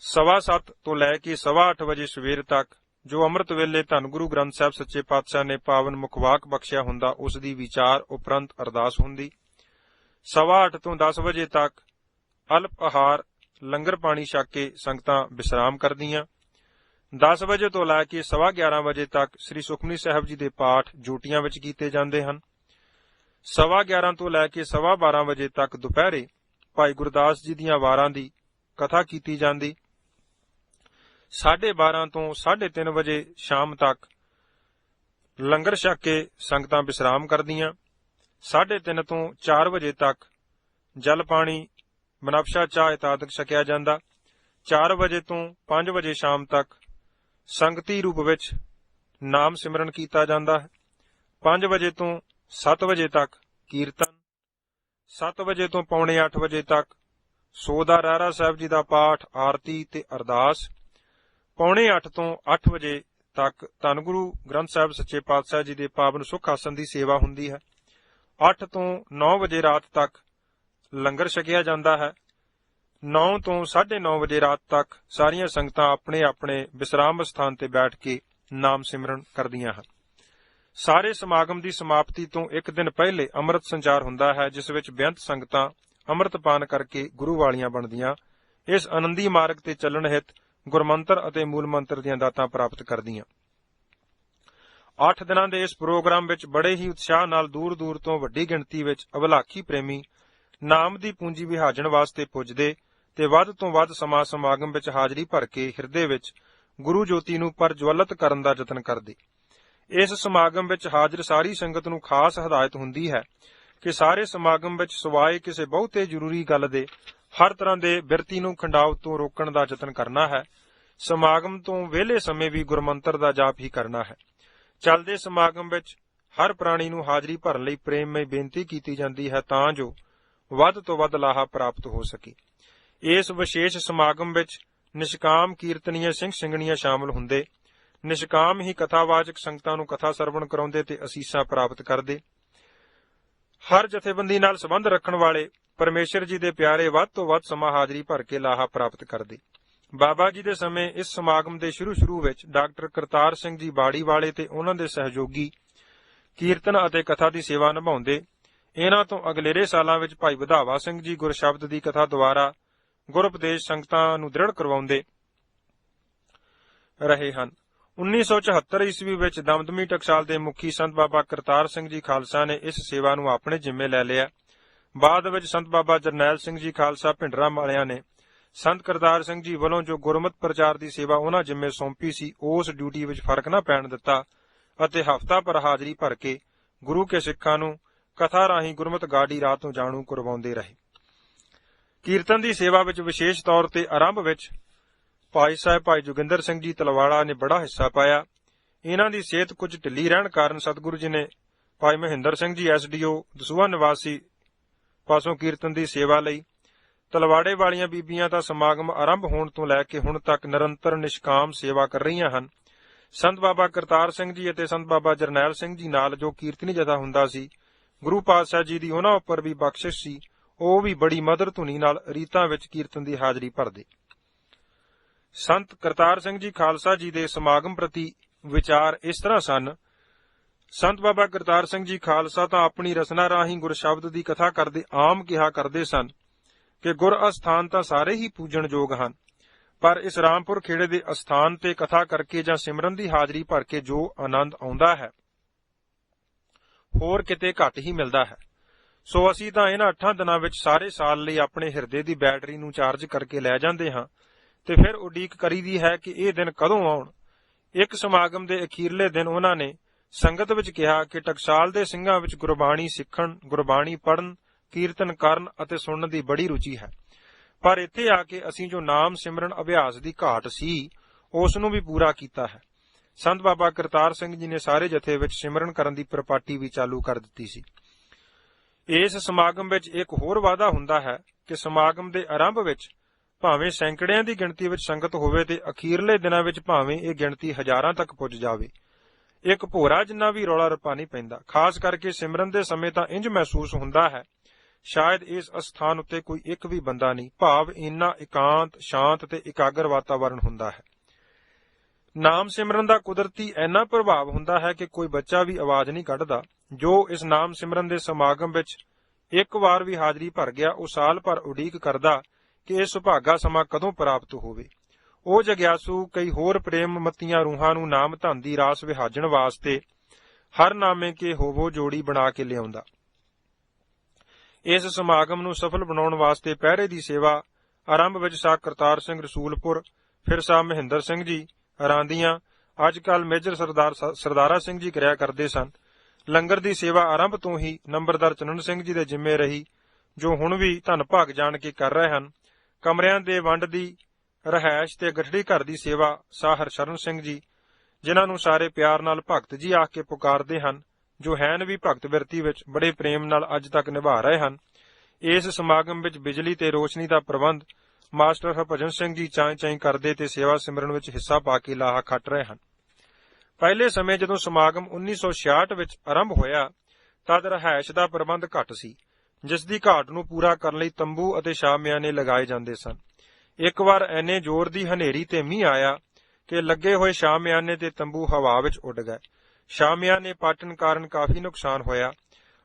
7:15 ਤੋਂ ਲੈ ਕੇ 8:15 ਵਜੇ ਸਵੇਰ ਤੱਕ ਜੋ ਅੰਮ੍ਰਿਤ ਵੇਲੇ ਧੰਨ ਗੁਰੂ ਗ੍ਰੰਥ ਸਾਹਿਬ ਸੱਚੇ ਪਾਤਸ਼ਾਹ ਨੇ ਪਾਵਨ ਮੁਖਵਾਕ ਬਖਸ਼ਿਆ ਹੁੰਦਾ, ਉਸ ਦੀ ਵਿਚਾਰ ਉਪਰੰਤ ਅਰਦਾਸ ਹੁੰਦੀ। 8:15 ਤੋਂ 10 ਵਜੇ ਤੱਕ ਅਲਪ ਆਹਾਰ ਲੰਗਰ ਪਾਣੀ ਛਕ ਕੇ ਸੰਗਤਾਂ ਵਿਸ਼ਰਾਮ ਕਰਦੀਆਂ। 10 ਵਜੇ ਤੋਂ ਲੈ ਕੇ 11:15 ਵਜੇ ਤੱਕ ਸ੍ਰੀ ਸੁਖਮਨੀ ਸਾਹਿਬ ਜੀ ਦੇ ਪਾਠ ਜੋਟੀਆਂ ਵਿੱਚ ਕੀਤੇ ਜਾਂਦੇ ਹਨ। 11:15 ਤੋਂ ਲੈ ਕੇ 12:15 ਵਜੇ ਤੱਕ ਦੁਪਹਿਰੇ ਭਾਈ ਗੁਰਦਾਸ ਜੀ ਦੀਆਂ ਵਾਰਾਂ ਦੀ ਕਥਾ ਕੀਤੀ ਜਾਂਦੀ। 12:30 ਤੋਂ 3:30 ਵਜੇ ਸ਼ਾਮ ਤੱਕ ਲੰਗਰ ਛਕ ਕੇ ਸੰਗਤਾਂ ਵਿਸ਼ਰਾਮ ਕਰਦੀਆਂ। 3:30 ਤੋਂ 4 ਵਜੇ ਤੱਕ ਜਲ ਪਾਣੀ ਬਨਫਸ਼ਾ ਚਾਹ ਇਤਾਦਕ ਛਕਿਆ ਜਾਂਦਾ। 4 ਵਜੇ ਤੋਂ 5 ਵਜੇ ਸ਼ਾਮ ਤੱਕ ਸੰਗਤੀ ਰੂਪ ਵਿੱਚ ਨਾਮ ਸਿਮਰਨ ਕੀਤਾ ਜਾਂਦਾ ਹੈ। 5 ਵਜੇ ਤੋਂ 7 ਵਜੇ ਤੱਕ ਕੀਰਤਨ। 7 ਵਜੇ ਤੋਂ ਪੌਣੇ 8 ਵਜੇ ਤੱਕ ਸੋਦਾ ਰਹਿਰਾ ਸਾਹਿਬ ਜੀ ਦਾ ਪਾਠ, ਆਰਤੀ ਤੇ ਅਰਦਾਸ। ਪੌਣੇ 8 ਤੋਂ 8 ਵਜੇ ਤੱਕ ਧੰਨ ਗੁਰੂ ਗ੍ਰੰਥ ਸਾਹਿਬ ਸੱਚੇ ਪਾਤਸ਼ਾਹ ਜੀ ਦੇ ਪਾਵਨ ਸੁਖ ਆਸਣ ਦੀ ਸੇਵਾ ਹੁੰਦੀ ਹੈ। 8 ਤੋਂ 9 ਵਜੇ ਰਾਤ ਤੱਕ ਲੰਗਰ ਛਕਿਆ ਜਾਂਦਾ ਹੈ। 9 ਤੋਂ 9:30 ਵਜੇ ਰਾਤ ਤੱਕ ਸਾਰੀਆਂ ਸੰਗਤਾਂ ਆਪਣੇ ਆਪਣੇ ਵਿਸ਼ਰਾਮ ਸਥਾਨ ਤੇ ਬੈਠ ਕੇ ਨਾਮ ਸਿਮਰਨ ਕਰਦੀਆਂ ਹਨ। ਸਾਰੇ ਸਮਾਗਮ ਦੀ ਸਮਾਪਤੀ ਤੋਂ ਇੱਕ ਦਿਨ ਪਹਿਲੇ ਅੰਮ੍ਰਿਤ ਸੰਚਾਰ ਹੁੰਦਾ ਹੈ, ਜਿਸ ਵਿੱਚ ਬੇਅੰਤ ਸੰਗਤਾਂ ਅੰਮ੍ਰਿਤ ਪਾਨ ਕਰਕੇ ਗੁਰੂ ਵਾਲੀਆਂ ਬਣਦੀਆਂ। ਇਸ ਆਨੰਦੀ ਮਾਰਗ ਤੇ ਚੱਲਣ ਹਿਤ ਗੁਰਮੰਤਰ ਅਤੇ ਮੂਲ ਮੰਤਰ ਦੀਆਂ ਦਾਤਾਂ ਪ੍ਰਾਪਤ ਕਰਦੀਆਂ। 8 ਦਿਨਾਂ ਦੇ ਇਸ ਪ੍ਰੋਗਰਾਮ ਵਿੱਚ ਬੜੇ ਹੀ ਉਤਸ਼ਾਹ ਨਾਲ ਦੂਰ ਦੂਰ ਤੋਂ ਵੱਡੀ ਗਿਣਤੀ ਵਿੱਚ ਅਵਲਾਖੀ ਪ੍ਰੇਮੀ ਨਾਮ ਦੀ ਪੂੰਜੀ ਵਿਹਾਜਣ ਵਾਸਤੇ ਪੁੱਜਦੇ ਤੇ ਵੱਧ ਤੋਂ ਵੱਧ ਸਮਾਂ ਸਮਾਗਮ ਵਿੱਚ ਹਾਜ਼ਰੀ ਭਰ ਕੇ ਹਿਰਦੇ ਵਿੱਚ ਗੁਰੂ ਜੋਤੀ ਨੂੰ ਪ੍ਰਜਵਲਿਤ ਕਰਨ ਦਾ ਯਤਨ ਕਰਦੇ। ਇਸ ਸਮਾਗਮ ਵਿੱਚ ਹਾਜ਼ਰ ਸਾਰੀ ਸੰਗਤ ਨੂੰ ਖਾਸ ਹਦਾਇਤ ਹੁੰਦੀ ਹੈ ਕਿ ਸਾਰੇ ਸਮਾਗਮ ਵਿੱਚ ਸਿਵਾਏ ਕਿਸੇ ਬਹੁਤੇ ਜ਼ਰੂਰੀ ਗੱਲ ਦੇ ਹਰ ਤਰ੍ਹਾਂ ਦੇ ਬਿਰਤੀ ਨੂੰ ਖੰਡਾਵ ਤੋਂ ਰੋਕਣ ਦਾ ਯਤਨ ਕਰਨਾ ਹੈ। ਸਮਾਗਮ ਤੋਂ ਵਿਹਲੇ ਸਮੇਂ ਵੀ ਗੁਰਮੰਤਰ ਦਾ ਜਾਪ ਹੀ ਕਰਨਾ ਹੈ। ਚੱਲਦੇ ਸਮਾਗਮ ਵਿੱਚ ਹਰ ਪ੍ਰਾਣੀ ਨੂੰ ਹਾਜ਼ਰੀ ਭਰਨ ਲਈ ਪ੍ਰੇਮਮਈ ਬੇਨਤੀ ਕੀਤੀ ਜਾਂਦੀ ਹੈ ਤਾਂ ਜੋ ਵੱਧ ਤੋਂ ਵੱਧ ਲਾਹਾ ਪ੍ਰਾਪਤ ਹੋ ਸਕੇ। ਇਸ ਵਿਸ਼ੇਸ਼ ਸਮਾਗਮ ਵਿੱਚ ਨਿਸ਼ਕਾਮ ਕੀਰਤਨੀਏ ਸਿੰਘ ਸਿੰਘਣੀਆਂ ਸ਼ਾਮਲ ਹੁੰਦੇ। ਨਿਸ਼ਕਾਮ ਹੀ ਕਥਾਵਾਚਕ ਸੰਗਤਾਂ ਨੂੰ ਕਥਾ ਸਰਵਣ ਕਰਾਉਂਦੇ ਤੇ ਅਸੀਸਾਂ ਪ੍ਰਾਪਤ ਕਰਦੇ। ਹਰ ਜਥੇਬੰਦੀ ਨਾਲ ਸੰਬੰਧ ਰੱਖਣ ਵਾਲੇ ਪਰਮੇਸ਼ਰ ਜੀ ਦੇ ਪਿਆਰੇ ਵੱਧ ਤੋਂ ਵੱਧ ਸਮਾਂ ਹਾਜ਼ਰੀ ਭਰ ਕੇ ਲਾਹਾ ਪ੍ਰਾਪਤ ਕਰਦੇ। ਬਾਬਾ ਜੀ ਦੇ ਸਮੇਂ ਇਸ ਸਮਾਗਮ ਦੇ ਸ਼ੁਰੂ ਵਿੱਚ ਡਾਕਟਰ ਕਰਤਾਰ ਸਿੰਘ ਜੀ ਬਾੜੀ ਵਾਲੇ ਤੇ ਉਹਨਾਂ ਦੇ ਸਹਿਯੋਗੀ ਕੀਰਤਨ ਅਤੇ ਕਥਾ ਦੀ ਸੇਵਾ ਨਿਭਾਉਂਦੇ। ਇਹਨਾਂ ਤੋਂ ਅਗਲੇਰੇ ਸਾਲਾਂ ਵਿੱਚ ਭਾਈ ਵਧਾਵਾ ਸਿੰਘ ਜੀ ਗੁਰਸ਼ਬਦ ਦੀ ਕਥਾ ਦੁਆਰਾ ਗੁਰਉਪਦੇਸ਼ ਸੰਗਤਾਂ ਨੂੰ ਦ੍ਰਿੜ ਕਰਵਾਉਂਦੇ ਰਹੇ ਹਨ। 1974 ਈਸਵੀ ਵਿੱਚ ਦਮਦਮੀ ਟਕਸਾਲ ਦੇ ਮੁਖੀ ਸੰਤ ਬਾਬਾ ਕਰਤਾਰ ਸਿੰਘ ਜੀ ਖਾਲਸਾ ਨੇ ਇਸ ਸੇਵਾ ਨੂੰ ਆਪਣੇ ਜ਼ਿੰਮੇ ਲੈ ਲਿਆ। ਬਾਅਦ ਵਿੱਚ ਸੰਤ ਬਾਬਾ ਜਰਨੈਲ ਸਿੰਘ ਜੀ ਖਾਲਸਾ ਭਿੰਡਰਾਂ ਵਾਲਿਆਂ ਨੇ ਸੰਤ ਕਰਤਾਰ ਸਿੰਘ ਜੀ ਵੱਲੋਂ ਜੋ ਗੁਰਮਤਿ ਪ੍ਰਚਾਰ ਦੀ ਸੇਵਾ ਉਹਨਾਂ ਜ਼ਿੰਮੇ ਸੌਂਪੀ ਸੀ, ਉਸ ਡਿਊਟੀ ਵਿੱਚ ਫਰਕ ਨਾ ਪੈਣ ਦਿੱਤਾ ਅਤੇ ਹਫ਼ਤਾ ਭਰ ਹਾਜ਼ਰੀ ਭਰ ਕੇ ਗੁਰੂ ਕੇ ਸਿੱਖਾਂ ਨੂੰ ਕਥਾ ਰਾਹੀਂ ਗੁਰਮਤਿ ਗਾਡੀ ਰਾਹ ਤੋਂ ਜਾਣੂ ਕਰਵਾਉਂਦੇ ਰਹੇ। ਕੀਰਤਨ ਦੀ ਸੇਵਾ ਵਿੱਚ ਵਿਸ਼ੇਸ਼ ਤੌਰ ਤੇ ਆਰੰਭ ਵਿੱਚ ਭਾਈ ਸਾਹਿਬ ਭਾਈ ਜੋਗਿੰਦਰ ਸਿੰਘ ਜੀ ਤਲਵਾੜਾ ਨੇ ਬੜਾ ਹਿੱਸਾ ਪਾਇਆ। ਇਹਨਾਂ ਦੀ ਸਿਹਤ ਕੁਝ ਢਿੱਲੀ ਰਹਿਣ ਕਾਰਨ ਸਤਿਗੁਰੂ ਜੀ ਨੇ ਭਾਈ ਮਹਿੰਦਰ ਸਿੰਘ ਜੀ SDO ਦਸੂਹਾ ਨਿਵਾਸੀ ਪਾਸੋਂ ਕੀਰਤਨ ਦੀ ਸੇਵਾ ਲਈ। ਤਲਵਾੜੇ ਵਾਲੀਆਂ ਬੀਬੀਆਂ ਦਾ ਸਮਾਗਮ ਆਰੰਭ ਹੋਣ ਤੋਂ ਲੈ ਕੇ ਹੁਣ ਤੱਕ ਨਿਰੰਤਰ ਨਿਸ਼ਕਾਮ ਸੇਵਾ ਕਰ ਰਹੀਆਂ ਹਨ। ਸੰਤ ਬਾਬਾ ਕਰਤਾਰ ਸਿੰਘ ਜੀ ਅਤੇ ਸੰਤ ਬਾਬਾ ਜਰਨੈਲ ਸਿੰਘ ਜੀ ਨਾਲ ਜੋ ਕੀਰਤਨੀ ਜਥਾ ਹੁੰਦਾ ਸੀ, ਗੁਰੂ ਪਾਤਸ਼ਾਹ ਜੀ ਦੀ ਉਹਨਾਂ ਉੱਪਰ ਵੀ ਬਖਸ਼ਿਸ਼ ਸੀ। ਉਹ ਵੀ ਬੜੀ ਮਧੁਰ ਧੁਨੀ ਨਾਲ ਰੀਤਾਂ ਵਿੱਚ ਕੀਰਤਨ ਦੀ ਹਾਜ਼ਰੀ ਭਰਦੇ। ਸੰਤ ਕਰਤਾਰ ਸਿੰਘ ਜੀ ਖਾਲਸਾ ਜੀ ਦੇ ਸਮਾਗਮ ਪ੍ਰਤੀ ਵਿਚਾਰ ਇਸ ਤਰ੍ਹਾਂ ਸਨ। ਸੰਤ ਬਾਬਾ ਕਰਤਾਰ ਸਿੰਘ ਜੀ ਖਾਲਸਾ ਤਾਂ ਆਪਣੀ ਰਚਨਾ ਰਾਹੀਂ ਗੁਰਸ਼ਬਦ ਦੀ ਕਥਾ ਕਰਦੇ ਆਮ ਕਿਹਾ ਕਰਦੇ ਸਨ ਕਿ ਗੁਰ ਅਸਥਾਨ ਤਾਂ ਸਾਰੇ ਹੀ ਪੂਜਣਯੋਗ ਹਨ, ਪਰ ਇਸ ਰਾਮਪੁਰ ਖੇੜੇ ਦੇ ਅਸਥਾਨ ਤੇ ਕਥਾ ਕਰਕੇ ਜਾਂ ਸਿਮਰਨ ਦੀ ਹਾਜ਼ਰੀ ਭਰ ਕੇ ਜੋ ਆਨੰਦ ਆਉਂਦਾ ਹੈ, ਹੋਰ ਕਿਤੇ ਘੱਟ ਹੀ ਮਿਲਦਾ ਹੈ। ਸੋ ਅਸੀਂ ਤਾਂ ਇਹਨਾਂ 8 ਦਿਨਾਂ ਵਿੱਚ ਸਾਰੇ ਸਾਲ ਲਈ ਆਪਣੇ ਹਿਰਦੇ ਦੀ ਬੈਟਰੀ ਨੂੰ ਚਾਰਜ ਕਰਕੇ ਲੈ ਜਾਂਦੇ ਹਾਂ ਤੇ ਫਿਰ ਉਡੀਕ ਕਰੀਦੀ ਹੈ ਕਿ ਇਹ ਦਿਨ ਕਦੋਂ ਆਉਣ। ਇੱਕ ਸਮਾਗਮ ਦੇ ਅਖੀਰਲੇ ਦਿਨ ਉਹਨਾਂ ਨੇ ਸੰਗਤ ਵਿੱਚ ਕਿਹਾ ਕਿ ਟਕਸਾਲ ਦੇ ਸਿੰਘਾਂ ਵਿੱਚ ਗੁਰਬਾਣੀ ਸਿੱਖਣ, ਗੁਰਬਾਣੀ ਪੜ੍ਹਨ, ਕੀਰਤਨ ਕਰਨ ਅਤੇ ਸੁਣਨ ਦੀ ਬੜੀ ਰੁਚੀ ਹੈ, ਪਰ ਇੱਥੇ ਆ ਕੇ ਅਸੀਂ ਜੋ ਨਾਮ ਸਿਮਰਨ ਅਭਿਆਸ ਦੀ ਘਾਟ ਸੀ, ਉਸ ਨੂੰ ਵੀ ਪੂਰਾ ਕੀਤਾ ਹੈ। ਸੰਤ ਬਾਬਾ ਕਰਤਾਰ ਸਿੰਘ ਜੀ ਨੇ ਸਾਰੇ ਜਥੇ ਵਿੱਚ ਸਿਮਰਨ ਕਰਨ ਦੀ ਪ੍ਰਪਾਟੀ ਵੀ ਚਾਲੂ ਕਰ ਦਿੱਤੀ ਸੀ। ਇਸ ਸਮਾਗਮ ਵਿੱਚ ਇੱਕ ਹੋਰ ਵਾਅਦਾ ਹੁੰਦਾ ਹੈ ਕਿ ਸਮਾਗਮ ਦੇ ਆਰੰਭ ਵਿੱਚ ਭਾਵੇਂ ਸੈਂਕੜਿਆਂ ਦੀ ਗਿਣਤੀ ਵਿੱਚ ਸੰਗਤ ਹੋਵੇ ਤੇ ਅਖੀਰਲੇ ਦਿਨਾਂ ਵਿੱਚ ਭਾਵੇਂ ਇਹ ਗਿਣਤੀ ਹਜ਼ਾਰਾਂ ਤੱਕ ਪੁੱਜ ਜਾਵੇ, ਇੱਕ ਭੋਰਾ ਜਿੰਨਾ ਵੀ ਰੌਲਾ ਰੱਪਾ ਨਹੀਂ ਪੈਂਦਾ। ਖਾਸ ਕਰਕੇ ਸਿਮਰਨ ਦੇ ਸਮੇਂ ਤਾਂ ਇੰਜ ਮਹਿਸੂਸ ਹੁੰਦਾ ਹੈ ਸ਼ਾਇਦ ਇਸ ਅਸਥਾਨ ਉੱਤੇ ਕੋਈ ਇੱਕ ਵੀ ਬੰਦਾ ਨਹੀਂ, ਭਾਵ ਇੰਨਾ ਇਕਾਂਤ, ਸ਼ਾਂਤ ਤੇ ਇਕਾਗਰ ਵਾਤਾਵਰਣ ਹੁੰਦਾ ਹੈ। ਨਾਮ ਸਿਮਰਨ ਦਾ ਕੁਦਰਤੀ ਇੰਨਾ ਪ੍ਰਭਾਵ ਹੁੰਦਾ ਹੈ ਕਿ ਕੋਈ ਬੱਚਾ ਵੀ ਆਵਾਜ਼ ਨਹੀਂ ਕੱਢਦਾ। ਜੋ ਇਸ ਨਾਮ ਸਿਮਰਨ ਦੇ ਸਮਾਗਮ ਵਿੱਚ ਇੱਕ ਵਾਰ ਵੀ ਹਾਜ਼ਰੀ ਭਰ ਗਿਆ, ਉਹ ਸਾਲ ਭਰ ਉਡੀਕ ਕਰਦਾ ਕਿ ਇਹ ਸੁਭਾਗਾ ਸਮਾਂ ਕਦੋਂ ਪ੍ਰਾਪਤ ਹੋਵੇ। ਉਹ ਜਗਿਆਸੂ ਕਈ ਹੋਰ ਪ੍ਰੇਮ ਮੱਤੀਆਂ ਰੂਹਾਂ ਨੂੰ ਨਾਮ ਧਨ ਦੀ ਰਾਸ ਵਿਹਾਜਣ ਵਾਸਤੇ ਹਰ ਨਾਮੇ ਕੇ ਹੋਵੋ ਜੋੜੀ ਬਣਾ ਕੇ ਲਿਆਉਂਦਾ। ਇਸ ਸਮਾਗਮ ਨੂੰ ਸਫਲ ਬਣਾਉਣ ਵਾਸਤੇ ਪਹਿਰੇ ਦੀ ਸੇਵਾ ਆਰੰਭ ਵਿੱਚ ਸਾਹ ਕਰਤਾਰ ਸਿੰਘ ਰਸੂਲਪੁਰ, ਫਿਰ ਸਾਹ ਮਹਿੰਦਰ ਸਿੰਘ ਜੀ ਰਾਂਦੀਆਂ, ਅੱਜ ਕੱਲ੍ਹ ਮੇਜਰ ਸਰਦਾਰਾ ਸਿੰਘ ਜੀ ਕਰਿਆ ਕਰਦੇ ਸਨ। ਲੰਗਰ ਦੀ ਸੇਵਾ ਆਰੰਭ ਤੋਂ ਹੀ ਨੰਬਰਦਾਰ ਚੰਨਣ ਸਿੰਘ ਜੀ ਦੇ ਜ਼ਿੰਮੇ ਰਹੀ, ਜੋ ਹੁਣ ਵੀ ਧੰਨ ਭਾਗ ਜਾਣ ਕੇ ਕਰ ਰਹੇ ਹਨ। ਕਮਰਿਆਂ ਦੇ ਵੰਡ ਦੀ ਰਹਿائش ਤੇ ਗਠੜੀ ਘਰ ਦੀ ਸੇਵਾ ਸਾਹ ਹਰਸ਼ਰਨ ਸਿੰਘ ਜੀ, ਜਿਨ੍ਹਾਂ ਨੂੰ ਸਾਰੇ ਪਿਆਰ ਨਾਲ ਭਗਤ ਜੀ ਆਖ ਕੇ ਪੁਕਾਰਦੇ ਹਨ, ਜੋ ਹੈਨ ਵੀ ਭਗਤ ਬਿਰਤੀ ਵਿੱਚ ਬੜੇ ਪ੍ਰੇਮ ਨਾਲ ਅੱਜ ਤੱਕ ਨਿਭਾ ਰਹੇ ਹਨ। ਇਸ ਸਮਾਗਮ ਵਿੱਚ ਬਿਜਲੀ ਤੇ ਰੋਸ਼ਨੀ ਦਾ ਪ੍ਰਬੰਧ ਮਾਸਟਰ ਹਰਭਜਨ ਸਿੰਘ ਜੀ ਚਾਂ ਕਰਦੇ ਤੇ ਸੇਵਾ ਸਿਮਰਨ ਵਿੱਚ ਹਿੱਸਾ ਪਾ ਕੇ ਲਾਹਾ ਖੱਟ ਰਹੇ ਹਨ। ਪਹਿਲੇ ਸਮੇਂ ਜਦੋਂ ਸਮਾਗਮ 1966 ਵਿੱਚ ਆਰੰਭ ਹੋਇਆ ਤਦ ਰਹਿائش ਦਾ ਪ੍ਰਬੰਧ ਘੱਟ ਸੀ, ਜਿਸ ਦੀ ਘਾਟ ਨੂੰ ਪੂਰਾ ਕਰਨ ਲਈ ਤੰਬੂ ਅਤੇ ਸ਼ਾਮਿਆਨੇ ਲਗਾਏ ਜਾਂਦੇ ਸਨ। ਇੱਕ ਵਾਰ ਐਨੇ ਜ਼ੋਰ ਦੀ ਹਨੇਰੀ ਤੇ ਮੀਂਹ ਆਇਆ ਕਿ ਲੱਗੇ ਹੋਏ ਸ਼ਾਮਿਆਨੇ ਤੇ ਤੰਬੂ ਹਵਾ ਵਿੱਚ ਉੱਡ ਗਏ। ਸ਼ਾਮਿਆਨੇ ਪਾਟਣ ਕਾਰਨ ਕਾਫੀ ਨੁਕਸਾਨ ਹੋਇਆ।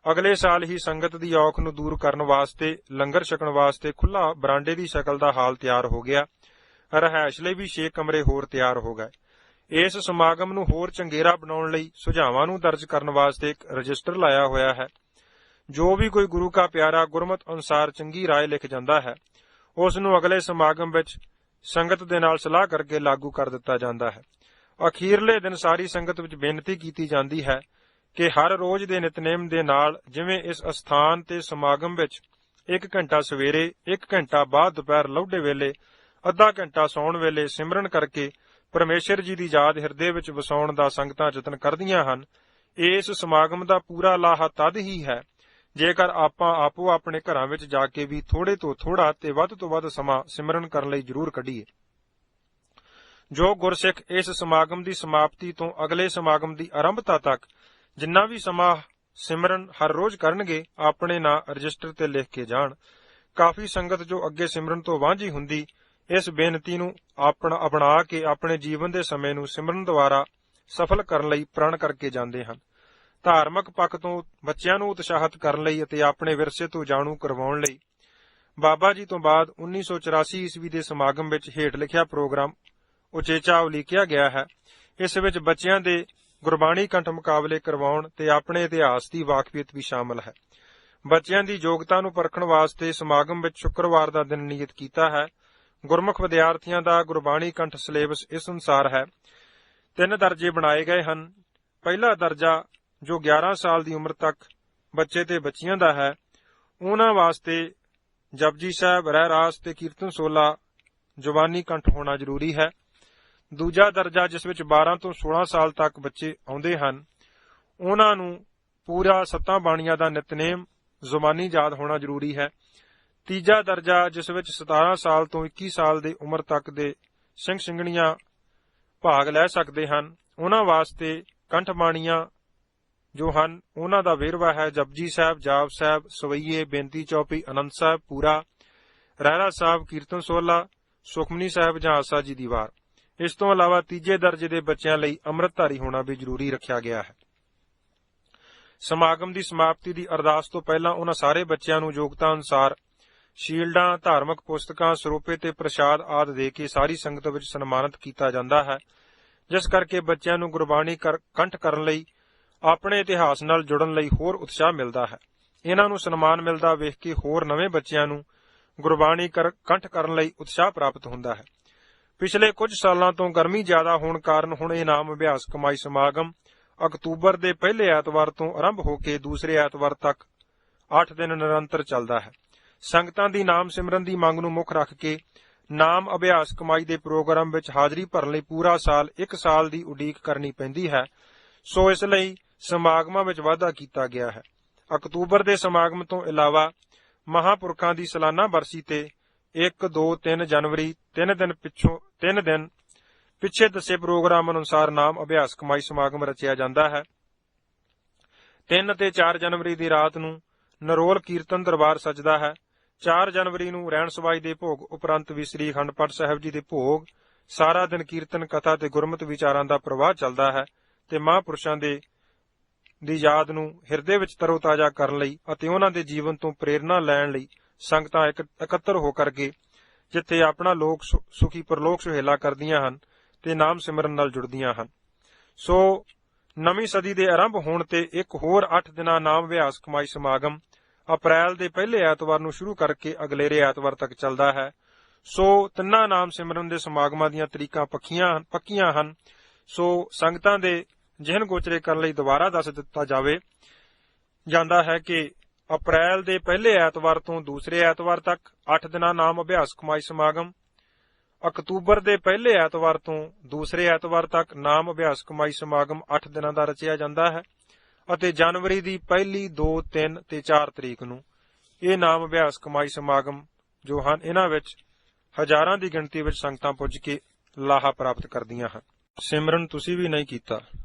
ਅਗਲੇ ਸਾਲ ਹੀ ਸੰਗਤ ਦੀ ਔਖ ਨੂੰ ਦੂਰ ਕਰਨ ਵਾਸਤੇ ਲੰਗਰ ਛਕਣ ਵਾਸਤੇ ਖੁੱਲ੍ਹਾ ਬਰਾਂਡੇ ਦੀ ਸ਼ਕਲ ਦਾ ਹਾਲ ਤਿਆਰ ਹੋ ਗਿਆ। ਰਹਿائش ਲਈ ਵੀ 6 ਕਮਰੇ ਹੋਰ ਤਿਆਰ ਹੋ ਗਏ। ਇਸ ਸਮਾਗਮ ਨੂੰ ਹੋਰ ਚੰਗੇਰਾ ਬਣਾਉਣ ਲਈ ਸੁਝਾਵਾਂ ਨੂੰ ਦਰਜ ਕਰਨ ਵਾਸਤੇ ਇੱਕ ਰਜਿਸਟਰ ਲਾਇਆ ਹੋਇਆ ਹੈ। ਜੋ ਵੀ ਕੋਈ ਗੁਰੂ ਕਾ ਪਿਆਰਾ ਗੁਰਮਤ ਅਨੁਸਾਰ ਚੰਗੀ ਰਾਏ ਲਿਖ ਜਾਂਦਾ ਹੈ, ਉਸ ਨੂੰ ਅਗਲੇ ਸਮਾਗਮ ਵਿੱਚ ਸੰਗਤ ਦੇ ਨਾਲ ਸਲਾਹ ਕਰਕੇ ਲਾਗੂ ਕਰ ਦਿੱਤਾ ਜਾਂਦਾ ਹੈ। ਅਖੀਰਲੇ ਦਿਨ ਸਾਰੀ ਸੰਗਤ ਵਿੱਚ ਬੇਨਤੀ ਕੀਤੀ ਜਾਂਦੀ ਹੈ ਕਿ ਹਰ ਰੋਜ਼ ਦੇ ਨਿਤਨੇਮ ਦੇ ਨਾਲ ਜਿਵੇਂ ਇਸ ਅਸਥਾਨ ਤੇ ਸਮਾਗਮ ਵਿੱਚ 1 ਘੰਟਾ ਸਵੇਰੇ, 1 ਘੰਟਾ ਬਾਅਦ ਦੁਪਹਿਰ ਲੌਡੇ ਵੇਲੇ, ਅੱਧਾ ਘੰਟਾ ਸੌਣ ਵੇਲੇ ਸਿਮਰਨ ਕਰਕੇ ਪਰਮੇਸ਼ਰ ਜੀ ਦੀ ਯਾਦ ਹਿਰਦੇ ਵਿੱਚ ਵਸਾਉਣ ਦਾ ਸੰਗਤਾਂ ਯਤਨ ਕਰਦੀਆਂ ਹਨ। ਇਸ ਸਮਾਗਮ ਦਾ ਪੂਰਾ ਲਾਹਾ ਤਦ ਹੀ ਹੈ ਜੇਕਰ ਆਪਾਂ ਆਪੋ ਆਪਣੇ ਘਰਾਂ ਵਿੱਚ ਜਾ ਕੇ ਵੀ ਥੋੜੇ ਤੋਂ ਥੋੜਾ ਤੇ ਵੱਧ ਤੋਂ ਵੱਧ ਸਮਾਂ ਸਿਮਰਨ ਕਰਨ ਲਈ ਜ਼ਰੂਰ ਕੱਢੀਏ। ਜੋ ਗੁਰਸਿੱਖ ਇਸ ਸਮਾਗਮ ਦੀ ਸਮਾਪਤੀ ਤੋਂ ਅਗਲੇ ਸਮਾਗਮ ਦੀ ਆਰੰਭਤਾ ਤੱਕ ਜਿੰਨਾ ਵੀ ਸਮਾਂ ਸਿਮਰਨ ਹਰ ਰੋਜ਼ ਕਰਨਗੇ, ਆਪਣੇ ਨਾਂ ਰਜਿਸਟਰ ਤੇ ਲਿਖ ਕੇ ਜਾਣ। ਕਾਫੀ ਸੰਗਤ ਜੋ ਅੱਗੇ ਸਿਮਰਨ ਤੋਂ ਵਾਂਝੀ ਹੁੰਦੀ, ਇਸ ਬੇਨਤੀ ਨੂੰ ਅਪਣਾ ਕੇ ਆਪਣੇ ਜੀਵਨ ਦੇ ਸਮੇਂ ਨੂੰ ਸਿਮਰਨ ਦੁਆਰਾ ਸਫਲ ਕਰਨ ਲਈ ਪ੍ਰਣ ਕਰਕੇ ਜਾਂਦੇ ਹਨ। ਧਾਰਮਿਕ ਪੱਖ ਤੋਂ ਬੱਚਿਆਂ ਨੂੰ ਉਤਸ਼ਾਹਿਤ ਕਰਨ ਲਈ ਅਤੇ ਆਪਣੇ ਵਿਰਸੇ ਤੋਂ ਜਾਣੂ ਕਰਵਾਉਣ ਲਈ ਬਾਬਾ ਜੀ ਤੋਂ ਬਾਅਦ 1984 ਈਸਵੀ ਦੇ ਸਮਾਗਮ ਵਿੱਚ ਹੇਠ ਲਿਖਿਆ ਪ੍ਰੋਗਰਾਮ ਉਚੇਚਾ ਉਲੀਕਿਆ ਗਿਆ ਹੈ। ਇਸ ਵਿੱਚ ਬੱਚਿਆਂ ਦੇ ਗੁਰਬਾਣੀ ਕੰਠ ਮੁਕਾਬਲੇ ਕਰਵਾਉਣ ਤੇ ਆਪਣੇ ਇਤਿਹਾਸ ਦੀ ਵਾਕਫੀਅਤ ਵੀ ਸ਼ਾਮਲ ਹੈ। ਬੱਚਿਆਂ ਦੀ ਯੋਗਤਾ ਨੂੰ ਪਰਖਣ ਵਾਸਤੇ ਸਮਾਗਮ ਵਿੱਚ ਸ਼ੁੱਕਰਵਾਰ ਦਾ ਦਿਨ ਨਿਯਤ ਕੀਤਾ ਹੈ। ਗੁਰਮੁਖ ਵਿਦਿਆਰਥੀਆਂ ਦਾ ਗੁਰਬਾਣੀ ਕੰਠ ਸਿਲੇਬਸ ਇਸ ਅਨੁਸਾਰ ਹੈ। 3 ਦਰਜੇ ਬਣਾਏ ਗਏ ਹਨ। ਪਹਿਲਾ ਦਰਜਾ ਜੋ 11 ਸਾਲ ਦੀ ਉਮਰ ਤੱਕ ਬੱਚੇ ਤੇ ਬੱਚੀਆਂ ਦਾ ਹੈ, ਉਹਨਾਂ ਵਾਸਤੇ ਜਪਜੀ ਸਾਹਿਬ, ਰਹਿਰਾਸ ਤੇ ਕੀਰਤਨ ਸੋਲਾ ਜ਼ੁਬਾਨੀ ਕੰਠ ਹੋਣਾ ਜ਼ਰੂਰੀ ਹੈ। ਦੂਜਾ ਦਰਜਾ ਜਿਸ ਵਿੱਚ 12 ਤੋਂ 16 ਸਾਲ ਤੱਕ ਬੱਚੇ ਆਉਂਦੇ ਹਨ, ਉਹਨਾਂ ਨੂੰ ਪੂਰਾ 7 ਬਾਣੀਆਂ ਦਾ ਨਿਤਨੇਮ ਜ਼ੁਬਾਨੀ ਯਾਦ ਹੋਣਾ ਜ਼ਰੂਰੀ ਹੈ। ਤੀਜਾ ਦਰਜਾ ਜਿਸ ਵਿੱਚ 17 ਸਾਲ ਤੋਂ 21 ਸਾਲ ਦੀ ਉਮਰ ਤੱਕ ਦੇ ਸਿੰਘ ਸਿੰਘਣੀਆਂ ਭਾਗ ਲੈ ਸਕਦੇ ਹਨ, ਉਹਨਾਂ ਵਾਸਤੇ ਕੰਠ ਬਾਣੀਆਂ ਜੋ ਹਨ ਉਹਨਾਂ ਦਾ ਵੇਰਵਾ ਹੈ। ਜਪਜੀ ਸਾਹਿਬ, ਜਾਪ ਸਾਹਿਬ, ਸਵਈਏ, ਬੇਨਤੀ ਚੌਪਈ, ਆਨੰਦ ਸਾਹਿਬ ਪੂਰਾ, ਰਹਿਰਾਸ ਸਾਹਿਬ, ਕੀਰਤਨ ਸੋਲਾ, ਸੁਖਮਨੀ ਸਾਹਿਬ ਜਾਂ ਆਸਾ ਜੀ ਦੀ ਵਾਰ। ਇਸ ਤੋਂ ਇਲਾਵਾ ਤੀਜੇ ਦਰਜੇ ਦੇ ਬੱਚਿਆਂ ਲਈ ਅੰਮ੍ਰਿਤਧਾਰੀ ਹੋਣਾ ਵੀ ਜ਼ਰੂਰੀ ਰੱਖਿਆ ਗਿਆ ਹੈ। ਸਮਾਗਮ ਦੀ ਸਮਾਪਤੀ ਦੀ ਅਰਦਾਸ ਤੋਂ ਪਹਿਲਾਂ ਉਹਨਾਂ ਸਾਰੇ ਬੱਚਿਆਂ ਨੂੰ ਯੋਗਤਾ ਅਨੁਸਾਰ ਸ਼ੀਲਡਾਂ, ਧਾਰਮਿਕ ਪੁਸਤਕਾਂ, ਸਰੋਪੇ ਤੇ ਪ੍ਰਸ਼ਾਦ ਆਦਿ ਦੇ ਕੇ ਸਾਰੀ ਸੰਗਤ ਵਿੱਚ ਸਨਮਾਨਿਤ ਕੀਤਾ ਜਾਂਦਾ ਹੈ, ਜਿਸ ਕਰਕੇ ਬੱਚਿਆਂ ਨੂੰ ਗੁਰਬਾਣੀ ਕੰਠ ਕਰਨ ਲਈ, ਆਪਣੇ ਇਤਿਹਾਸ ਨਾਲ ਜੁੜਨ ਲਈ ਹੋਰ ਉਤਸ਼ਾਹ ਮਿਲਦਾ ਹੈ। ਇਹਨਾਂ ਨੂੰ ਸਨਮਾਨ ਮਿਲਦਾ ਵੇਖ ਕੇ ਹੋਰ ਨਵੇਂ ਬੱਚਿਆਂ ਨੂੰ ਗੁਰਬਾਣੀ ਕੰਠ ਕਰਨ ਲਈ ਉਤਸ਼ਾਹ ਪ੍ਰਾਪਤ ਹੁੰਦਾ ਹੈ। ਪਿਛਲੇ ਕੁਝ ਸਾਲਾਂ ਤੋਂ ਗਰਮੀ ਜ਼ਿਆਦਾ ਹੋਣ ਕਾਰਨ ਹੁਣ ਇਹ ਨਾਮ ਅਭਿਆਸ ਕਮਾਈ ਸਮਾਗਮ ਅਕਤੂਬਰ ਦੇ ਪਹਿਲੇ ਐਤਵਾਰ ਤੋਂ ਆਰੰਭ ਹੋ ਕੇ ਦੂਸਰੇ ਐਤਵਾਰ ਤੱਕ 8 ਦਿਨ ਨਿਰੰਤਰ ਚੱਲਦਾ ਹੈ। ਸੰਗਤਾਂ ਦੀ ਨਾਮ ਸਿਮਰਨ ਦੀ ਮੰਗ ਨੂੰ ਮੁੱਖ ਰੱਖ ਕੇ ਨਾਮ ਅਭਿਆਸ ਕਮਾਈ ਦੇ ਪ੍ਰੋਗਰਾਮ ਵਿੱਚ ਹਾਜ਼ਰੀ ਭਰਨ ਲਈ ਪੂਰਾ ਸਾਲ 1 ਸਾਲ ਦੀ ਉਡੀਕ ਕਰਨੀ ਪੈਂਦੀ ਹੈ। ਸੋ ਇਸ ਲਈ ਸਮਾਗਮਾਂ ਵਿੱਚ ਵਾਧਾ ਕੀਤਾ ਗਿਆ ਹੈ। ਅਕਤੂਬਰ ਦੇ ਸਮਾਗਮ ਤੋਂ ਇਲਾਵਾ ਮਹਾਂਪੁਰਖਾਂ ਦੀ ਸਾਲਾਨਾ ਬਰਸੀ ਤੇ 1, 2, 3 ਜਨਵਰੀ 3 ਦਿਨ ਪਿੱਛੇ ਦੱਸੇ ਪ੍ਰੋਗਰਾਮ ਅਨੁਸਾਰ ਨਾਮ ਅਭਿਆਸ ਕਮਾਈ ਸਮਾਗਮ ਰਚਿਆ ਜਾਂਦਾ ਹੈ। 3 ਤੇ 4 ਜਨਵਰੀ ਦੀ ਰਾਤ ਨੂੰ ਨਰੋਲ ਕੀਰਤਨ ਦਰਬਾਰ ਸਜਦਾ ਹੈ। 4 ਜਨਵਰੀ ਨੂੰ ਰਹਿਣ ਸਵਾਈ ਦੇ ਭੋਗ ਉਪਰੰਤ ਵੀ ਸ੍ਰੀ ਅਖੰਡ ਪਾਠ ਸਾਹਿਬ ਜੀ ਦੇ ਭੋਗ, ਸਾਰਾ ਦਿਨ ਕੀਰਤਨ ਕਥਾ ਤੇ ਗੁਰਮਤਿ ਵਿਚਾਰਾਂ ਦਾ ਪ੍ਰਵਾਹ ਚੱਲਦਾ ਹੈ ਤੇ ਮਹਾਂਪੁਰਸ਼ਾਂ ਦੀ ਯਾਦ ਨੂੰ ਹਿਰਦੇ ਵਿੱਚ ਤਰੋਤਾਜ਼ਾ ਕਰਨ ਲਈ ਅਤੇ ਉਹਨਾਂ ਦੇ ਜੀਵਨ ਤੋਂ ਪ੍ਰੇਰਨਾ ਲੈਣ ਲਈ ਸੰਗਤਾਂ ਇਕੱਤਰ ਹੋ ਕਰਕੇ ਜਿੱਥੇ ਆਪਣਾ ਲੋਕ ਸੁਖੀ ਪਰਲੋਕ ਸੁਹੇਲਾ ਕਰਦੀਆਂ ਹਨ ਤੇ ਨਾਮ ਸਿਮਰਨ ਨਾਲ ਜੁੜਦੀਆਂ ਹਨ। ਸੋ ਨਵੀਂ ਸਦੀ ਦੇ ਆਰੰਭ ਹੋਣ ਤੇ ਇੱਕ ਹੋਰ 8 ਦਿਨਾਂ ਨਾਮ ਅਭਿਆਸ ਕਮਾਈ ਸਮਾਗਮ ਅਪ੍ਰੈਲ ਦੇ ਪਹਿਲੇ ਐਤਵਾਰ ਨੂੰ ਸ਼ੁਰੂ ਕਰਕੇ ਅਗਲੇਰੇ ਐਤਵਾਰ ਤੱਕ ਚੱਲਦਾ ਹੈ। ਸੋ ਤਿੰਨਾਂ ਨਾਮ ਸਿਮਰਨ ਦੇ ਸਮਾਗਮਾਂ ਦੀਆਂ ਤਰੀਕਾਂ ਪੱਕੀਆਂ ਹਨ। ਸੋ ਸੰਗਤਾਂ ਦੇ ਜਿਹਨ ਗੋਚਰੇ ਕਰਨ ਲਈ ਦੁਬਾਰਾ ਦੱਸ ਦਿੱਤਾ ਜਾਂਦਾ ਹੈ ਕਿ ਅਪ੍ਰੈਲ ਦੇ ਪਹਿਲੇ ਐਤਵਾਰ ਤੋਂ ਦੂਸਰੇ ਐਤਵਾਰ ਤੱਕ 8 ਦਿਨਾਂ ਨਾਮ ਅਭਿਆਸ ਕਮਾਈ ਸਮਾਗਮ, ਅਕਤੂਬਰ ਦੇ ਪਹਿਲੇ ਐਤਵਾਰ ਤੋਂ ਦੂਸਰੇ ਐਤਵਾਰ ਤੱਕ ਨਾਮ ਅਭਿਆਸ ਕਮਾਈ ਸਮਾਗਮ 8 ਦਿਨਾਂ ਦਾ ਰਚਿਆ ਜਾਂਦਾ ਹੈ ਅਤੇ ਜਨਵਰੀ ਦੀ ਪਹਿਲੀ, 2, 3 ਤੇ 4 ਤਰੀਕ ਨੂੰ ਇਹ ਨਾਮ ਅਭਿਆਸ ਕਮਾਈ ਸਮਾਗਮ ਜੋ ਹਨ ਇਹਨਾਂ ਵਿੱਚ ਹਜ਼ਾਰਾਂ ਦੀ ਗਿਣਤੀ ਵਿੱਚ ਸੰਗਤਾਂ ਪੁੱਜ ਕੇ ਲਾਹਾ ਪ੍ਰਾਪਤ ਕਰਦੀਆਂ ਹਨ। ਸਿਮਰਨ ਤੁਸੀਂ ਵੀ ਨਹੀਂ ਕੀਤਾ।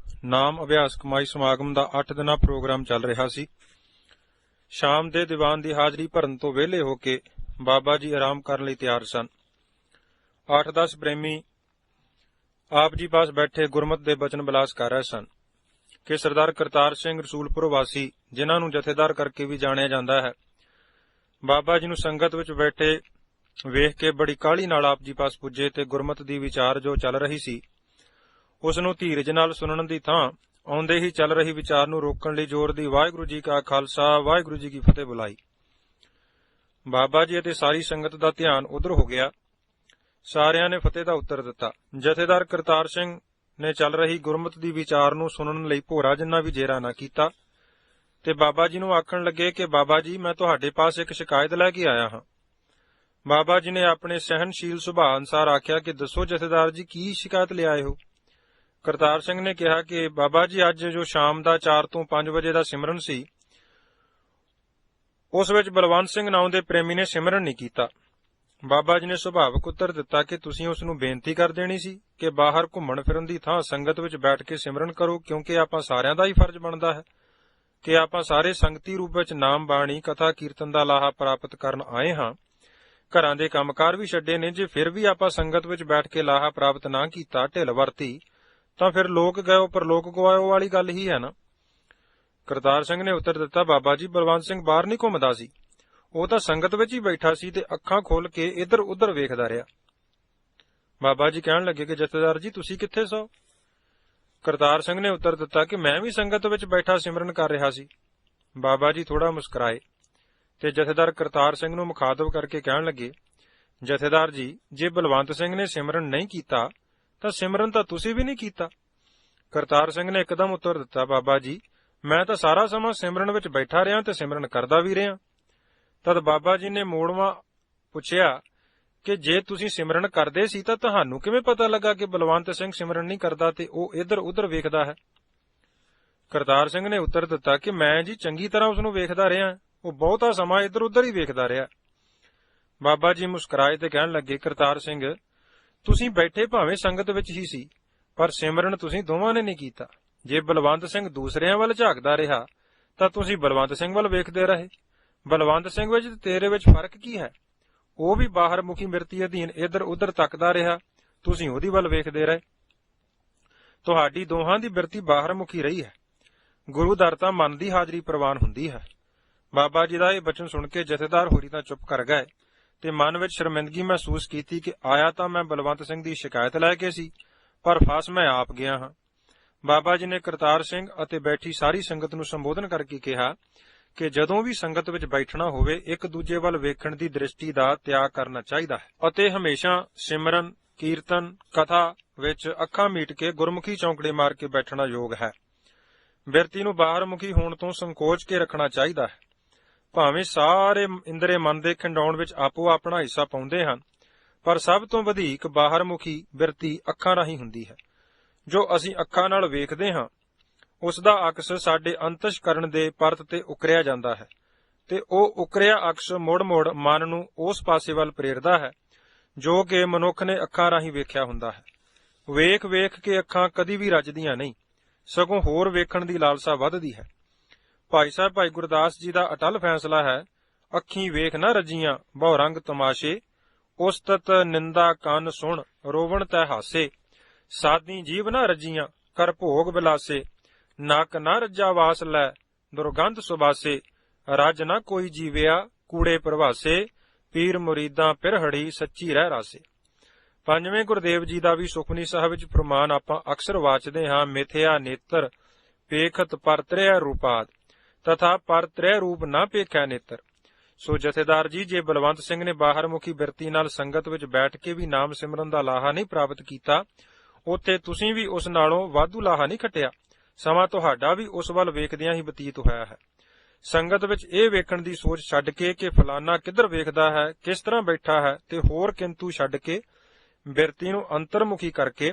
ਨਾਮ ਅਭਿਆਸ ਕਮਾਈ ਸਮਾਗਮ ਦਾ 8 ਦਿਨਾਂ ਪ੍ਰੋਗਰਾਮ ਚੱਲ ਰਿਹਾ ਸੀ। ਸ਼ਾਮ ਦੇ ਦੀਵਾਨ ਦੀ ਹਾਜ਼ਰੀ ਭਰਨ ਤੋਂ ਵਿਹਲੇ ਹੋ ਕੇ ਬਾਬਾ ਜੀ ਆਰਾਮ ਕਰਨ ਲਈ ਤਿਆਰ ਸਨ। 8-10 ਪ੍ਰੇਮੀ ਆਪ ਜੀ ਪਾਸ ਬੈਠੇ ਗੁਰਮਤ ਦੇ ਬਚਨ ਬਿਲਾਸ ਕਰ ਰਹੇ ਸਨ ਕਿ ਸਰਦਾਰ ਕਰਤਾਰ ਸਿੰਘ ਰਸੂਲਪੁਰ ਵਾਸੀ, ਜਿਨ੍ਹਾਂ ਨੂੰ ਜਥੇਦਾਰ ਕਰਕੇ ਵੀ ਜਾਣਿਆ ਜਾਂਦਾ ਹੈ, ਬਾਬਾ ਜੀ ਨੂੰ ਸੰਗਤ ਵਿੱਚ ਬੈਠੇ ਵੇਖ ਕੇ ਬੜੀ ਕਾਹਲੀ ਨਾਲ ਆਪ ਜੀ ਪਾਸ ਪੁੱਜੇ ਤੇ ਗੁਰਮਤ ਦੀ ਵਿਚਾਰ ਜੋ ਚੱਲ ਰਹੀ ਸੀ ਉਸ ਨੂੰ ਧੀਰਜ ਨਾਲ ਸੁਣਨ ਦੀ ਥਾਂ ਆਉਂਦੇ ਹੀ ਚੱਲ ਰਹੀ ਵਿਚਾਰ ਨੂੰ ਰੋਕਣ ਲਈ ਜ਼ੋਰ ਦੀ ਵਾਹਿਗੁਰੂ ਜੀ ਕਾ ਖਾਲਸਾ ਵਾਹਿਗੁਰੂ ਜੀ ਕੀ ਫਤਿਹ ਬੁਲਾਈ। ਬਾਬਾ ਜੀ ਅਤੇ ਸਾਰੀ ਸੰਗਤ ਦਾ ਧਿਆਨ ਉਧਰ ਹੋ ਗਿਆ। ਸਾਰਿਆਂ ਨੇ ਫਤਿਹ ਦਾ ਉੱਤਰ ਦਿੱਤਾ। ਜਥੇਦਾਰ ਕਰਤਾਰ ਸਿੰਘ ਨੇ ਚੱਲ ਰਹੀ ਗੁਰਮਤ ਦੀ ਵਿਚਾਰ ਨੂੰ ਸੁਣਨ ਲਈ ਭੋਰਾ ਜਿੰਨਾ ਵੀ ਜੇਰਾ ਨਾ ਕੀਤਾ ਤੇ ਬਾਬਾ ਜੀ ਨੂੰ ਆਖਣ ਲੱਗੇ ਕਿ ਬਾਬਾ ਜੀ, ਮੈਂ ਤੁਹਾਡੇ ਪਾਸ ਇੱਕ ਸ਼ਿਕਾਇਤ ਲੈ ਕੇ ਆਇਆ ਹਾਂ। ਬਾਬਾ ਜੀ ਨੇ ਆਪਣੇ ਸਹਿਨਸ਼ੀਲ ਸੁਭਾਅ ਅਨੁਸਾਰ ਆਖਿਆ ਕਿ ਦੱਸੋ ਜਥੇਦਾਰ ਜੀ, ਕੀ ਸ਼ਿਕਾਇਤ ਲਿਆਏ ਹੋ? ਕਰਤਾਰ ਸਿੰਘ ਨੇ ਕਿਹਾ ਕਿ ਬਾਬਾ ਜੀ, ਅੱਜ ਜੋ ਸ਼ਾਮ ਦਾ 4 ਤੋਂ 5 ਵਜੇ ਦਾ ਸਿਮਰਨ ਸੀ, ਉਸ ਵਿੱਚ ਬਲਵੰਤ ਸਿੰਘ ਨਾਮ ਦੇ ਪ੍ਰੇਮੀ ਨੇ ਸਿਮਰਨ ਨਹੀਂ ਕੀਤਾ। ਬਾਬਾ ਜੀ ਨੇ ਸੁਭਾਵਕ ਉੱਤਰ ਦਿੱਤਾ ਕਿ ਤੁਸੀਂ ਉਸ ਨੂੰ ਬੇਨਤੀ ਕਰ ਦੇਣੀ ਸੀ ਕਿ ਬਾਹਰ ਘੁੰਮਣ ਫਿਰਨ ਦੀ ਥਾਂ ਸੰਗਤ ਵਿੱਚ ਬੈਠ ਕੇ ਸਿਮਰਨ ਕਰੋ, ਕਿਉਂਕਿ ਆਪਾਂ ਸਾਰਿਆਂ ਦਾ ਹੀ ਫਰਜ਼ ਬਣਦਾ ਹੈ ਕਿ ਆਪਾਂ ਸਾਰੇ ਸੰਗਤੀ ਰੂਪ ਵਿੱਚ ਨਾਮ ਬਾਣੀ ਕਥਾ ਕੀਰਤਨ ਦਾ ਲਾਹਾ ਪ੍ਰਾਪਤ ਕਰਨ ਆਏ ਹਾਂ। ਘਰਾਂ ਦੇ ਕੰਮਕਾਰ ਵੀ ਛੱਡੇ ਨੇ, ਜੇ ਫਿਰ ਵੀ ਆਪਾਂ ਸੰਗਤ ਵਿੱਚ ਬੈਠ ਕੇ ਲਾਹਾ ਪ੍ਰਾਪਤ ਨਾ ਕੀਤਾ, ਢਿੱਲ ਵਰਤੀ, ਤਾਂ ਫਿਰ ਲੋਕ ਗਇਓ ਪਰਲੋਕ ਗਵਾਇਓ ਵਾਲੀ ਗੱਲ ਹੀ ਹੈ ਨਾ। ਕਰਤਾਰ ਸਿੰਘ ਨੇ ਉੱਤਰ ਦਿੱਤਾ, ਬਾਬਾ ਜੀ, ਬਲਵੰਤ ਸਿੰਘ ਬਾਹਰ ਨਹੀਂ ਘੁੰਮਦਾ ਸੀ, ਉਹ ਤਾਂ ਸੰਗਤ ਵਿੱਚ ਹੀ ਬੈਠਾ ਸੀ ਤੇ ਅੱਖਾਂ ਖੋਲ ਕੇ ਇੱਧਰ ਉੱਧਰ ਵੇਖਦਾ ਰਿਹਾ। ਬਾਬਾ ਜੀ ਕਹਿਣ ਲੱਗੇ ਕਿ ਜਥੇਦਾਰ ਜੀ, ਤੁਸੀਂ ਕਿੱਥੇ ਸੋ? ਕਰਤਾਰ ਸਿੰਘ ਨੇ ਉੱਤਰ ਦਿੱਤਾ ਕਿ ਮੈਂ ਵੀ ਸੰਗਤ ਵਿੱਚ ਬੈਠਾ ਸਿਮਰਨ ਕਰ ਰਿਹਾ ਸੀ। ਬਾਬਾ ਜੀ ਥੋੜਾ ਮੁਸਕਰਾਏ ਤੇ ਜਥੇਦਾਰ ਕਰਤਾਰ ਸਿੰਘ ਨੂੰ ਮੁਖਾਤਬ ਕਰਕੇ ਕਹਿਣ ਲੱਗੇ, ਜਥੇਦਾਰ ਜੀ, ਜੇ ਬਲਵੰਤ ਸਿੰਘ ਨੇ ਸਿਮਰਨ ਨਹੀਂ ਕੀਤਾ ਤਾਂ ਸਿਮਰਨ ਤਾਂ ਤੁਸੀਂ ਵੀ ਨਹੀਂ ਕੀਤਾ। ਕਰਤਾਰ ਸਿੰਘ ਨੇ ਇੱਕਦਮ ਉੱਤਰ ਦਿੱਤਾ, ਬਾਬਾ ਜੀ, ਮੈਂ ਤਾਂ ਸਾਰਾ ਸਮਾਂ ਸਿਮਰਨ ਵਿੱਚ ਬੈਠਾ ਰਿਹਾ ਤੇ ਸਿਮਰਨ ਕਰਦਾ ਵੀ ਰਿਹਾ। ਤਦ ਬਾਬਾ ਜੀ ਨੇ ਮੋੜਵਾਂ ਪੁੱਛਿਆ ਕਿ ਜੇ ਤੁਸੀਂ ਸਿਮਰਨ ਕਰਦੇ ਸੀ ਤਾਂ ਤੁਹਾਨੂੰ ਕਿਵੇਂ ਪਤਾ ਲੱਗਾ ਕਿ ਬਲਵੰਤ ਸਿੰਘ ਸਿਮਰਨ ਨਹੀਂ ਕਰਦਾ ਤੇ ਉਹ ਇੱਧਰ ਉੱਧਰ ਵੇਖਦਾ ਹੈ? ਕਰਤਾਰ ਸਿੰਘ ਨੇ ਉੱਤਰ ਦਿੱਤਾ ਕਿ ਮੈਂ ਜੀ ਚੰਗੀ ਤਰ੍ਹਾਂ ਉਸ ਨੂੰ ਵੇਖਦਾ ਰਿਹਾ, ਉਹ ਬਹੁਤਾ ਸਮਾਂ ਇੱਧਰ ਉੱਧਰ ਹੀ ਵੇਖਦਾ ਰਿਹਾ। ਬਾਬਾ ਜੀ ਮੁਸਕਰਾਏ ਤੇ ਕਹਿਣ ਲੱਗੇ, ਕਰਤਾਰ ਸਿੰਘ, ਤੁਸੀਂ ਬੈਠੇ ਭਾਵੇਂ ਸੰਗਤ ਵਿੱਚ ਹੀ ਸੀ, ਪਰ ਸਿਮਰਨ ਤੁਸੀਂ ਦੋਵਾਂ ਨੇ ਨਹੀਂ ਕੀਤਾ। ਜੇ ਬਲਵੰਤ ਸਿੰਘ ਦੂਸਰਿਆਂ ਵੱਲ ਝਾਕਦਾ ਰਿਹਾ ਤਾਂ ਤੁਸੀਂ ਬਲਵੰਤ ਸਿੰਘ ਵੱਲ ਵੇਖਦੇ ਰਹੇ। ਬਲਵੰਤ ਸਿੰਘ ਵਿੱਚ ਤੇ ਤੇਰੇ ਵਿੱਚ ਫਰਕ ਕੀ ਹੈ? ਉਹ ਵੀ ਬਾਹਰ ਮੁਖੀ ਮਿਰਤੀ ਅਧੀਨ ਇੱਧਰ ਉੱਧਰ ਤੱਕਦਾ ਰਿਹਾ, ਤੁਸੀਂ ਉਹਦੀ ਵੱਲ ਵੇਖਦੇ ਰਹੇ। ਤੁਹਾਡੀ ਦੋਹਾਂ ਦੀ ਬਿਰਤੀ ਬਾਹਰ ਮੁਖੀ ਰਹੀ ਹੈ। ਗੁਰੂ ਦਰ ਤਾਂ ਮਨ ਦੀ ਹਾਜ਼ਰੀ ਪ੍ਰਵਾਨ ਹੁੰਦੀ ਹੈ। ਬਾਬਾ ਜੀ ਦਾ ਇਹ ਬਚਨ ਸੁਣ ਕੇ ਜਥੇਦਾਰ ਹੋਰੀ ਤਾਂ ਚੁੱਪ ਕਰ ਗਏ ਤੇ ਮਨ ਵਿੱਚ ਸ਼ਰਮਿੰਦਗੀ ਮਹਿਸੂਸ ਕੀਤੀ ਕਿ ਆਇਆ ਤਾਂ ਮੈਂ ਬਲਵੰਤ ਸਿੰਘ ਦੀ ਸ਼ਿਕਾਇਤ ਲੈ ਕੇ ਸੀ, ਪਰ ਫਸ ਮੈਂ ਆਪ ਗਿਆ ਹਾਂ। ਬਾਬਾ ਜੀ ਨੇ ਕਰਤਾਰ ਸਿੰਘ ਅਤੇ ਬੈਠੀ ਸਾਰੀ ਸੰਗਤ ਨੂੰ ਸੰਬੋਧਨ ਕਰਕੇ ਕਿਹਾ ਕਿ ਜਦੋਂ ਵੀ ਸੰਗਤ ਵਿੱਚ ਬੈਠਣਾ ਹੋਵੇ, ਇੱਕ ਦੂਜੇ ਵੱਲ ਵੇਖਣ ਦੀ ਦ੍ਰਿਸ਼ਟੀ ਦਾ ਤਿਆਗ ਕਰਨਾ ਚਾਹੀਦਾ ਹੈ ਅਤੇ ਹਮੇਸ਼ਾ ਸਿਮਰਨ, ਕੀਰਤਨ, ਕਥਾ ਵਿੱਚ ਅੱਖਾਂ ਮੀਟ ਕੇ ਗੁਰਮੁਖੀ ਚੌਂਕੜੇ ਮਾਰ ਕੇ ਬੈਠਣਾ ਯੋਗ ਹੈ। ਬਿਰਤੀ ਨੂੰ ਬਾਹਰਮੁਖੀ ਹੋਣ ਤੋਂ ਸੰਕੋਚ ਕੇ ਰੱਖਣਾ ਚਾਹੀਦਾ ਹੈ। ਭਾਵੇਂ ਸਾਰੇ ਇੰਦਰੇ ਮਨ ਦੇ ਖਿੰਡਾਉਣ ਵਿੱਚ ਆਪੋ ਆਪਣਾ ਹਿੱਸਾ ਪਾਉਂਦੇ ਹਨ, ਪਰ ਸਭ ਤੋਂ ਵਧੇਕ ਬਾਹਰਮੁਖੀ ਬਿਰਤੀ ਅੱਖਾਂ ਰਾਹੀਂ ਹੁੰਦੀ ਹੈ। ਜੋ ਅਸੀਂ ਅੱਖਾਂ ਨਾਲ ਵੇਖਦੇ ਹਾਂ, ਉਸ ਦਾ ਅਕਸ ਸਾਡੇ ਅੰਤਸ਼ਕਰਨ ਦੇ ਪਰਤ ਤੇ ਉਕਰਿਆ ਜਾਂਦਾ ਹੈ ਤੇ ਉਹ ਉਕਰਿਆ ਅਕਸ ਮੁੜ-ਮੁੜ ਮਨ ਨੂੰ ਉਸ ਪਾਸੇ ਵੱਲ ਪ੍ਰੇਰਦਾ ਹੈ ਜੋ ਕਿ ਮਨੁੱਖ ਨੇ ਅੱਖਾਂ ਰਾਹੀਂ ਵੇਖਿਆ ਹੁੰਦਾ ਹੈ। ਵੇਖ-ਵੇਖ ਕੇ ਅੱਖਾਂ ਕਦੀ ਵੀ ਰੱਜਦੀਆਂ ਨਹੀਂ, ਸਗੋਂ ਹੋਰ ਵੇਖਣ ਦੀ ਲਾਲਸਾ ਵੱਧਦੀ ਹੈ। ਭਾਈ ਸਾਹਿਬ ਭਾਈ ਗੁਰਦਾਸ ਜੀ ਦਾ ਅਟਲ ਫੈਸਲਾ ਹੈ, ਅੱਖੀਂ ਵੇਖ ਨਾ ਰੱਜੀਆਂ ਬਹੁ ਰੰਗ ਤਮਾਸ਼ੇ, ਉਸਤਤ ਨਿੰਦਾ ਕੰਨ ਸੁਣ ਰੋਵਣ ਤੈ ਹਾਸੇ, ਸਾਦੀ ਜੀਵ ਨਾ ਰੱਜੀਆਂ ਕਰ ਭੋਗ ਬਿਲਾਸੇ, ਨੱਕ ਨਾ ਰੱਜਾ ਵਾਸ ਲੈ ਦੁਰਗੰਧ ਸੁਬਾਸੇ, ਰੱਜ ਨਾ ਕੋਈ ਜੀਵਿਆ ਕੂੜੇ ਪ੍ਰਵਾਸੇ, ਪੀਰ ਮੁਰੀਦਾਂ ਪਿਰਹੜੀ ਸੱਚੀ ਰਹਿ ਰਾਸੇ। ਪੰਜਵੇਂ ਗੁਰਦੇਵ ਜੀ ਦਾ ਵੀ ਸੁਖਮਨੀ ਸਾਹਿਬ ਵਿੱਚ ਫਰਮਾਨ ਆਪਾਂ ਅਕਸਰ ਵਾਚਦੇ ਹਾਂ, ਮਿਥਿਆ ਨੇਤਰ ਪੇਖਤ ਪਰ ਤ੍ਰੈ ਰੂਪਾਦ ਤਥਾ ਪਰ ਤ੍ਰੈ ਰੂਪ ਨਾ ਪੇਖਿਆ ਨੇਤਰ। ਸੋ ਜਥੇਦਾਰ ਜੀ, ਜੇ ਬਲਵੰਤ ਸਿੰਘ ਨੇ ਬਾਹਰਮੁਖੀ ਬਿਰਤੀ ਨਾਲ ਸੰਗਤ ਵਿੱਚ ਬੈਠ ਕੇ ਵੀ ਨਾਮ ਸਿਮਰਨ ਦਾ ਲਾਹਾ ਨਹੀਂ ਪ੍ਰਾਪਤ ਕੀਤਾ, ਉੱਥੇ ਤੁਸੀਂ ਵੀ ਉਸ ਨਾਲੋਂ ਵਾਧੂ ਲਾਹਾ ਨਹੀਂ ਖੱਟਿਆ। ਸਮਾਂ ਤੁਹਾਡਾ ਵੀ ਉਸ ਵੱਲ ਵੇਖਦਿਆਂ ਹੀ ਬਤੀਤ ਹੋਇਆ ਹੈ। ਸੰਗਤ ਵਿੱਚ ਇਹ ਵੇਖਣ ਦੀ ਸੋਚ ਛੱਡ ਕੇ ਕਿ ਫਲਾਨਾ ਕਿੱਧਰ ਵੇਖਦਾ ਹੈ, ਕਿਸ ਤਰ੍ਹਾਂ ਬੈਠਾ ਹੈ, ਤੇ ਹੋਰ ਕਿੰਤੂ ਛੱਡ ਕੇ ਬਿਰਤੀ ਨੂੰ ਅੰਤਰਮੁਖੀ ਕਰਕੇ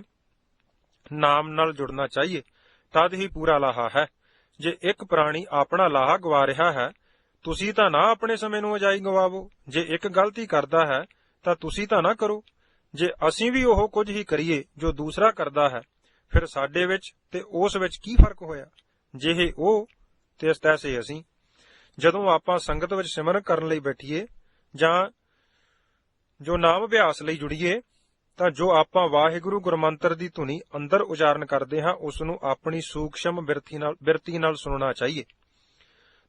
ਨਾਮ ਨਾਲ ਜੁੜਨਾ ਚਾਹੀਏ, ਤਦ ਹੀ ਪੂਰਾ ਲਾਹਾ ਹੈ। ਜੇ ਇੱਕ ਪ੍ਰਾਣੀ ਆਪਣਾ ਲਾਹਾ ਗਵਾ ਰਿਹਾ ਹੈ, ਤੁਸੀਂ ਤਾਂ ਨਾ ਆਪਣੇ ਸਮੇਂ ਨੂੰ ਅਜਾਈ ਗਵਾਵੋ। ਜੇ ਇੱਕ ਗਲਤੀ ਕਰਦਾ ਹੈ ਤਾਂ ਤੁਸੀਂ ਤਾਂ ਨਾ ਕਰੋ। ਜੇ ਅਸੀਂ ਵੀ ਉਹ ਕੁਝ ਹੀ ਕਰੀਏ ਜੋ ਦੂਸਰਾ ਕਰਦਾ ਹੈ, ਫਿਰ ਸਾਡੇ ਵਿੱਚ ਤੇ ਉਸ ਵਿੱਚ ਕੀ ਫਰਕ ਹੋਇਆ? ਜਿਹੇ ਉਹ ਤੇ ਤੈਸੇ ਅਸੀਂ। ਜਦੋਂ ਆਪਾਂ ਸੰਗਤ ਵਿੱਚ ਸਿਮਰਨ ਕਰਨ ਲਈ ਬੈਠੀਏ ਜਾਂ ਜੋ ਨਾਮ ਅਭਿਆਸ ਲਈ ਜੁੜੀਏ, ਤਾਂ ਜੋ ਆਪਾਂ ਵਾਹਿਗੁਰੂ ਗੁਰਮੰਤਰ ਦੀ ਧੁਨੀ ਅੰਦਰ ਉਚਾਰਨ ਕਰਦੇ ਹਾਂ, ਉਸ ਨੂੰ ਆਪਣੀ ਸੂਖਸ਼ਮ ਬਿਰਤੀ ਨਾਲ ਸੁਣਨਾ ਚਾਹੀਏ।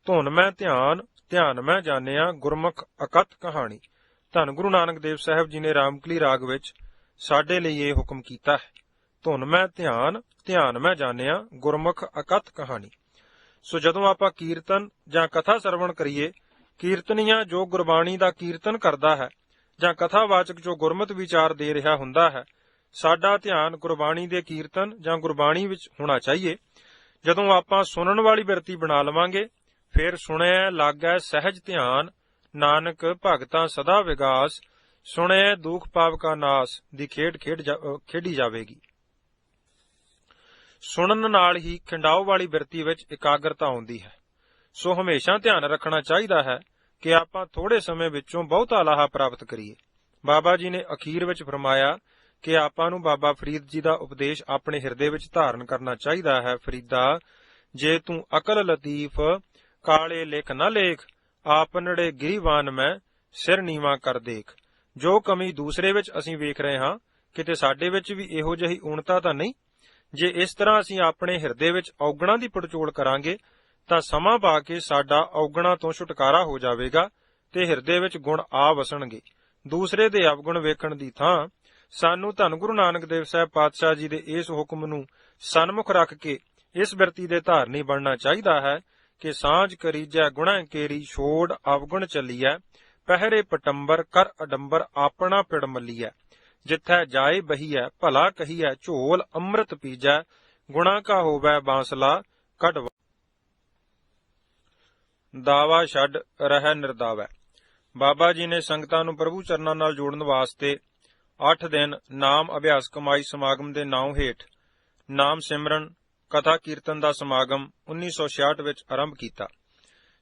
ਧੁਨ ਮੈਂ ਧਿਆਨ, ਧਿਆਨ ਮੈਂ ਜਾਣਿਆ, ਗੁਰਮੁਖ ਅਕਥ ਕਹਾਣੀ। ਧੰਨ ਗੁਰੂ ਨਾਨਕ ਦੇਵ ਸਾਹਿਬ ਜੀ ਨੇ ਰਾਮਕਲੀ ਰਾਗ ਵਿੱਚ ਸਾਡੇ ਲਈ ਇਹ ਹੁਕਮ ਕੀਤਾ ਹੈ, ਧੁਨ ਮੈਂ ਧਿਆਨ, ਧਿਆਨ ਮੈਂ ਜਾਣਿਆ, ਗੁਰਮੁਖ ਅਕਥ ਕਹਾਣੀ। ਸੋ ਜਦੋਂ ਆਪਾਂ ਕੀਰਤਨ ਜਾਂ ਕਥਾ ਸਰਵਣ ਕਰੀਏ, ਕੀਰਤਨੀਆ ਜੋ ਗੁਰਬਾਣੀ ਦਾ ਕੀਰਤਨ ਕਰਦਾ ਹੈ ਜਾਂ ਕਥਾਵਾਚਕ ਜੋ ਗੁਰਮਤਿ ਵਿਚਾਰ ਦੇ ਰਿਹਾ ਹੁੰਦਾ ਹੈ, ਸਾਡਾ ਧਿਆਨ ਗੁਰਬਾਣੀ ਦੇ ਕੀਰਤਨ ਜਾਂ ਗੁਰਬਾਣੀ ਵਿੱਚ ਹੋਣਾ ਚਾਹੀਏ। ਜਦੋਂ ਆਪਾਂ ਸੁਣਨ ਵਾਲੀ ਬਿਰਤੀ ਬਣਾ ਲਵਾਂਗੇ ਫਿਰ ਸੁਣਿਐ ਲਾਗੈ ਸਹਿਜ ਧਿਆਨ, ਨਾਨਕ ਭਗਤਾਂ ਸਦਾ ਵਿਗਾਸ, ਸੁਣਿਐ ਦੁਖ ਪਾਪ ਕਾ ਨਾਸ ਦੀ ਖੇਡ ਖੇਡੀ ਜਾਵੇਗੀ। ਸੁਣਨ ਨਾਲ ਹੀ ਖਿੰਡਾਓ ਵਾਲੀ ਬਿਰਤੀ ਵਿੱਚ ਇਕਾਗਰਤਾ ਆਉਂਦੀ ਹੈ। ਸੋ ਹਮੇਸ਼ਾ ਧਿਆਨ ਰੱਖਣਾ ਚਾਹੀਦਾ ਹੈ ਕਿ ਆਪਾਂ ਥੋੜੇ ਸਮੇਂ ਵਿੱਚੋਂ ਬਹੁਤਾ ਲਾਹਾ ਪ੍ਰਾਪਤ ਕਰੀਏ। ਬਾਬਾ ਜੀ ਨੇ ਅਖੀਰ ਵਿੱਚ ਫਰਮਾਇਆ ਕਿ ਆਪਾਂ ਨੂੰ ਬਾਬਾ ਫਰੀਦ ਜੀ ਦਾ ਉਪਦੇਸ਼ ਆਪਣੇ ਹਿਰਦੇ ਵਿੱਚ ਧਾਰਨ ਕਰਨਾ ਚਾਹੀਦਾ ਹੈ। ਫਰੀਦਾ, ਜੇ ਤੂੰ ਅਕਲ ਲਤੀਫ, ਕਾਲੇ ਲਿਖ ਨਾ ਲੇਖ, ਆਪਨੜੇ ਗਿਰੀਵਾਨ ਮੈਂ ਸਿਰ ਨੀਵਾਂ ਕਰ ਦੇਖ। ਜੋ ਕਮੀ ਦੂਸਰੇ ਵਿੱਚ ਅਸੀਂ ਵੇਖ ਰਹੇ ਹਾਂ, ਕਿਤੇ ਸਾਡੇ ਵਿੱਚ ਵੀ ਇਹੋ ਜਿਹੀ ਊਣਤਾ ਤਾਂ ਨਹੀਂ? ਜੇ ਇਸ ਤਰ੍ਹਾਂ ਅਸੀਂ ਆਪਣੇ ਹਿਰਦੇ ਵਿੱਚ ਔਗਣਾਂ ਦੀ ਪੜਚੋਲ ਕਰਾਂਗੇ ਤਾਂ ਸਮਾਂ ਪਾ ਕੇ ਸਾਡਾ ਔਗਣਾਂ ਤੋਂ ਛੁਟਕਾਰਾ ਹੋ ਜਾਵੇਗਾ ਤੇ ਹਿਰਦੇ ਵਿੱਚ ਗੁਣ ਆ ਵਸਣਗੇ। ਦੂਸਰੇ ਦੇ ਅਵਗੁਣ ਵੇਖਣ ਦੀ ਥਾਂ ਸਾਨੂੰ ਧੰਨ ਗੁਰੂ ਨਾਨਕ ਦੇਵ ਸਾਹਿਬ ਪਾਤਸ਼ਾਹ ਜੀ ਦੇ ਇਸ ਹੁਕਮ ਨੂੰ ਸਨਮੁਖ ਰੱਖ ਕੇ ਇਸ ਬਿਰਤੀ ਦੇ ਧਾਰਨੀ ਬਣਨਾ ਚਾਹੀਦਾ ਹੈ ਕਿ ਸਾਂਝ ਕਰੀਜੈ ਗੁਣਾਂ ਕੇਰੀ, ਛੋੜ ਅਵਗੁਣ ਚੱਲੀਐ, ਪਹਿਰੇ ਪਟੰਬਰ ਕਰ ਅਡੰਬਰ ਆਪਣਾ ਪਿੜ ਮੱਲੀਐ। ਜਿੱਥੈ ਜਾਏ ਬਹੀਐ ਭਲਾ ਕਹੀਐ, ਝੋਲ ਅੰਮ੍ਰਿਤ ਪੀਜੈ, ਗੁਣਾ ਕਾ ਹੋਵੈ ਬਾਂਸਲਾ ਕਢਵਾ। ਦਾਵਾ ਛੱਡ ਰਹਿ ਨਿਰਦਾਵੈ। ਬਾਬਾ ਜੀ ਨੇ ਸੰਗਤਾਂ ਨੂੰ ਪ੍ਰਭੂ ਚਰਨਾਂ ਨਾਲ ਜੋੜਨ ਵਾਸਤੇ 8 ਦਿਨ ਨਾਮ ਅਭਿਆਸ ਕਮਾਈ ਸਮਾਗਮ ਦੇ ਨਾਉ ਹੇਠ ਨਾਮ ਸਿਮਰਨ ਕਥਾ ਕੀਰਤਨ ਦਾ ਸਮਾਗਮ 1966 ਵਿੱਚ ਆਰੰਭ ਕੀਤਾ,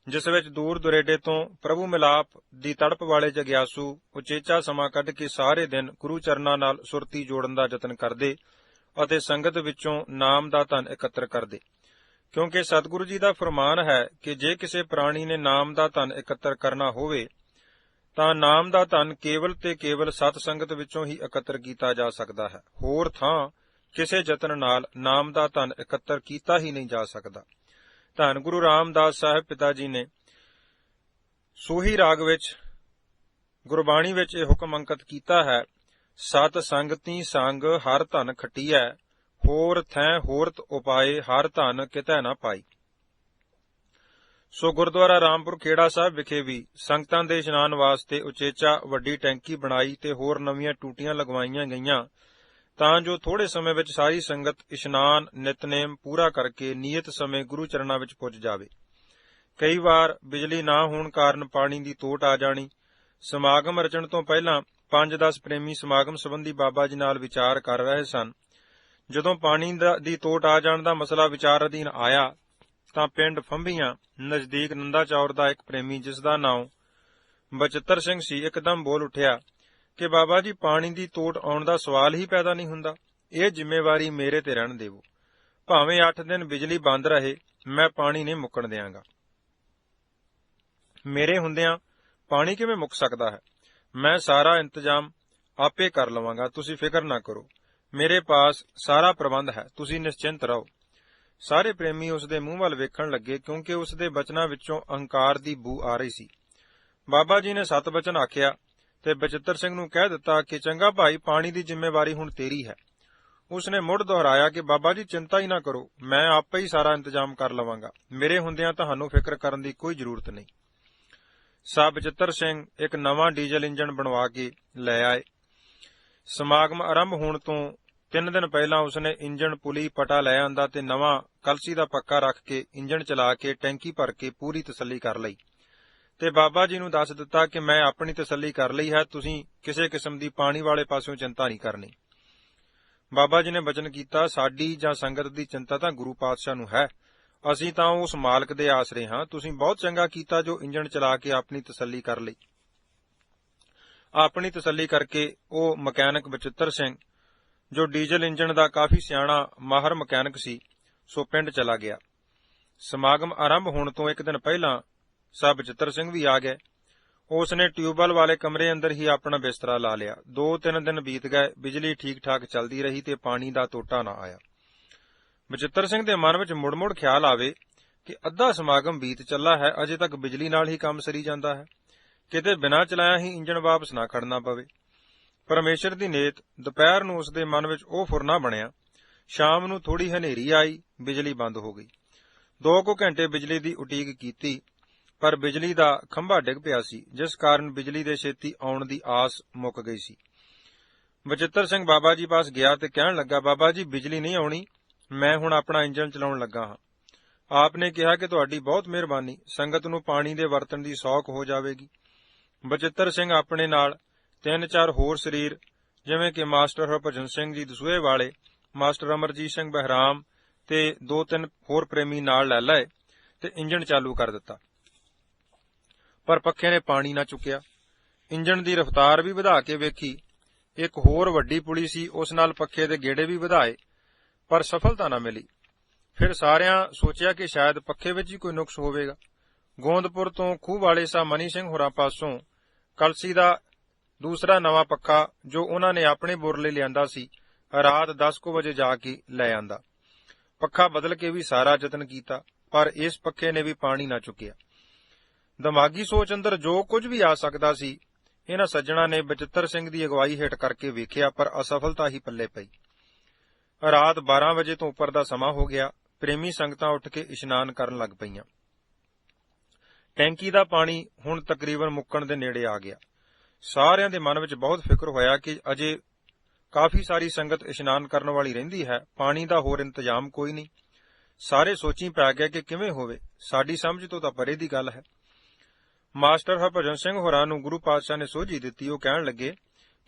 ਜਿਸ ਵਿੱਚ ਦੂਰ ਦੁਰੇਡੇ ਤੋਂ ਪ੍ਰਭੂ ਮਿਲਾਪ ਦੀ ਤੜਪ ਵਾਲੇ ਜਗਿਆਸੂ ਉਚੇਚਾ ਸਮਾਂ ਕੱਢ ਕੇ ਸਾਰੇ ਦਿਨ ਗੁਰੂ ਚਰਨਾਂ ਨਾਲ ਸੁਰਤੀ ਜੋੜਨ ਦਾ ਯਤਨ ਕਰਦੇ ਅਤੇ ਸੰਗਤ ਵਿੱਚੋਂ ਨਾਮ ਦਾ ਧਨ ਇਕੱਤਰ ਕਰਦੇ। ਕਿਉਂਕਿ ਸਤਿਗੁਰੂ ਜੀ ਦਾ ਫਰਮਾਨ ਹੈ ਕਿ ਜੇ ਕਿਸੇ ਪ੍ਰਾਣੀ ਨੇ ਨਾਮ ਦਾ ਧਨ ਇਕੱਤਰ ਕਰਨਾ ਹੋਵੇ ਤਾਂ ਨਾਮ ਦਾ ਧਨ ਕੇਵਲ ਤੇ ਕੇਵਲ ਸਤ ਸੰਗਤ ਵਿੱਚੋਂ ਹੀ ਇਕੱਤਰ ਕੀਤਾ ਜਾ ਸਕਦਾ ਹੈ। ਹੋਰ ਥਾਂ ਕਿਸੇ ਯਤਨ ਨਾਲ ਨਾਮ ਦਾ ਧਨ ਇਕੱਤਰ ਕੀਤਾ ਹੀ ਨਹੀਂ ਜਾ ਸਕਦਾ। ਧੰਨ ਗੁਰੂ ਰਾਮਦਾਸ ਸਾਹਿਬ ਪਿਤਾ ਜੀ ਨੇ ਸੋਹੀ ਰਾਗ ਵਿੱਚ ਗੁਰਬਾਣੀ ਵਿੱਚ ਇਹ ਹੁਕਮ ਅੰਕਿਤ ਕੀਤਾ ਹੈ, ਸਤ ਸੰਗਤੀ ਸੰਗ ਹਰ ਧਨ ਖਟੀਐ, ਹੋਰ ਥੈਂ ਹੋਰਤ ਉਪਾਏ ਹਰ ਧਨ ਕਿਤੈ ਨਾ ਪਾਈ। ਸੋ ਗੁਰਦੁਆਰਾ ਰਾਮਪੁਰ ਖੇੜਾ ਸਾਹਿਬ ਵਿਖੇ ਵੀ ਸੰਗਤਾਂ ਦੇ ਇਸ਼ਨਾਨ ਵਾਸਤੇ ਉਚੇਚਾ ਵੱਡੀ ਟੈਂਕੀ ਬਣਾਈ ਤੇ ਹੋਰ ਨਵੀਆਂ ਟੂਟੀਆਂ ਲਗਵਾਈਆਂ ਗਈਆਂ ਤਾਂ ਜੋ ਥੋੜੇ ਸਮੇਂ ਵਿੱਚ ਸਾਰੀ ਸੰਗਤ ਇਸ਼ਨਾਨ ਨਿਤਨੇਮ ਪੂਰਾ ਕਰਕੇ ਨਿਯਤ ਸਮੇਂ ਗੁਰੂ ਚਰਨਾਂ ਵਿੱਚ ਪੁੱਜ ਜਾਵੇ। ਕਈ ਵਾਰ ਬਿਜਲੀ ਨਾ ਹੋਣ ਕਾਰਨ ਪਾਣੀ ਦੀ ਤੋਟ ਆ ਜਾਣੀ। ਸਮਾਗਮ ਰਚਣ ਤੋਂ ਪਹਿਲਾਂ 5-10 ਪ੍ਰੇਮੀ ਸਮਾਗਮ ਸੰਬੰਧੀ ਬਾਬਾ ਜੀ ਨਾਲ ਵਿਚਾਰ ਕਰ ਰਹੇ ਸਨ। ਜਦੋਂ ਪਾਣੀ ਦੀ ਤੋਟ ਆ ਜਾਣ ਦਾ ਮਸਲਾ ਵਿਚਾਰ ਅਧੀਨ ਆਇਆ ਤਾਂ ਪਿੰਡ ਫੰਭੀਆਂ ਨਜ਼ਦੀਕ ਨੰਦਾ ਚੌਰ ਦਾ ਇੱਕ ਪ੍ਰੇਮੀ, ਜਿਸ ਦਾ ਨਾਮ ਬਚਿੱਤਰ ਸਿੰਘ ਸੀ, ਇੱਕਦਮ ਬੋਲ ਉੱਠਿਆ ਕਿ ਬਾਬਾ ਜੀ, ਪਾਣੀ ਦੀ ਤੋਟ ਆਉਣ ਦਾ ਸਵਾਲ ਹੀ ਪੈਦਾ ਨਹੀਂ ਹੁੰਦਾ। ਇਹ ਜ਼ਿੰਮੇਵਾਰੀ ਮੇਰੇ ਤੇ ਰਹਿਣ ਦੇਵੋ। ਭਾਵੇਂ 8 ਦਿਨ ਬਿਜਲੀ ਬੰਦ ਰਹੇ, ਮੈਂ ਪਾਣੀ ਨਹੀਂ ਮੁੱਕਣ ਦਿਆਂਗਾ। ਮੇਰੇ ਹੁੰਦਿਆਂ ਪਾਣੀ ਕਿਵੇਂ ਮੁੱਕ ਸਕਦਾ ਹੈ? ਮੈਂ ਸਾਰਾ ਇੰਤਜ਼ਾਮ ਆਪੇ ਕਰ ਲਵਾਂਗਾ, ਤੁਸੀਂ ਫਿਕਰ ਨਾ ਕਰੋ। ਮੇਰੇ ਪਾਸ ਸਾਰਾ ਪ੍ਰਬੰਧ ਹੈ, ਤੁਸੀਂ ਨਿਸ਼ਚਿੰਤ ਰਹੋ। ਸਾਰੇ ਪ੍ਰੇਮੀ ਉਸ ਦੇ ਮੂੰਹ ਵੱਲ ਵੇਖਣ ਲੱਗੇ, ਕਿਉਂਕਿ ਉਸ ਦੇ ਬਚਨਾਂ ਵਿੱਚੋਂ ਅਹੰਕਾਰ ਦੀ ਬੂ ਆ ਰਹੀ ਸੀ। ਬਾਬਾ ਜੀ ਨੇ 7 ਬਚਨ ਆਖਿਆ ਤੇ ਬਚਿੱਤਰ ਸਿੰਘ ਨੂੰ ਕਹਿ ਦਿੱਤਾ ਕਿ ਚੰਗਾ ਭਾਈ, ਪਾਣੀ ਦੀ ਜ਼ਿੰਮੇਵਾਰੀ ਹੁਣ ਤੇਰੀ ਹੈ। ਉਸ ਨੇ ਮੁੜ ਦੁਹਰਾਇਆ ਕਿ ਬਾਬਾ ਜੀ, ਚਿੰਤਾ ਹੀ ਨਾ ਕਰੋ, ਮੈਂ ਆਪੇ ਹੀ ਸਾਰਾ ਇੰਤਜ਼ਾਮ ਕਰ ਲਵਾਂਗਾ। ਮੇਰੇ ਹੁੰਦਿਆਂ ਤੁਹਾਨੂੰ ਫਿਕਰ ਕਰਨ ਦੀ ਕੋਈ ਜ਼ਰੂਰਤ ਨਹੀਂ। ਸਾਹ ਬਚਿੱਤਰ ਸਿੰਘ ਇੱਕ ਨਵਾਂ ਡੀਜ਼ਲ ਇੰਜਣ ਬਣਵਾ ਕੇ ਲੈ ਆਏ। ਸਮਾਗਮ ਆਰੰਭ ਹੋਣ ਤੋਂ 3 ਦਿਨ ਪਹਿਲਾਂ ਉਸਨੇ ਇੰਜਣ ਪੁਲੀ ਪਟਾ ਲੈ ਆਂਦਾ ਤੇ ਨਵਾਂ ਕਲਸੀ ਦਾ ਪੱਕਾ ਰੱਖ ਕੇ ਇੰਜਣ ਚਲਾ ਕੇ ਟੈਂਕੀ ਭਰ ਕੇ ਪੂਰੀ ਤਸੱਲੀ ਕਰ ਲਈ ਤੇ ਬਾਬਾ ਜੀ ਨੂੰ ਦੱਸ ਦਿੱਤਾ ਕਿ ਮੈਂ ਆਪਣੀ ਤਸੱਲੀ ਕਰ ਲਈ ਹੈ, ਤੁਸੀਂ ਕਿਸੇ ਕਿਸਮ ਦੀ ਪਾਣੀ ਵਾਲੇ ਪਾਸਿਓਂ ਚਿੰਤਾ ਨਹੀਂ ਕਰਨੀ। ਬਾਬਾ ਜੀ ਨੇ ਬਚਨ ਕੀਤਾ, ਸਾਡੀ ਜਾਂ ਸੰਗਤ ਦੀ ਚਿੰਤਾ ਤਾਂ ਗੁਰੂ ਪਾਤਸ਼ਾਹ ਨੂੰ ਹੈ, ਅਸੀਂ ਤਾਂ ਉਸ ਮਾਲਕ ਦੇ ਆਸਰੇ ਹਾਂ। ਤੁਸੀਂ ਬਹੁਤ ਚੰਗਾ ਕੀਤਾ ਜੋ ਇੰਜਣ ਚਲਾ ਕੇ ਆਪਣੀ ਤਸੱਲੀ ਕਰ ਲਈ। ਆਪਣੀ ਤਸੱਲੀ ਕਰਕੇ ਉਹ ਮਕੈਨਿਕ ਬਚਿੱਤਰ ਸਿੰਘ, ਜੋ ਡੀਜ਼ਲ ਇੰਜਣ ਦਾ ਕਾਫੀ ਸਿਆਣਾ ਮਾਹਰ ਮਕੈਨਿਕ ਸੀ, ਸੋ ਪਿੰਡ ਚਲਾ ਗਿਆ। ਸਮਾਗਮ ਆਰੰਭ ਹੋਣ ਤੋਂ 1 ਦਿਨ ਪਹਿਲਾਂ ਸਾਹ ਬਚਿੱਤਰ ਸਿੰਘ ਵੀ ਆ ਗਏ। ਉਸ ਨੇ ਟਿਊਬਵੈੱਲ ਵਾਲੇ ਕਮਰੇ ਅੰਦਰ ਹੀ ਆਪਣਾ ਬਿਸਤਰਾ ਲਾ ਲਿਆ। 2-3 ਦਿਨ ਬੀਤ ਗਏ, ਬਿਜਲੀ ਠੀਕ ਠਾਕ ਚੱਲਦੀ ਰਹੀ ਤੇ ਪਾਣੀ ਦਾ ਟੋਟਾ ਨਾ ਆਇਆ। ਬਚਿੱਤਰ ਸਿੰਘ ਦੇ ਮਨ ਵਿੱਚ ਮੁੜ-ਮੁੜ ਖਿਆਲ ਆਵੇ ਕਿ ਅੱਧਾ ਸਮਾਗਮ ਬੀਤ ਚੱਲਾ ਹੈ, ਅਜੇ ਤੱਕ ਬਿਜਲੀ ਨਾਲ ਹੀ ਕੰਮ ਸਰੀ ਜਾਂਦਾ ਹੈ, ਕਿਤੇ ਬਿਨਾਂ ਚਲਾਇਆ ਹੀ ਇੰਜਣ ਵਾਪਸ ਨਾ ਖੜਨਾ ਪਵੇ। ਪਰਮੇਸ਼ਰ ਦੀ ਨੇਤ, ਦੁਪਹਿਰ ਨੂੰ ਉਸ ਦੇ ਮਨ ਵਿੱਚ ਉਹ ਫੁਰਨਾ ਬਣਿਆ। ਸ਼ਾਮ ਨੂੰ ਥੋੜੀ ਹਨੇਰੀ ਆਈ, ਬਿਜਲੀ ਬੰਦ ਹੋ ਗਈ। 2 ਘੰਟੇ ਬਿਜਲੀ ਦੀ ਉਡੀਕ ਕੀਤੀ, ਪਰ ਬਿਜਲੀ ਦਾ ਖੰਭਾ ਡਿੱਗ ਪਿਆ ਸੀ, ਜਿਸ ਕਾਰਨ ਬਿਜਲੀ ਦੇ ਛੇਤੀ ਆਉਣ ਦੀ ਆਸ ਮੁੱਕ ਗਈ ਸੀ। ਬਚਿੱਤਰ ਸਿੰਘ ਬਾਬਾ ਜੀ ਪਾਸ ਗਿਆ ਤੇ ਕਹਿਣ ਲੱਗਾ, ਬਾਬਾ ਜੀ, ਬਿਜਲੀ ਨਹੀਂ ਆਉਣੀ, ਮੈਂ ਹੁਣ ਆਪਣਾ ਇੰਜਣ ਚਲਾਉਣ ਲੱਗਾ ਹਾਂ। ਆਪ ਨੇ ਕਿਹਾ ਕਿ ਤੁਹਾਡੀ ਬਹੁਤ ਮਿਹਰਬਾਨੀ, ਸੰਗਤ ਨੂੰ ਪਾਣੀ ਦੇ ਵਰਤਣ ਦੀ ਸੌਖ ਹੋ ਜਾਵੇਗੀ। ਬਚਿੱਤਰ ਸਿੰਘ ਆਪਣੇ ਨਾਲ 3-4 ਹੋਰ ਸਰੀਰ ਜਿਵੇਂ ਕਿ ਮਾਸਟਰ ਹਰਭਜਨ ਸਿੰਘ ਜੀ ਦਸੂਹੇ ਵਾਲੇ, ਮਾਸਟਰ ਅਮਰਜੀਤ ਸਿੰਘ ਬਹਿਰਾਮ ਤੇ 2-3 ਹੋਰ ਪ੍ਰੇਮੀ ਨਾਲ ਲੈ ਲਏ ਤੇ ਇੰਜਣ ਚਾਲੂ ਕਰ ਦਿੱਤਾ। ਪਰ ਪੱਖੇ ਨੇ ਪਾਣੀ ਨਾ ਚੁੱਕਿਆ। ਇੰਜਣ ਦੀ ਰਫ਼ਤਾਰ ਵੀ ਵਧਾ ਕੇ ਵੇਖੀ। ਇੱਕ ਹੋਰ ਵੱਡੀ ਪੁਲੀ ਸੀ, ਉਸ ਨਾਲ ਪੱਖੇ ਦੇ ਗੇੜੇ ਵੀ ਵਧਾਏ, ਪਰ ਸਫਲਤਾ ਨਾ ਮਿਲੀ। ਫਿਰ ਸਾਰਿਆਂ ਸੋਚਿਆ ਕਿ ਸ਼ਾਇਦ ਪੱਖੇ ਵਿੱਚ ਹੀ ਕੋਈ ਨੁਕਸ ਹੋਵੇਗਾ। ਗੋਂਦਪੁਰ ਤੋਂ ਖੂਹ ਵਾਲੇ ਸਾਹ ਮਨੀ ਸਿੰਘ ਹੋਰਾਂ ਪਾਸੋਂ ਕਲਸੀ ਦਾ ਦੂਸਰਾ ਨਵਾਂ ਪੱਖਾ ਜੋ ਉਹਨਾਂ ਨੇ ਆਪਣੇ ਬੁਰ ਲਈ ਲਿਆਂਦਾ ਸੀ, ਰਾਤ 10 ਵਜੇ ਜਾ ਕੇ ਲੈ ਆਂਦਾ। ਪੱਖਾ ਬਦਲ ਕੇ ਵੀ ਸਾਰਾ ਯਤਨ ਕੀਤਾ, ਪਰ ਇਸ ਪੱਖੇ ਨੇ ਵੀ ਪਾਣੀ ਨਾ ਚੁੱਕਿਆ। ਦਿਮਾਗੀ ਸੋਚ ਅੰਦਰ ਜੋ ਕੁਝ ਵੀ ਆ ਸਕਦਾ ਸੀ, ਇਹਨਾਂ ਸੱਜਣਾ ਨੇ ਬਚਿੱਤਰ ਸਿੰਘ ਦੀ ਅਗਵਾਈ ਹੇਠ ਕਰਕੇ ਵੇਖਿਆ, ਪਰ ਅਸਫਲਤਾ ਹੀ ਪੱਲੇ ਪਈ। ਰਾਤ 12 ਵਜੇ ਤੋਂ ਉੱਪਰ ਦਾ ਸਮਾਂ ਹੋ ਗਿਆ। ਪ੍ਰੇਮੀ ਸੰਗਤਾਂ ਉੱਠ ਕੇ ਇਸ਼ਨਾਨ ਕਰਨ ਲੱਗ ਪਈਆਂ। ਟੈਂਕੀ ਦਾ ਪਾਣੀ ਹੁਣ ਤਕਰੀਬਨ ਮੁੱਕਣ ਦੇ ਨੇੜੇ ਆ ਗਿਆ। ਸਾਰਿਆਂ ਦੇ ਮਨ ਵਿੱਚ ਬਹੁਤ ਫਿਕਰ ਹੋਇਆ ਕਿ ਅਜੇ ਕਾਫੀ ਸਾਰੀ ਸੰਗਤ ਇਸ਼ਨਾਨ ਕਰਨ ਵਾਲੀ ਰਹਿੰਦੀ ਹੈ, ਪਾਣੀ ਦਾ ਹੋਰ ਇੰਤਜ਼ਾਮ ਕੋਈ ਨਹੀਂ। ਸਾਰੇ ਸੋਚੀ ਪੈ ਗਏ ਕਿ ਕਿਵੇਂ ਹੋਵੇ, ਸਾਡੀ ਸਮਝ ਤੋਂ ਤਾਂ ਪਰੇ ਦੀ ਗੱਲ ਹੈ। ਮਾਸਟਰ ਹਰਭਜਨ ਸਿੰਘ ਹੋਰਾਂ ਨੂੰ ਗੁਰੂ ਪਾਤਸ਼ਾਹ ਨੇ ਸੋਝੀ ਦਿੱਤੀ। ਉਹ ਕਹਿਣ ਲੱਗੇ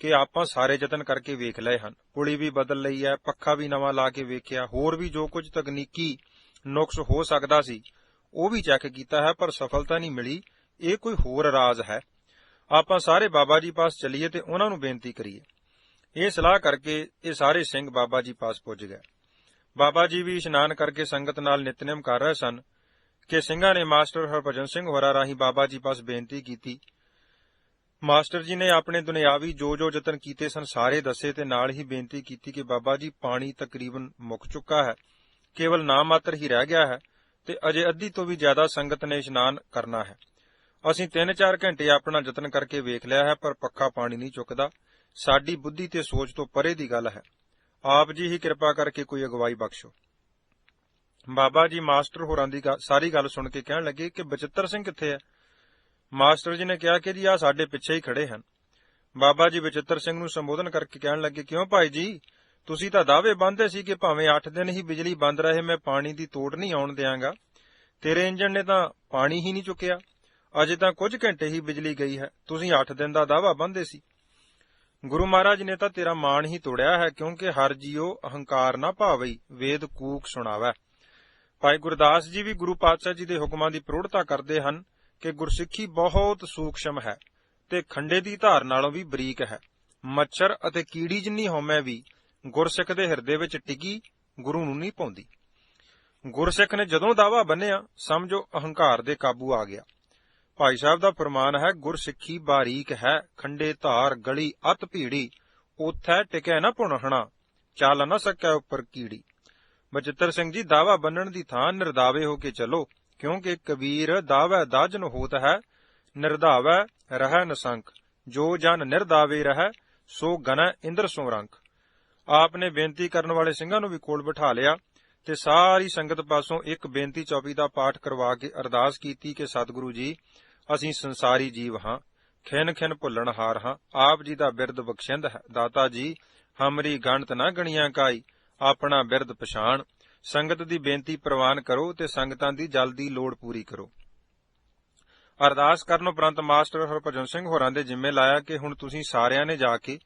ਕਿ ਆਪਾਂ ਸਾਰੇ ਯਤਨ ਕਰਕੇ ਵੇਖ ਲਏ ਹਨ, ਪੁਲੀ ਵੀ ਬਦਲ ਲਈ ਹੈ, ਪੱਖਾ ਵੀ ਨਵਾਂ ਲਾ ਕੇ ਵੇਖਿਆ, ਹੋਰ ਵੀ ਜੋ ਕੁਝ ਤਕਨੀਕੀ ਨੁਕਸ ਹੋ ਸਕਦਾ ਸੀ ਉਹ ਵੀ ਚੈੱਕ ਕੀਤਾ ਹੈ, ਪਰ ਸਫਲਤਾ ਨਹੀਂ ਮਿਲੀ। ਇਹ ਕੋਈ ਹੋਰ ਰਾਜ਼ ਹੈ। ਆਪਾਂ ਸਾਰੇ ਬਾਬਾ ਜੀ ਪਾਸ ਚੱਲੀਏ ਤੇ ਉਹਨਾਂ ਨੂੰ ਬੇਨਤੀ ਕਰੀਏ। ਇਹ ਸਲਾਹ ਕਰਕੇ ਇਹ ਸਾਰੇ ਸਿੰਘ ਬਾਬਾ ਜੀ ਪਾਸ ਪੁੱਜ ਗਏ। ਬਾਬਾ ਜੀ ਵੀ ਇਸ਼ਨਾਨ ਕਰਕੇ ਸੰਗਤ ਨਾਲ ਨਿਤਨੇਮ ਕਰ ਰਹੇ ਸਨ ਕਿ ਸਿੰਘਾਂ ਨੇ ਮਾਸਟਰ ਹਰਭਜਨ ਸਿੰਘ ਹੋਰਾਂ ਰਾਹੀਂ ਬਾਬਾ ਜੀ ਪਾਸ ਬੇਨਤੀ ਕੀਤੀ। ਮਾਸਟਰ ਜੀ ਨੇ ਆਪਣੇ ਦੁਨਿਆਵੀ ਜੋ ਯਤਨ ਕੀਤੇ ਸਨ ਸਾਰੇ ਦੱਸੇ ਤੇ ਨਾਲ ਹੀ ਬੇਨਤੀ ਕੀਤੀ ਕਿ ਬਾਬਾ ਜੀ ਪਾਣੀ ਤਕਰੀਬਨ ਮੁੱਕ ਚੁੱਕਾ ਹੈ, ਕੇਵਲ ਨਾਮ ਮਾਤਰ ਹੀ ਰਹਿ ਗਿਆ ਹੈ ਤੇ ਅਜੇ ਅੱਧੀ ਤੋਂ ਵੀ ਜ਼ਿਆਦਾ ਸੰਗਤ ਨੇ ਇਸ਼ਨਾਨ ਕਰਨਾ ਹੈ। ਅਸੀਂ 3-4 ਘੰਟੇ ਆਪਣਾ ਯਤਨ ਕਰਕੇ ਵੇਖ ਲਿਆ ਹੈ, ਪਰ ਪੱਖਾ ਪਾਣੀ ਨਹੀਂ ਚੁੱਕਦਾ। ਸਾਡੀ ਬੁੱਧੀ ਤੇ ਸੋਚ ਤੋਂ ਪਰੇ ਦੀ ਗੱਲ ਹੈ। ਆਪ ਜੀ ਹੀ ਕਿਰਪਾ ਕਰਕੇ ਕੋਈ ਅਗਵਾਈ ਬਖਸ਼ੋ। ਬਾਬਾ ਜੀ ਮਾਸਟਰ ਹੋਰਾਂ ਦੀ ਸਾਰੀ ਗੱਲ ਸੁਣ ਕੇ ਕਹਿਣ ਲੱਗੇ ਕਿ ਬਚਿੱਤਰ ਸਿੰਘ ਕਿੱਥੇ ਹੈ? ਮਾਸਟਰ ਜੀ ਨੇ ਕਿਹਾ ਕਿ ਜੀ ਆ ਸਾਡੇ ਪਿੱਛੇ ਹੀ ਖੜੇ ਹਨ। ਬਾਬਾ ਜੀ ਬਚਿੱਤਰ ਸਿੰਘ ਨੂੰ ਸੰਬੋਧਨ ਕਰਕੇ ਕਹਿਣ ਲੱਗੇ, ਕਿਉਂ ਭਾਈ ਜੀ, ਤੁਸੀਂ ਤਾਂ ਦਾਅਵੇ ਬੰਨ੍ਹਦੇ ਸੀ ਕਿ ਭਾਵੇਂ 8 ਦਿਨ ਹੀ ਬਿਜਲੀ ਬੰਦ ਰਹੇ ਮੈਂ ਪਾਣੀ ਦੀ ਤੋੜ ਨਹੀਂ ਆਉਣ ਦਿਆਂਗਾ। ਤੇਰੇ ਇੰਜਣ ਨੇ ਤਾਂ ਪਾਣੀ ਹੀ ਨਹੀਂ ਚੁੱਕਿਆ, ਅਜੇ ਤਾਂ ਕੁਝ ਘੰਟੇ ਹੀ ਬਿਜਲੀ ਗਈ ਹੈ। ਤੁਸੀਂ 8 ਦਿਨ ਦਾ ਦਾਅਵਾ ਬੰਨ੍ਹਦੇ ਸੀ। ਗੁਰੂ ਮਹਾਰਾਜ ਨੇ ਤਾਂ ਤੇਰਾ ਮਾਣ ਹੀ ਤੋੜਿਆ ਹੈ, ਕਿਉਂਕਿ ਹਰ ਜੀਓ ਅਹੰਕਾਰ ਨਾ ਭਾਵਈ, ਵੇਦ ਕੂਕ ਸੁਣਾਵੈ। ਭਾਈ ਗੁਰਦਾਸ ਜੀ ਵੀ ਗੁਰੂ ਪਾਤਸ਼ਾਹ ਜੀ ਦੇ ਹੁਕਮਾਂ ਦੀ ਪ੍ਰੋੜਤਾ ਕਰਦੇ ਹਨ ਕਿ ਗੁਰਸਿੱਖੀ ਬਹੁਤ ਸੂਖਸ਼ਮ ਹੈ ਤੇ ਖੰਡੇ ਦੀ ਧਾਰ ਨਾਲੋਂ ਵੀ ਬਰੀਕ ਹੈ। ਮੱਛਰ ਅਤੇ ਕੀੜੀ ਜਿੰਨੀ ਹਉਮੈ ਵੀ ਗੁਰਸਿੱਖ ਦੇ ਹਿਰਦੇ ਵਿੱਚ ਟਿਕੀ ਗੁਰੂ ਨੂੰ ਨਹੀਂ ਪਾਉਂਦੀ। ਗੁਰਸਿੱਖ ਨੇ ਜਦੋਂ ਦਾਅਵਾ ਬੰਨਿਆ, ਸਮਝੋ ਅਹੰਕਾਰ ਦੇ ਕਾਬੂ ਆ ਗਿਆ। ਭਾਈ ਸਾਹਿਬ ਦਾ ਫਰਮਾਨ ਹੈ, ਗੁਰਸਿੱਖੀ ਬਾਰੀਕ ਹੈ, ਖੰਡੇ ਧਾਰ ਗਲੀ ਅਤ ਭੀੜੀ, ਉਥੈ ਟਿਕੈ ਨਾ ਪੁਣਹਣਾ, ਚੱਲ ਨਾ ਸਕੈ ਉੱਪਰ ਕੀੜੀ। ਬਚਿੱਤਰ ਸਿੰਘ ਜੀ, ਦਾਅਵਾ ਬੰਨਣ ਦੀ ਥਾਂ ਨਿਰਦਾਵੇ ਹੋ ਕੇ ਚੱਲੋ, ਕਿਉਂਕਿ ਕਬੀਰ ਦਾਵੈ ਦਾਜਨ ਹੋਤ ਹੈ, ਨਿਰਦਾਵੈ ਰਹਿ ਨਸੰਕ, ਜੋ ਜਨ ਨਿਰਦਾਵੇ ਰਹਿ, ਸੋ ਗਨੈ ਇੰਦਰ ਸੋ ਰੰਕ। ਆਪ ਨੇ ਬੇਨਤੀ ਕਰਨ ਵਾਲੇ ਸਿੰਘਾਂ ਨੂੰ ਵੀ ਕੋਲ ਬਿਠਾ ਲਿਆ ਤੇ ਸਾਰੀ ਸੰਗਤ ਪਾਸੋਂ ਇੱਕ ਬੇਨਤੀ ਚੌਪੀ ਦਾ ਪਾਠ ਕਰਵਾ ਕੇ ਅਰਦਾਸ ਕੀਤੀ ਕਿ ਸਤਿਗੁਰੂ ਜੀ, ਅਸੀਂ ਸੰਸਾਰੀ ਜੀਵ ਹਾਂ, ਖਿਨ ਖਿਨ ਭੁੱਲਣਹਾਰ ਹਾਂ, ਆਪ ਜੀ ਦਾ ਬਿਰਦ ਬਖਸ਼ਿੰਦ ਹੈ। ਦਾਤਾ ਜੀ, ਹਮਰੀ ਗਣਤ ਨਾ ਗਣੀਆਂ ਕਾਈ, ਆਪਣਾ ਬਿਰਦ ਪਛਾਣ। ਸੰਗਤ ਦੀ ਬੇਨਤੀ ਪ੍ਰਵਾਨ ਕਰੋ ਤੇ ਸੰਗਤਾਂ ਦੀ ਜਲਦੀ ਲੋੜ ਪੂਰੀ ਕਰੋ। ਅਰਦਾਸ ਕਰਨ ਉਪਰੰਤ ਮਾਸਟਰ ਹਰਭਜਨ ਸਿੰਘ ਹੋਰਾਂ ਦੇ ਜਿੰਮੇ ਲਾਇਆ ਕਿ ਹੁਣ ਤੁਸੀਂ ਸਾਰਿਆਂ ਨੇ ਜਾ ਕੇ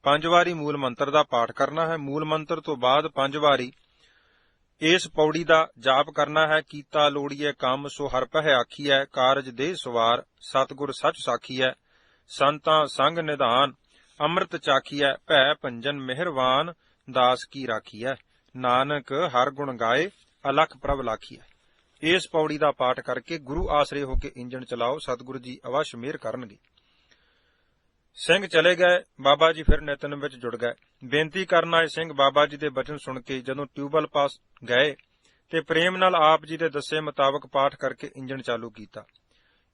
5 ਵਾਰੀ ਮੂਲ ਮੰਤਰ ਦਾ ਪਾਠ ਕਰਨਾ ਹੈ। ਮੂਲ ਮੰਤਰ ਤੋਂ ਬਾਅਦ 5 ਵਾਰੀ ਇਸ ਪੌੜੀ ਦਾ ਜਾਪ ਕਰਨਾ ਹੈ। ਕੀਤਾ ਲੋੜੀਏ ਕੰਮ ਸੋ ਹਰ ਪਹਿ ਆਖੀਐ, ਕਾਰਜ ਦੇ ਸਵਾਰ ਸਤਿਗੁਰ ਸੱਚ ਸਾਖੀਐ, ਸੰਤਾਂ ਸੰਗ ਨਿਧਾਨ ਅੰਮ੍ਰਿਤ ਚਾਖੀਐ, ਭੈ ਭੰਜਨ ਮਿਹਰਵਾਨ ਦਾਸ ਕੀ ਰਾਖੀਐ, ਨਾਨਕ ਹਰ ਗੁਣ ਗਾਏ ਅਲਖ ਪ੍ਰਭ ਲਾਖੀਐ। ਇਸ ਪੌੜੀ ਦਾ ਪਾਠ ਕਰਕੇ ਗੁਰੂ ਆਸਰੇ ਹੋ ਕੇ ਇੰਜਣ ਚਲਾਓ, ਸਤਿਗੁਰੂ ਜੀ ਅਵਸ਼ ਮਿਹਰ ਕਰਨਗੇ। ਸਿੰਘ ਚਲੇ ਗਏ। ਬਾਬਾ ਜੀ ਫਿਰ ਨਿਤਨੇਮ ਵਿੱਚ ਜੁੜ ਗਏ। ਬੇਨਤੀ ਕਰਨ ਆਏ ਸਿੰਘ ਬਾਬਾ ਜੀ ਦੇ ਬਚਨ ਸੁਣ ਕੇ ਜਦੋਂ ਟਿਊਬਵੈੱਲ ਪਾਸ ਗਏ ਤੇ ਪ੍ਰੇਮ ਨਾਲ ਆਪ ਜੀ ਦੇ ਦੱਸੇ ਮੁਤਾਬਕ ਪਾਠ ਕਰਕੇ ਇੰਜਣ ਚਾਲੂ ਕੀਤਾ।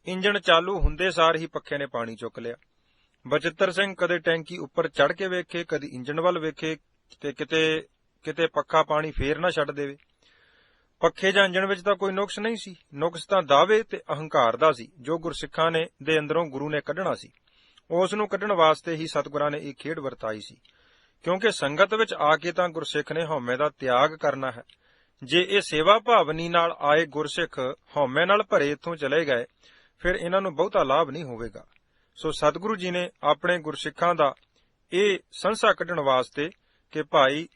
ਇੰਜਣ ਚਾਲੂ ਹੁੰਦੇ ਸਾਰ ਹੀ ਪੱਖੇ ਨੇ ਪਾਣੀ ਚੁੱਕ ਲਿਆ। ਬਚਿੱਤਰ ਸਿੰਘ ਕਦੇ ਟੈਂਕੀ ਉੱਪਰ ਚੜ੍ਹ ਕੇ ਵੇਖੇ, ਕਦੀ ਇੰਜਣ ਵੱਲ ਵੇਖੇ ਤੇ ਕਿਤੇ ਪੱਖਾ ਪਾਣੀ ਫੇਰ ਨਾ ਛੱਡ ਦੇਵੇ। ਪੱਖੇ ਜਾਂ ਇੰਜਣ ਵਿੱਚ ਤਾਂ ਕੋਈ ਨੁਕਸ ਨਹੀਂ ਸੀ, ਨੁਕਸ ਤਾਂ ਦਾਅਵੇ ਤੇ ਅਹੰਕਾਰ ਦਾ ਸੀ, ਜੋ ਗੁਰਸਿੱਖਾਂ ਨੇ ਦੇ ਅੰਦਰੋਂ ਗੁਰੂ ਨੇ ਕੱਢਣਾ ਸੀ। ਉਸ ਨੂੰ ਕੱਢਣ ਵਾਸਤੇ ਹੀ ਸਤਿਗੁਰਾਂ ਨੇ ਇਹ ਖੇਡ ਵਰਤਾਈ ਸੀ, ਕਿਉਂਕਿ ਸੰਗਤ ਵਿੱਚ ਆ ਕੇ ਤਾਂ ਗੁਰਸਿੱਖ ਨੇ ਹਉਮੈ ਦਾ ਤਿਆਗ ਕਰਨਾ ਹੈ। ਜੇ ਇਹ ਸੇਵਾ ਭਾਵਨੀ ਨਾਲ ਆਏ ਗੁਰਸਿੱਖ ਹਉਮੈ ਨਾਲ ਭਰੇ ਇੱਥੋਂ ਚਲੇ ਗਏ, ਫਿਰ ਇਹਨਾਂ ਨੂੰ ਬਹੁਤਾ ਲਾਭ ਨਹੀਂ ਹੋਵੇਗਾ। ਸੋ ਸਤਿਗੁਰੂ ਜੀ ਨੇ ਆਪਣੇ ਗੁਰਸਿੱਖਾਂ ਦਾ ਇਹ ਸੰਸਾ ਕੱਢਣ ਵਾਸਤੇ ਕਿ ਭਾਈ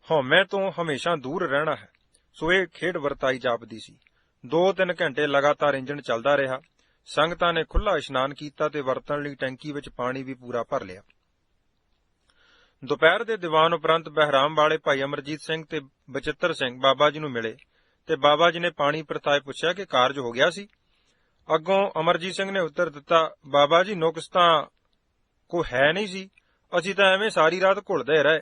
ਹਉਮੈ ਤੋਂ ਹਮੇਸ਼ਾ ਦੂਰ ਰਹਿਣਾ ਹੈ, ਸੋ ਇਹ ਖੇਡ ਵਰਤਾਈ ਜਾਪਦੀ ਸੀ। 2-3 ਘੰਟੇ ਲਗਾਤਾਰ ਇੰਜਣ ਚੱਲਦਾ ਰਿਹਾ। ਸੰਗਤਾਂ ਨੇ ਖੁੱਲ੍ਹਾ ਇਸ਼ਨਾਨ ਕੀਤਾ ਤੇ ਵਰਤਣ ਲਈ ਟੈਂਕੀ ਵਿੱਚ ਪਾਣੀ ਵੀ ਪੂਰਾ ਭਰ ਲਿਆ। ਦੁਪਹਿਰ ਦੇ ਦੀਵਾਨ ਉਪਰੰਤ ਬਹਿਰਾਮ ਵਾਲੇ ਭਾਈ ਅਮਰਜੀਤ ਸਿੰਘ ਤੇ ਬਚਿੱਤਰ ਸਿੰਘ ਬਾਬਾ ਜੀ ਨੂੰ ਮਿਲੇ ਤੇ ਬਾਬਾ ਜੀ ਨੇ ਪਾਣੀ ਪਰਤਾਏ ਪੁੱਛਿਆ ਕਿ ਕਾਰਜ ਹੋ ਗਿਆ ਸੀ। ਅੱਗੋਂ ਅਮਰਜੀਤ ਸਿੰਘ ਨੇ ਉੱਤਰ ਦਿੱਤਾ, ਬਾਬਾ ਜੀ ਨੁਕਸ ਤਾਂ ਕੋਈ ਹੈ ਨਹੀਂ ਸੀ, ਅਸੀਂ ਤਾਂ ਐਵੇਂ ਸਾਰੀ ਰਾਤ ਘੁਲਦੇ ਰਹੇ।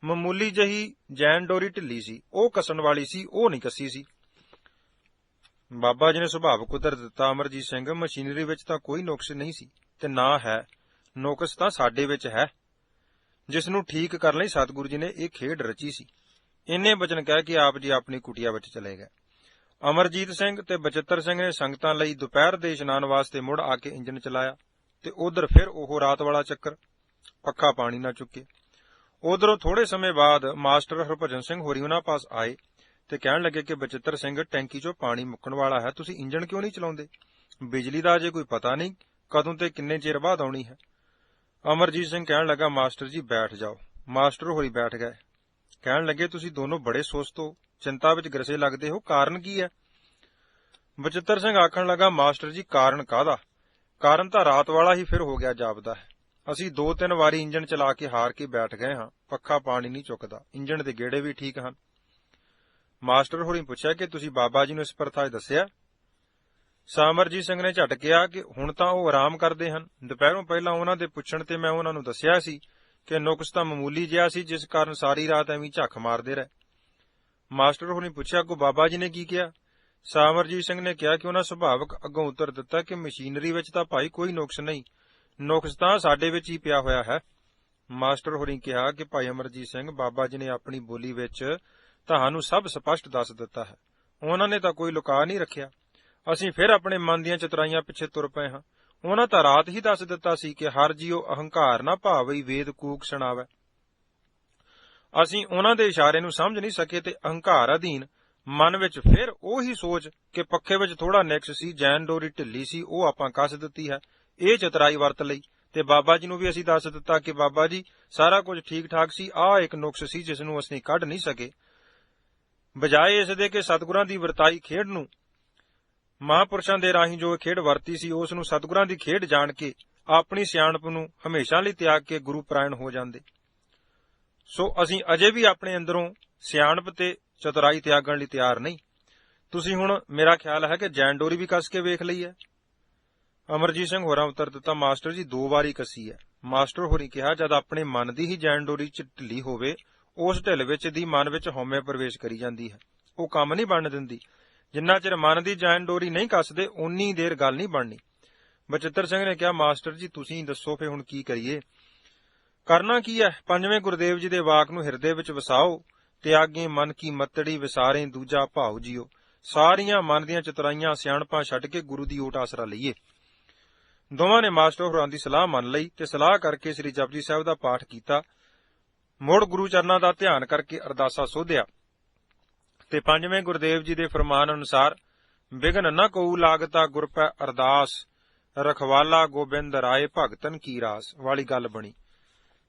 ਮਾਮੂਲੀ ਜਹੀ ਜੈਨ ਡੋਰੀ ਢਿੱਲੀ ਸੀ, ਉਹ ਕੱਸਣ ਵਾਲੀ ਸੀ, ਉਹ ਨਹੀਂ ਕੱਸੀ ਸੀ। ਬਾਬਾ ਜੀ ਨੇ ਸੁਭਾਵਕ ਉੱਤਰ ਦਿੱਤਾ, ਅਮਰਜੀਤ ਸਿੰਘ, ਮਸ਼ੀਨਰੀ ਵਿੱਚ ਤਾਂ ਕੋਈ ਨੁਕਸ ਨਹੀਂ ਸੀ ਤੇ ਨਾ ਹੈ, ਨੁਕਸ ਤਾਂ ਸਾਡੇ ਵਿੱਚ ਹੈ, ਜਿਸ ਨੂੰ ਠੀਕ ਕਰਨ ਲਈ ਸਤਿਗੁਰੂ ਜੀ ਨੇ ਇਹ ਖੇਡ ਰਚੀ ਸੀ। ਇੰਨੇ ਬਚਨ ਕਹਿ ਕੇ ਆਪ ਜੀ ਆਪਣੀ ਕੁਟੀਆ ਵਿੱਚ ਚਲੇ ਗਏ। ਅਮਰਜੀਤ ਸਿੰਘ ਤੇ ਬਚਿੱਤਰ ਸਿੰਘ ਨੇ ਸੰਗਤਾਂ ਲਈ ਦੁਪਹਿਰ ਦੇ ਇਸ਼ਨਾਨ ਵਾਸਤੇ ਮੁੜ ਆ ਕੇ ਇੰਜਣ ਚਲਾਇਆ ਤੇ ਉਧਰ ਫਿਰ ਉਹ ਰਾਤ ਵਾਲਾ ਚੱਕਰ, ਪੱਖਾ ਪਾਣੀ ਨਾ ਚੁੱਕੇ। ਉਧਰੋਂ ਥੋੜੇ ਸਮੇਂ ਬਾਅਦ ਮਾਸਟਰ ਹਰਭਜਨ ਸਿੰਘ ਹੋਰੀ ਉਹਨਾਂ ਪਾਸ ਆਏ ਤੇ ਕਹਿਣ ਲੱਗੇ ਕਿ ਬਚਿੱਤਰ ਸਿੰਘ, ਟੈਂਕੀ 'ਚੋਂ ਪਾਣੀ ਮੁੱਕਣ ਵਾਲਾ ਹੈ, ਤੁਸੀਂ ਇੰਜਣ ਕਿਉਂ ਨਹੀਂ ਚਲਾਉਂਦੇ? ਬਿਜਲੀ ਦਾ ਅਜੇ ਕੋਈ ਪਤਾ ਨਹੀਂ ਕਦੋਂ ਤੇ ਕਿੰਨੇ ਚਿਰ ਬਾਅਦ ਆਉਣੀ ਹੈ। ਅਮਰਜੀਤ ਸਿੰਘ ਕਹਿਣ ਲੱਗਾ, ਮਾਸਟਰ ਜੀ ਬੈਠ ਜਾਓ। ਮਾਸਟਰ ਹੋਰੀ ਬੈਠ ਗਏ। ਕਹਿਣ ਲੱਗੇ, ਤੁਸੀਂ ਦੋਨੋਂ ਬੜੇ ਸੁਸਤ ਹੋ, ਚਿੰਤਾ ਵਿੱਚ ਗਰਸੇ ਲੱਗਦੇ ਹੋ, ਕਾਰਨ ਕੀ ਹੈ? ਬਚਿੱਤਰ ਸਿੰਘ ਆਖਣ ਲੱਗਾ, ਮਾਸਟਰ ਜੀ ਕਾਰਨ ਕਾਹਦਾ? ਕਾਰਨ ਤਾਂ ਰਾਤ ਵਾਲਾ ਹੀ ਫਿਰ ਹੋ ਗਿਆ ਜਾਪਦਾ ਹੈ। ਅਸੀਂ 2-3 ਵਾਰੀ ਇੰਜਣ ਚਲਾ ਕੇ ਹਾਰ ਕੇ ਬੈਠ ਗਏ ਹਾਂ, ਪੱਖਾ ਪਾਣੀ ਨਹੀਂ ਚੁੱਕਦਾ, ਇੰਜਣ ਦੇ ਗੇੜੇ ਵੀ ਠੀਕ ਹਨ। ਮਾਸਟਰ ਹੋਰੀ ਪੁੱਛਿਆ ਕਿ ਤੁਸੀਂ ਬਾਬਾ ਜੀ ਨੂੰ ਇਸ ਪ੍ਰਥਾ ਦੱਸਿਆ? ਅਮਰਜੀਤ ਸਿੰਘ ਨੇ ਝਟ ਕਿਹਾ ਕਿ ਹੁਣ ਤਾਂ ਉਹ ਆਰਾਮ ਕਰਦੇ ਹਨ, ਦੁਪਹਿਰੋਂ ਪਹਿਲਾਂ ਉਹਨਾਂ ਦੇ ਪੁੱਛਣ ਤੇ ਮੈਂ ਉਹਨਾਂ ਨੂੰ ਦੱਸਿਆ ਸੀ ਕਿ ਨੁਕਸ ਤਾਂ ਮਾਮੂਲੀ ਜਿਹਾ ਸੀ, ਜਿਸ ਕਾਰਨ ਸਾਰੀ ਰਾਤ ਐਵੇਂ ਝੱਖ ਮਾਰਦੇ ਰਹੇ। ਮਾਸਟਰ ਹੋਰੀ ਪੁੱਛਿਆ, ਕੋ ਬਾਬਾ ਜੀ ਨੇ ਕੀ ਕਿਹਾ? ਅਮਰਜੀਤ ਸਿੰਘ ਨੇ ਕਿਹਾ ਕਿ ਉਹਨਾਂ ਸੁਭਾਵਕ ਅੱਗੋਂ ਉੱਤਰ ਦਿੱਤਾ ਕਿ ਮਸ਼ੀਨਰੀ ਵਿੱਚ ਤਾਂ ਭਾਈ ਕੋਈ ਨੁਕਸ ਨਹੀਂ, ਨੁਕਸ ਤਾਂ ਸਾਡੇ ਵਿੱਚ ਹੀ ਪਿਆ ਹੋਇਆ ਹੈ। ਮਾਸਟਰ ਹੋਰੀ ਕਿਹਾ ਕਿ ਭਾਈ ਅਮਰਜੀਤ ਸਿੰਘ, ਬਾਬਾ ਜੀ ਨੇ ਆਪਣੀ ਬੋਲੀ ਵਿੱਚ ਤੁਹਾਨੂੰ ਸਭ ਸਪਸ਼ਟ ਦੱਸ ਦਿੱਤਾ ਹੈ, ਉਹਨਾਂ ਨੇ ਤਾਂ ਕੋਈ ਲੁਕਾ ਨਹੀਂ ਰੱਖਿਆ। ਅਸੀਂ ਫਿਰ ਆਪਣੇ ਮਨ ਦੀਆਂ ਚਤੁਰਾਈਆਂ ਪਿੱਛੇ ਤੁਰ ਪਏ ਹਾਂ। ਉਹਨਾਂ ਤਾਂ ਰਾਤ ਹੀ ਦੱਸ ਦਿੱਤਾ ਸੀ ਕਿ ਹਰ ਜੀਓ ਅਹੰਕਾਰ ਨਾ ਭਾਵਈ ਵੇਦ ਕੂਕ ਸੁਣਾਵੇ। ਅਸੀਂ ਉਹਨਾਂ ਦੇ ਇਸ਼ਾਰੇ ਨੂੰ ਸਮਝ ਨਹੀਂ ਸਕੇ ਤੇ ਅਹੰਕਾਰ ਅਧੀਨ ਮਨ ਵਿੱਚ ਫਿਰ ਉਹੀ ਸੋਚ ਕਿ ਪੱਖੇ ਵਿੱਚ ਥੋੜਾ ਨਿਕਸ ਸੀ, ਜੈਨ ਡੋਰੀ ਢਿੱਲੀ ਸੀ, ਉਹ ਆਪਾਂ ਕੱਸ ਦਿੱਤੀ ਹੈ, ਇਹ ਚਤੁਰਾਈ ਵਰਤ ਲਈ। ਤੇ ਬਾਬਾ ਜੀ ਨੂੰ ਵੀ ਅਸੀਂ ਦੱਸ ਦਿੱਤਾ ਕਿ ਬਾਬਾ ਜੀ ਸਾਰਾ ਕੁਝ ਠੀਕ ਠਾਕ ਸੀ, ਆਹ ਇੱਕ ਨੁਕਸ ਸੀ ਜਿਸ ਨੂੰ ਅਸੀਂ ਕੱਢ ਨਹੀਂ ਸਕੇ। ਬਜਾਏ ਇਸ ਦੇ ਕਿ ਸਤਿਗੁਰਾਂ ਦੀ ਵਰਤਾਈ ਖੇਡ ਨੂੰ, ਮਹਾਂਪੁਰਸ਼ਾਂ ਦੇ ਰਾਹੀਂ ਜੋ ਖੇਡ ਵਰਤੀ ਸੀ, ਉਸ ਨੂੰ ਸਤਿਗੁਰਾਂ ਦੀ ਖੇਡ ਜਾਣ ਕੇ ਆਪਣੀ ਸਿਆਣਪ ਨੂੰ ਹਮੇਸ਼ਾ ਲਈ ਤਿਆਗ ਕੇ ਗੁਰੂ ਪਰਾਇਣ ਹੋ ਜਾਂਦੇ। ਸੋ ਅਸੀਂ ਅਜੇ ਵੀ ਆਪਣੇ ਅੰਦਰੋਂ ਸਿਆਣਪ ਤੇ ਚਤੁਰਾਈ ਤਿਆਗਣ ਲਈ ਤਿਆਰ ਨਹੀਂ। ਤੁਸੀਂ ਹੁਣ ਮੇਰਾ ਖਿਆਲ ਹੈ ਕਿ ਜੈਨ ਡੋਰੀ ਵੀ ਕੱਸ ਕੇ ਵੇਖ ਲਈ ਹੈ। ਅਮਰਜੀਤ ਸਿੰਘ ਹੋਰਾਂ ਉੱਤਰ ਦਿੱਤਾ, ਮਾਸਟਰ ਜੀ 2 ਵਾਰੀ ਕੱਸੀ ਹੈ। ਮਾਸਟਰ ਹੋਰੀ ਕਿਹਾ, ਜਦ ਆਪਣੇ ਮਨ ਦੀ ਹੀ ਜੈਨ ਡੋਰੀ 'ਚ ਢਿੱਲੀ ਹੋਵੇ, ਉਸ ਢਿੱਲ ਵਿੱਚ ਦੀ ਮਨ ਵਿੱਚ ਹਉਮੈ ਪ੍ਰਵੇਸ਼ ਕਰੀ ਜਾਂਦੀ ਹੈ, ਉਹ ਕੰਮ ਨਹੀਂ ਬਣਨ ਦਿੰਦੀ। ਜਿੰਨਾ ਚਿਰ ਮਨ ਦੀ ਜੈਨ ਡੋਰੀ ਨਹੀਂ ਕੱਸਦੇ, ਓਨੀ ਦੇਰ ਗੱਲ ਨਹੀਂ ਬਣਨੀ। ਬਚਿੱਤਰ ਸਿੰਘ ਨੇ ਕਿਹਾ, ਮਾਸਟਰ ਜੀ ਤੁਸੀਂ ਦੱਸੋ ਫੇ ਹੁਣ ਕੀ ਕਰੀਏ? ਕਰਨਾ ਕੀ ਹੈ? 5ਵੇਂ ਗੁਰਦੇਵ ਜੀ ਦੇ ਵਾਕ ਨੂੰ ਹਿਰਦੇ ਵਿੱਚ ਵਸਾਓ, ਤਿਆਗੇ ਮਨ ਕੀ ਮਤੜੀ ਵਿਸਾਰੇ ਦੂਜਾ ਭਾਉ ਜੀਓ। ਸਾਰੀਆਂ ਮਨ ਦੀਆਂ ਚਤੁਰਾਈਆਂ ਸਿਆਣਪਾਂ ਛੱਡ ਕੇ ਗੁਰੂ ਦੀ ਓਟ ਆਸਰਾ ਲਈਏ। ਦੋਵਾਂ ਨੇ ਮਾਸਟਰ ਹੋਰਾਂ ਦੀ ਸਲਾਹ ਮੰਨ ਲਈ ਤੇ ਸਲਾਹ ਕਰਕੇ ਸ੍ਰੀ ਜਪਜੀ ਸਾਹਿਬ ਦਾ ਪਾਠ ਕੀਤਾ। ਮੁੜ ਗੁਰੂ ਚਰਨਾਂ ਦਾ ਧਿਆਨ ਕਰਕੇ ਅਰਦਾਸਾ ਸੋਧਿਆ ਤੇ 5ਵੇਂ ਗੁਰਦੇਵ ਜੀ ਦੇ ਫਰਮਾਨ ਅਨੁਸਾਰ ਬਿਘਨ ਨ ਕਉ ਲਾਗਤਾ ਗੁਰ ਪੈ ਅਰਦਾਸ, ਰਖਵਾਲਾ ਗੋਬਿੰਦ ਰਾਏ ਭਗਤਨ ਕੀ ਰਾਸ ਵਾਲੀ ਗੱਲ ਬਣੀ।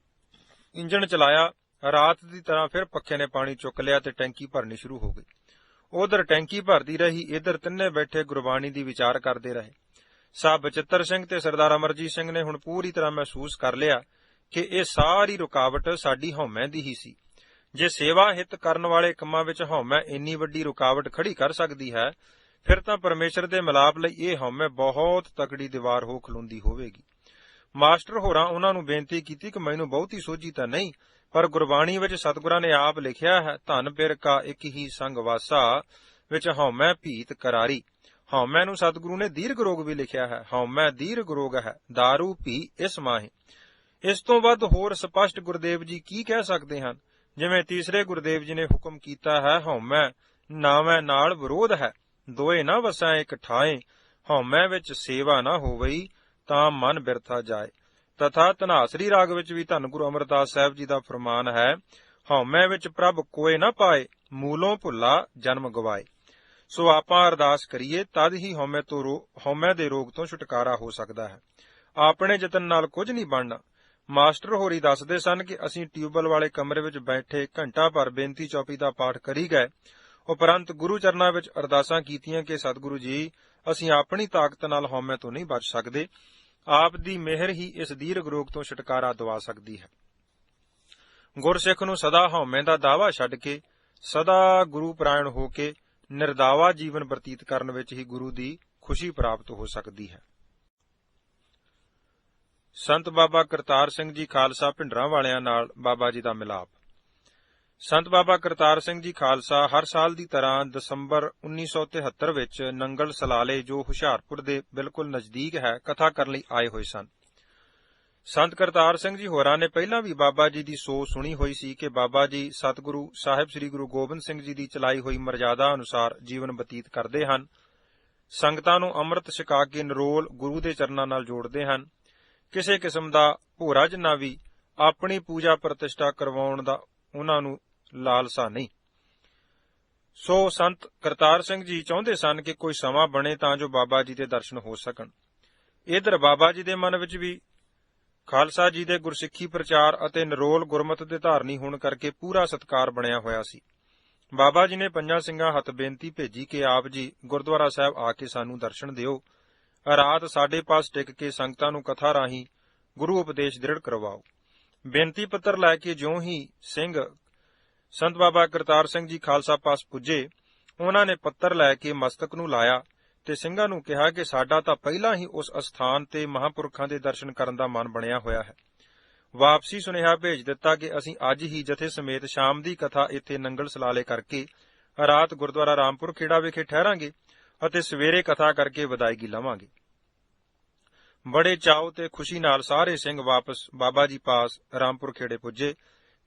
ਇੰਜਣ ਚਲਾਇਆ, ਰਾਤ ਦੀ ਤਰ੍ਹਾਂ ਫਿਰ ਪੱਖੇ ਨੇ ਪਾਣੀ ਚੁੱਕ ਲਿਆ ਤੇ ਟੈਂਕੀ ਭਰਨੀ ਸ਼ੁਰੂ ਹੋ ਗਈ। ਉਧਰ ਟੈਂਕੀ ਭਰਦੀ ਰਹੀ, ਇਧਰ ਤਿੰਨੇ ਬੈਠੇ ਗੁਰਬਾਣੀ ਦੀ ਵਿਚਾਰ ਕਰਦੇ ਰਹੇ। ਸਾਹ ਬਚਿੱਤਰ ਸਿੰਘ ਤੇ ਸਰਦਾਰ ਅਮਰਜੀਤ ਸਿੰਘ ਨੇ ਹੁਣ ਪੂਰੀ ਤਰ੍ਹਾਂ ਮਹਿਸੂਸ ਕਰ ਲਿਆ ਕਿ ਇਹ ਸਾਰੀ ਰੁਕਾਵਟ ਸਾਡੀ ਹਉਮੈ ਦੀ ਹੀ ਸੀ। ਜੇ ਸੇਵਾ ਹਿੱਤ ਕਰਨ ਵਾਲੇ ਕੰਮਾਂ ਵਿੱਚ ਹਉਮੈ ਇੰਨੀ ਵੱਡੀ ਰੁਕਾਵਟ ਖੜੀ ਕਰ ਸਕਦੀ ਹੈ, ਫਿਰ ਤਾਂ ਪਰਮੇਸ਼ਰ ਦੇ ਮਿਲਾਪ ਲਈ ਇਹ ਹਉਮੈ ਬਹੁਤ ਤਕੜੀ ਦੀਵਾਰ ਹੋ ਖਲੋਂਦੀ ਹੋਵੇਗੀ। ਮਾਸਟਰ ਹੋਰਾਂ ਉਹਨਾਂ ਨੂੰ ਬੇਨਤੀ ਕੀਤੀ ਕਿ ਮੈਨੂੰ ਬਹੁਤੀ ਸੋਝੀ ਤਾਂ ਨਹੀਂ, ਪਰ ਗੁਰਬਾਣੀ ਵਿੱਚ ਸਤਿਗੁਰਾਂ ਨੇ ਆਪ ਲਿਖਿਆ ਹੈ, ਧਨ ਪਿਰ ਕਾ ਇੱਕ ਹੀ ਸੰਗ ਵਾਸਾ, ਵਿੱਚ ਹਉਮੈ ਭੀਤ ਕਰਾਰੀ। ਹਉਮੈ ਨੂੰ ਸਤਿਗੁਰੂ ਨੇ ਦੀਰਘ ਰੋਗ ਵੀ ਲਿਖਿਆ ਹੈ, ਹਉਮੈ ਦੀਰਘ ਰੋਗ ਹੈ, ਦਾਰੂ ਭੀ ਇਸ ਮਾਹੇ। ਇਸ ਤੋਂ ਵੱਧ ਹੋਰ ਸਪਸ਼ਟ ਗੁਰਦੇਵ ਜੀ ਕੀ ਕਹਿ ਸਕਦੇ ਹਨ? ਜਿਵੇਂ ਤੀਸਰੇ ਗੁਰਦੇਵ ਜੀ ਨੇ ਹੁਕਮ ਕੀਤਾ ਹੈ, ਹਉਮੈ ਨਾਵੇਂ ਨਾਲ ਵਿਰੋਧ ਹੈ, ਦੋਏ ਨਾ ਵਸੈ ਇਕ ਠਾਏ, ਹਉਮੈ ਵਿੱਚ ਸੇਵਾ ਨਾ ਹੋਵਈ ਤਾਂ ਮਨ ਬਿਰਥਾ ਜਾਏ। ਤਥਾ ਧਨਾਸਰੀ ਰਾਗ ਵਿੱਚ ਵੀ ਧੰਨ ਗੁਰੂ ਅਮਰਦਾਸ ਸਾਹਿਬ ਜੀ ਦਾ ਫਰਮਾਨ ਹੈ, ਹਉਮੈ ਵਿੱਚ ਪ੍ਰਭ ਕੋਏ ਨਾ ਪਾਏ, ਮੂਲੋਂ ਭੁੱਲਾ ਜਨਮ ਗਵਾਏ। ਸੋ ਆਪਾਂ ਅਰਦਾਸ ਕਰੀਏ, ਤਦ ਹੀ ਹਉਮੈ ਦੇ ਰੋਗ ਤੋਂ ਛੁਟਕਾਰਾ ਹੋ ਸਕਦਾ ਹੈ। ਆਪਣੇ ਯਤਨ ਨਾਲ ਕੁਝ ਨਹੀਂ ਬਣਨਾ। ਮਾਸਟਰ ਹੋਰੀ ਦੱਸਦੇ ਸਨ ਕਿ ਅਸੀਂ ਟਿਊਬਵੈੱਲ ਵਾਲੇ ਕਮਰੇ ਵਿੱਚ ਬੈਠੇ ਘੰਟਾ ਭਰ ਬੇਨਤੀ ਚੌਪੀ ਦਾ ਪਾਠ ਕਰੀ ਗਏ, ਉਪਰੰਤ ਗੁਰੂ ਚਰਨਾਂ ਵਿੱਚ ਅਰਦਾਸਾਂ ਕੀਤੀਆਂ ਕਿ ਸਤਿਗੁਰੂ ਜੀ, ਅਸੀਂ ਆਪਣੀ ਤਾਕਤ ਨਾਲ ਹਉਮੈ ਤੋਂ ਨਹੀਂ ਬਚ ਸਕਦੇ, ਆਪ ਦੀ ਮਿਹਰ ਹੀ ਇਸ ਦੀਰਘ ਰੋਗ ਤੋਂ ਛੁਟਕਾਰਾ ਦਿਵਾ ਸਕਦੀ ਹੈ। ਗੁਰਸਿੱਖ ਨੂੰ ਸਦਾ ਹਉਮੈ ਦਾ ਦਾਵਾ ਛੱਡ ਕੇ ਸਦਾ ਗੁਰੂ ਪਰਾਇਣ ਹੋ ਕੇ ਨਿਰਦਾਵਾ ਜੀਵਨ ਬਤੀਤ ਕਰਨ ਵਿੱਚ ਹੀ ਗੁਰੂ ਦੀ ਖੁਸ਼ੀ ਪ੍ਰਾਪਤ ਹੋ ਸਕਦੀ ਹੈ। ਸੰਤ ਬਾਬਾ ਕਰਤਾਰ ਸਿੰਘ ਜੀ ਖਾਲਸਾ ਭਿੰਡਰਾਂ ਵਾਲਿਆਂ ਨਾਲ ਬਾਬਾ ਜੀ ਦਾ ਮਿਲਾਪ। ਸੰਤ ਬਾਬਾ ਕਰਤਾਰ ਸਿੰਘ ਜੀ ਖਾਲਸਾ ਹਰ ਸਾਲ ਦੀ ਤਰ੍ਹਾਂ ਦਸੰਬਰ 1973 ਵਿੱਚ ਨੰਗਲ ਸਲਾਲੇ, ਜੋ ਹੁਸ਼ਿਆਰਪੁਰ ਦੇ ਬਿਲਕੁਲ ਨਜ਼ਦੀਕ ਹੈ, ਕਥਾ ਕਰਨ ਲਈ ਆਏ ਹੋਏ ਸਨ। ਸੰਤ ਕਰਤਾਰ ਸਿੰਘ ਜੀ ਹੋਰਾਂ ਨੇ ਪਹਿਲਾਂ ਵੀ ਬਾਬਾ ਜੀ ਦੀ ਸੋਚ ਸੁਣੀ ਹੋਈ ਸੀ ਕਿ ਬਾਬਾ ਜੀ ਸਤਿਗੁਰੂ ਸਾਹਿਬ ਸ੍ਰੀ ਗੁਰੂ ਗੋਬਿੰਦ ਸਿੰਘ ਜੀ ਦੀ ਚਲਾਈ ਹੋਈ ਮਰਜ਼ਾਦਾ ਅਨੁਸਾਰ ਜੀਵਨ ਬਤੀਤ ਕਰਦੇ ਹਨ, ਸੰਗਤਾਂ ਨੂੰ ਅੰਮ੍ਰਿਤ ਛਕਾ ਕੇ ਨਿਰੋਲ ਗੁਰੂ ਦੇ ਚਰਨਾਂ ਨਾਲ ਜੋੜਦੇ ਹਨ। ਕਿਸੇ ਕਿਸਮ ਦਾ ਭੋਰਾ ਜਿੰਨਾ ਵੀ ਆਪਣੀ ਪੂਜਾ ਪ੍ਰਤਿਸ਼ਠਾ ਕਰਵਾਉਣ ਦਾ ਉਹਨਾਂ ਨੂੰ ਲਾਲਸਾ ਨਹੀਂ। ਸੋ ਸੰਤ ਕਰਤਾਰ ਸਿੰਘ ਜੀ ਚਾਹੁੰਦੇ ਸਨ ਕਿ ਕੋਈ ਸਮਾਂ ਬਣੇ ਤਾਂ ਜੋ ਬਾਬਾ ਜੀ ਦੇ ਦਰਸ਼ਨ ਹੋ ਸਕਣ। ਇਧਰ ਬਾਬਾ ਜੀ ਦੇ ਮਨ ਵਿੱਚ ਵੀ ਖਾਲਸਾ ਜੀ ਦੇ ਗੁਰਸਿੱਖੀ ਪ੍ਰਚਾਰ ਅਤੇ ਨਿਰੋਲ ਗੁਰਮਤਿ ਦੇ ਧਾਰਨੀ ਹੋਣ ਕਰਕੇ ਪੂਰਾ ਸਤਿਕਾਰ ਬਣਿਆ ਹੋਇਆ ਸੀ। ਬਾਬਾ ਜੀ ਨੇ ਪੰਜਾਂ ਸਿੰਘਾਂ ਹੱਥ ਬੇਨਤੀ ਭੇਜੀ ਕਿ ਆਪ ਜੀ ਗੁਰਦੁਆਰਾ ਸਾਹਿਬ ਆ ਕੇ ਸਾਨੂੰ ਦਰਸ਼ਨ ਦਿਓ, ਰਾਤ ਸਾਡੇ ਪਾਸ ਟਿਕ ਕੇ ਸੰਗਤਾਂ ਨੂੰ ਕਥਾ ਰਾਹੀਂ ਗੁਰੂ ਉਪਦੇਸ਼ ਦ੍ਰਿੜ ਕਰਵਾਓ। ਬੇਨਤੀ ਪੱਤਰ ਲੈ ਕੇ ਜਿਉਂ ਹੀ ਸਿੰਘ ਸੰਤ ਬਾਬਾ ਕਰਤਾਰ ਸਿੰਘ ਜੀ ਖਾਲਸਾ ਪਾਸ ਪੁੱਜੇ, ਉਹਨਾਂ ਨੇ ਪੱਤਰ ਲੈ ਕੇ ਮਸਤਕ ਨੂੰ ਲਾਇਆ ਤੇ ਸਿੰਘਾਂ ਨੂੰ ਕਿਹਾ ਕਿ ਸਾਡਾ ਤਾਂ ਪਹਿਲਾਂ ਹੀ ਉਸ ਅਸਥਾਨ ਤੇ ਮਹਾਂਪੁਰਖਾਂ ਦੇ ਦਰਸ਼ਨ ਕਰਨ ਦਾ ਮਨ ਬਣਿਆ ਹੋਇਆ ਹੈ। ਵਾਪਸੀ ਸੁਨੇਹਾ ਭੇਜ ਦਿੱਤਾ ਕਿ ਅਸੀਂ ਅੱਜ ਹੀ ਜਥੇ ਸਮੇਤ ਸ਼ਾਮ ਦੀ ਕਥਾ ਇੱਥੇ ਨੰਗਲ ਸਲਾਲੇ ਕਰਕੇ ਰਾਤ ਗੁਰਦੁਆਰਾ ਰਾਮਪੁਰ ਖੇੜਾ ਵਿਖੇ ਠਹਿਰਾਂਗੇ ਅਤੇ ਸਵੇਰੇ ਕਥਾ ਕਰਕੇ ਵਿਦਾਇਗੀ ਲਵਾਂਗੇ। ਬੜੇ ਚਾਅ ਤੇ ਖੁਸ਼ੀ ਨਾਲ ਸਾਰੇ ਸਿੰਘ ਵਾਪਸ ਬਾਬਾ ਜੀ ਪਾਸ ਰਾਮਪੁਰ ਖੇੜੇ ਪੁੱਜੇ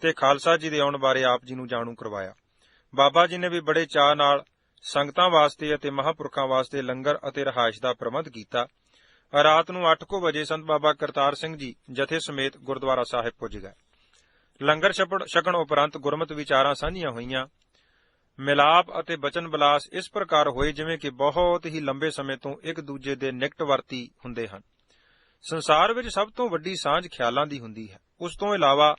ਤੇ ਖਾਲਸਾ ਜੀ ਦੇ ਆਉਣ ਬਾਰੇ ਆਪ ਜੀ ਨੂੰ ਜਾਣੂ ਕਰਵਾਇਆ। ਬਾਬਾ ਜੀ ਨੇ ਵੀ ਬੜੇ ਚਾਅ ਨਾਲ ਸੰਗਤਾਂ ਵਾਸਤੇ ਅਤੇ ਮਹਾਂਪੁਰਖਾਂ ਵਾਸਤੇ ਲੰਗਰ ਅਤੇ ਰਿਹਾਇਸ਼ ਦਾ ਪ੍ਰਬੰਧ ਕੀਤਾ। ਰਾਤ ਨੂੰ 8 ਵਜੇ ਸੰਤ ਬਾਬਾ ਕਰਤਾਰ ਸਿੰਘ ਜੀ ਜਥੇ ਸਮੇਤ ਗੁਰਦੁਆਰਾ ਸਾਹਿਬ ਪੁੱਜ ਗਏ। ਲੰਗਰ ਛਕਣ ਉਪਰੰਤ ਗੁਰਮਤਿ ਵਿਚਾਰਾਂ ਸਾਂਝੀਆਂ ਹੋਈਆਂ। ਮਿਲਾਪ ਅਤੇ ਬਚਨ ਬਲਾਸ ਇਸ ਪ੍ਰਕਾਰ ਹੋਏ ਜਿਵੇਂ ਕਿ ਬਹੁਤ ਹੀ ਲੰਬੇ ਸਮੇਂ ਤੋਂ ਇੱਕ ਦੂਜੇ ਦੇ ਨਿਕਟਵਰਤੀ ਹੁੰਦੇ ਹਨ। ਸੰਸਾਰ ਵਿੱਚ ਸਭ ਤੋਂ ਵੱਡੀ ਸਾਂਝ ਖਿਆਲਾਂ ਦੀ ਹੁੰਦੀ ਹੈ। ਉਸ ਤੋਂ ਇਲਾਵਾ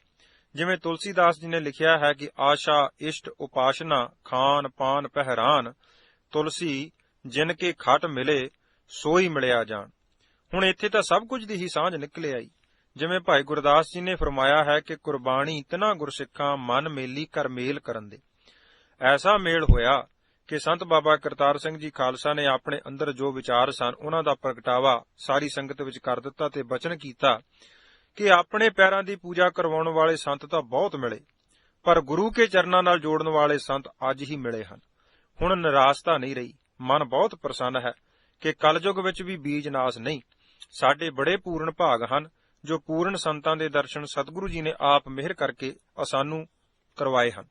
ਜਿਵੇਂ ਤੁਲਸੀਦਾਸ ਜੀ ਨੇ ਲਿਖਿਆ ਹੈ ਕਿ ਆਸ਼ਾ, ਇਸ਼ਟ, ਉਪਾਸ਼ਨਾ, ਖਾਨ ਪਾਨ ਪਹਿਰਾਨ, ਤੁਲਸੀ ਜਿਨ ਕੇ ਖਟ ਮਿਲੇ ਸੋਈ ਮਿਲਿਆ ਜਾਣ। ਹੁਣ ਇੱਥੇ ਤਾਂ ਸਭ ਕੁਝ ਦੀ ਹੀ ਸਾਂਝ ਨਿਕਲੇ ਆਈ। ਜਿਵੇਂ ਭਾਈ ਗੁਰਦਾਸ ਜੀ ਨੇ ਫਰਮਾਇਆ ਹੈ ਕਿ ਕੁਰਬਾਨੀ ਤਿਨਾਂ ਗੁਰਸਿੱਖਾਂ ਮਨ ਮੇਲੀ ਕਰ ਮੇਲ ਕਰਨ ਦੇ। ਐਸਾ ਮੇਲ ਹੋਇਆ ਕਿ ਸੰਤ ਬਾਬਾ ਕਰਤਾਰ ਸਿੰਘ ਜੀ ਖਾਲਸਾ ਨੇ ਆਪਣੇ ਅੰਦਰ ਜੋ ਵਿਚਾਰ ਸਨ ਉਹਨਾਂ ਦਾ ਪ੍ਰਗਟਾਵਾ ਸਾਰੀ ਸੰਗਤ ਵਿੱਚ ਕਰ ਦਿੱਤਾ ਤੇ ਬਚਨ ਕੀਤਾ ਕਿ ਆਪਣੇ ਪੈਰਾਂ ਦੀ ਪੂਜਾ ਕਰਵਾਉਣ ਵਾਲੇ ਸੰਤ ਤਾਂ ਬਹੁਤ ਮਿਲੇ, ਪਰ ਗੁਰੂ ਕੇ ਚਰਨਾਂ ਨਾਲ ਜੋੜਨ ਵਾਲੇ ਸੰਤ ਅੱਜ ਹੀ ਮਿਲੇ ਹਨ। ਹੁਣ ਨਿਰਾਸ਼ਤਾ ਨਹੀਂ ਰਹੀ। ਮਨ ਬਹੁਤ ਪ੍ਰਸੰਨ ਹੈ ਕਿ ਕਲਯੁਗ ਵਿੱਚ ਵੀ ਬੀਜ ਨਾਸ ਨਹੀਂ। ਸਾਡੇ ਬੜੇ ਪੂਰਨ ਭਾਗ ਹਨ ਜੋ ਪੂਰਨ ਸੰਤਾਂ ਦੇ ਦਰਸ਼ਨ ਸਤਿਗੁਰੂ ਜੀ ਨੇ ਆਪ ਮਿਹਰ ਕਰਕੇ ਸਾਨੂੰ ਕਰਵਾਏ ਹਨ।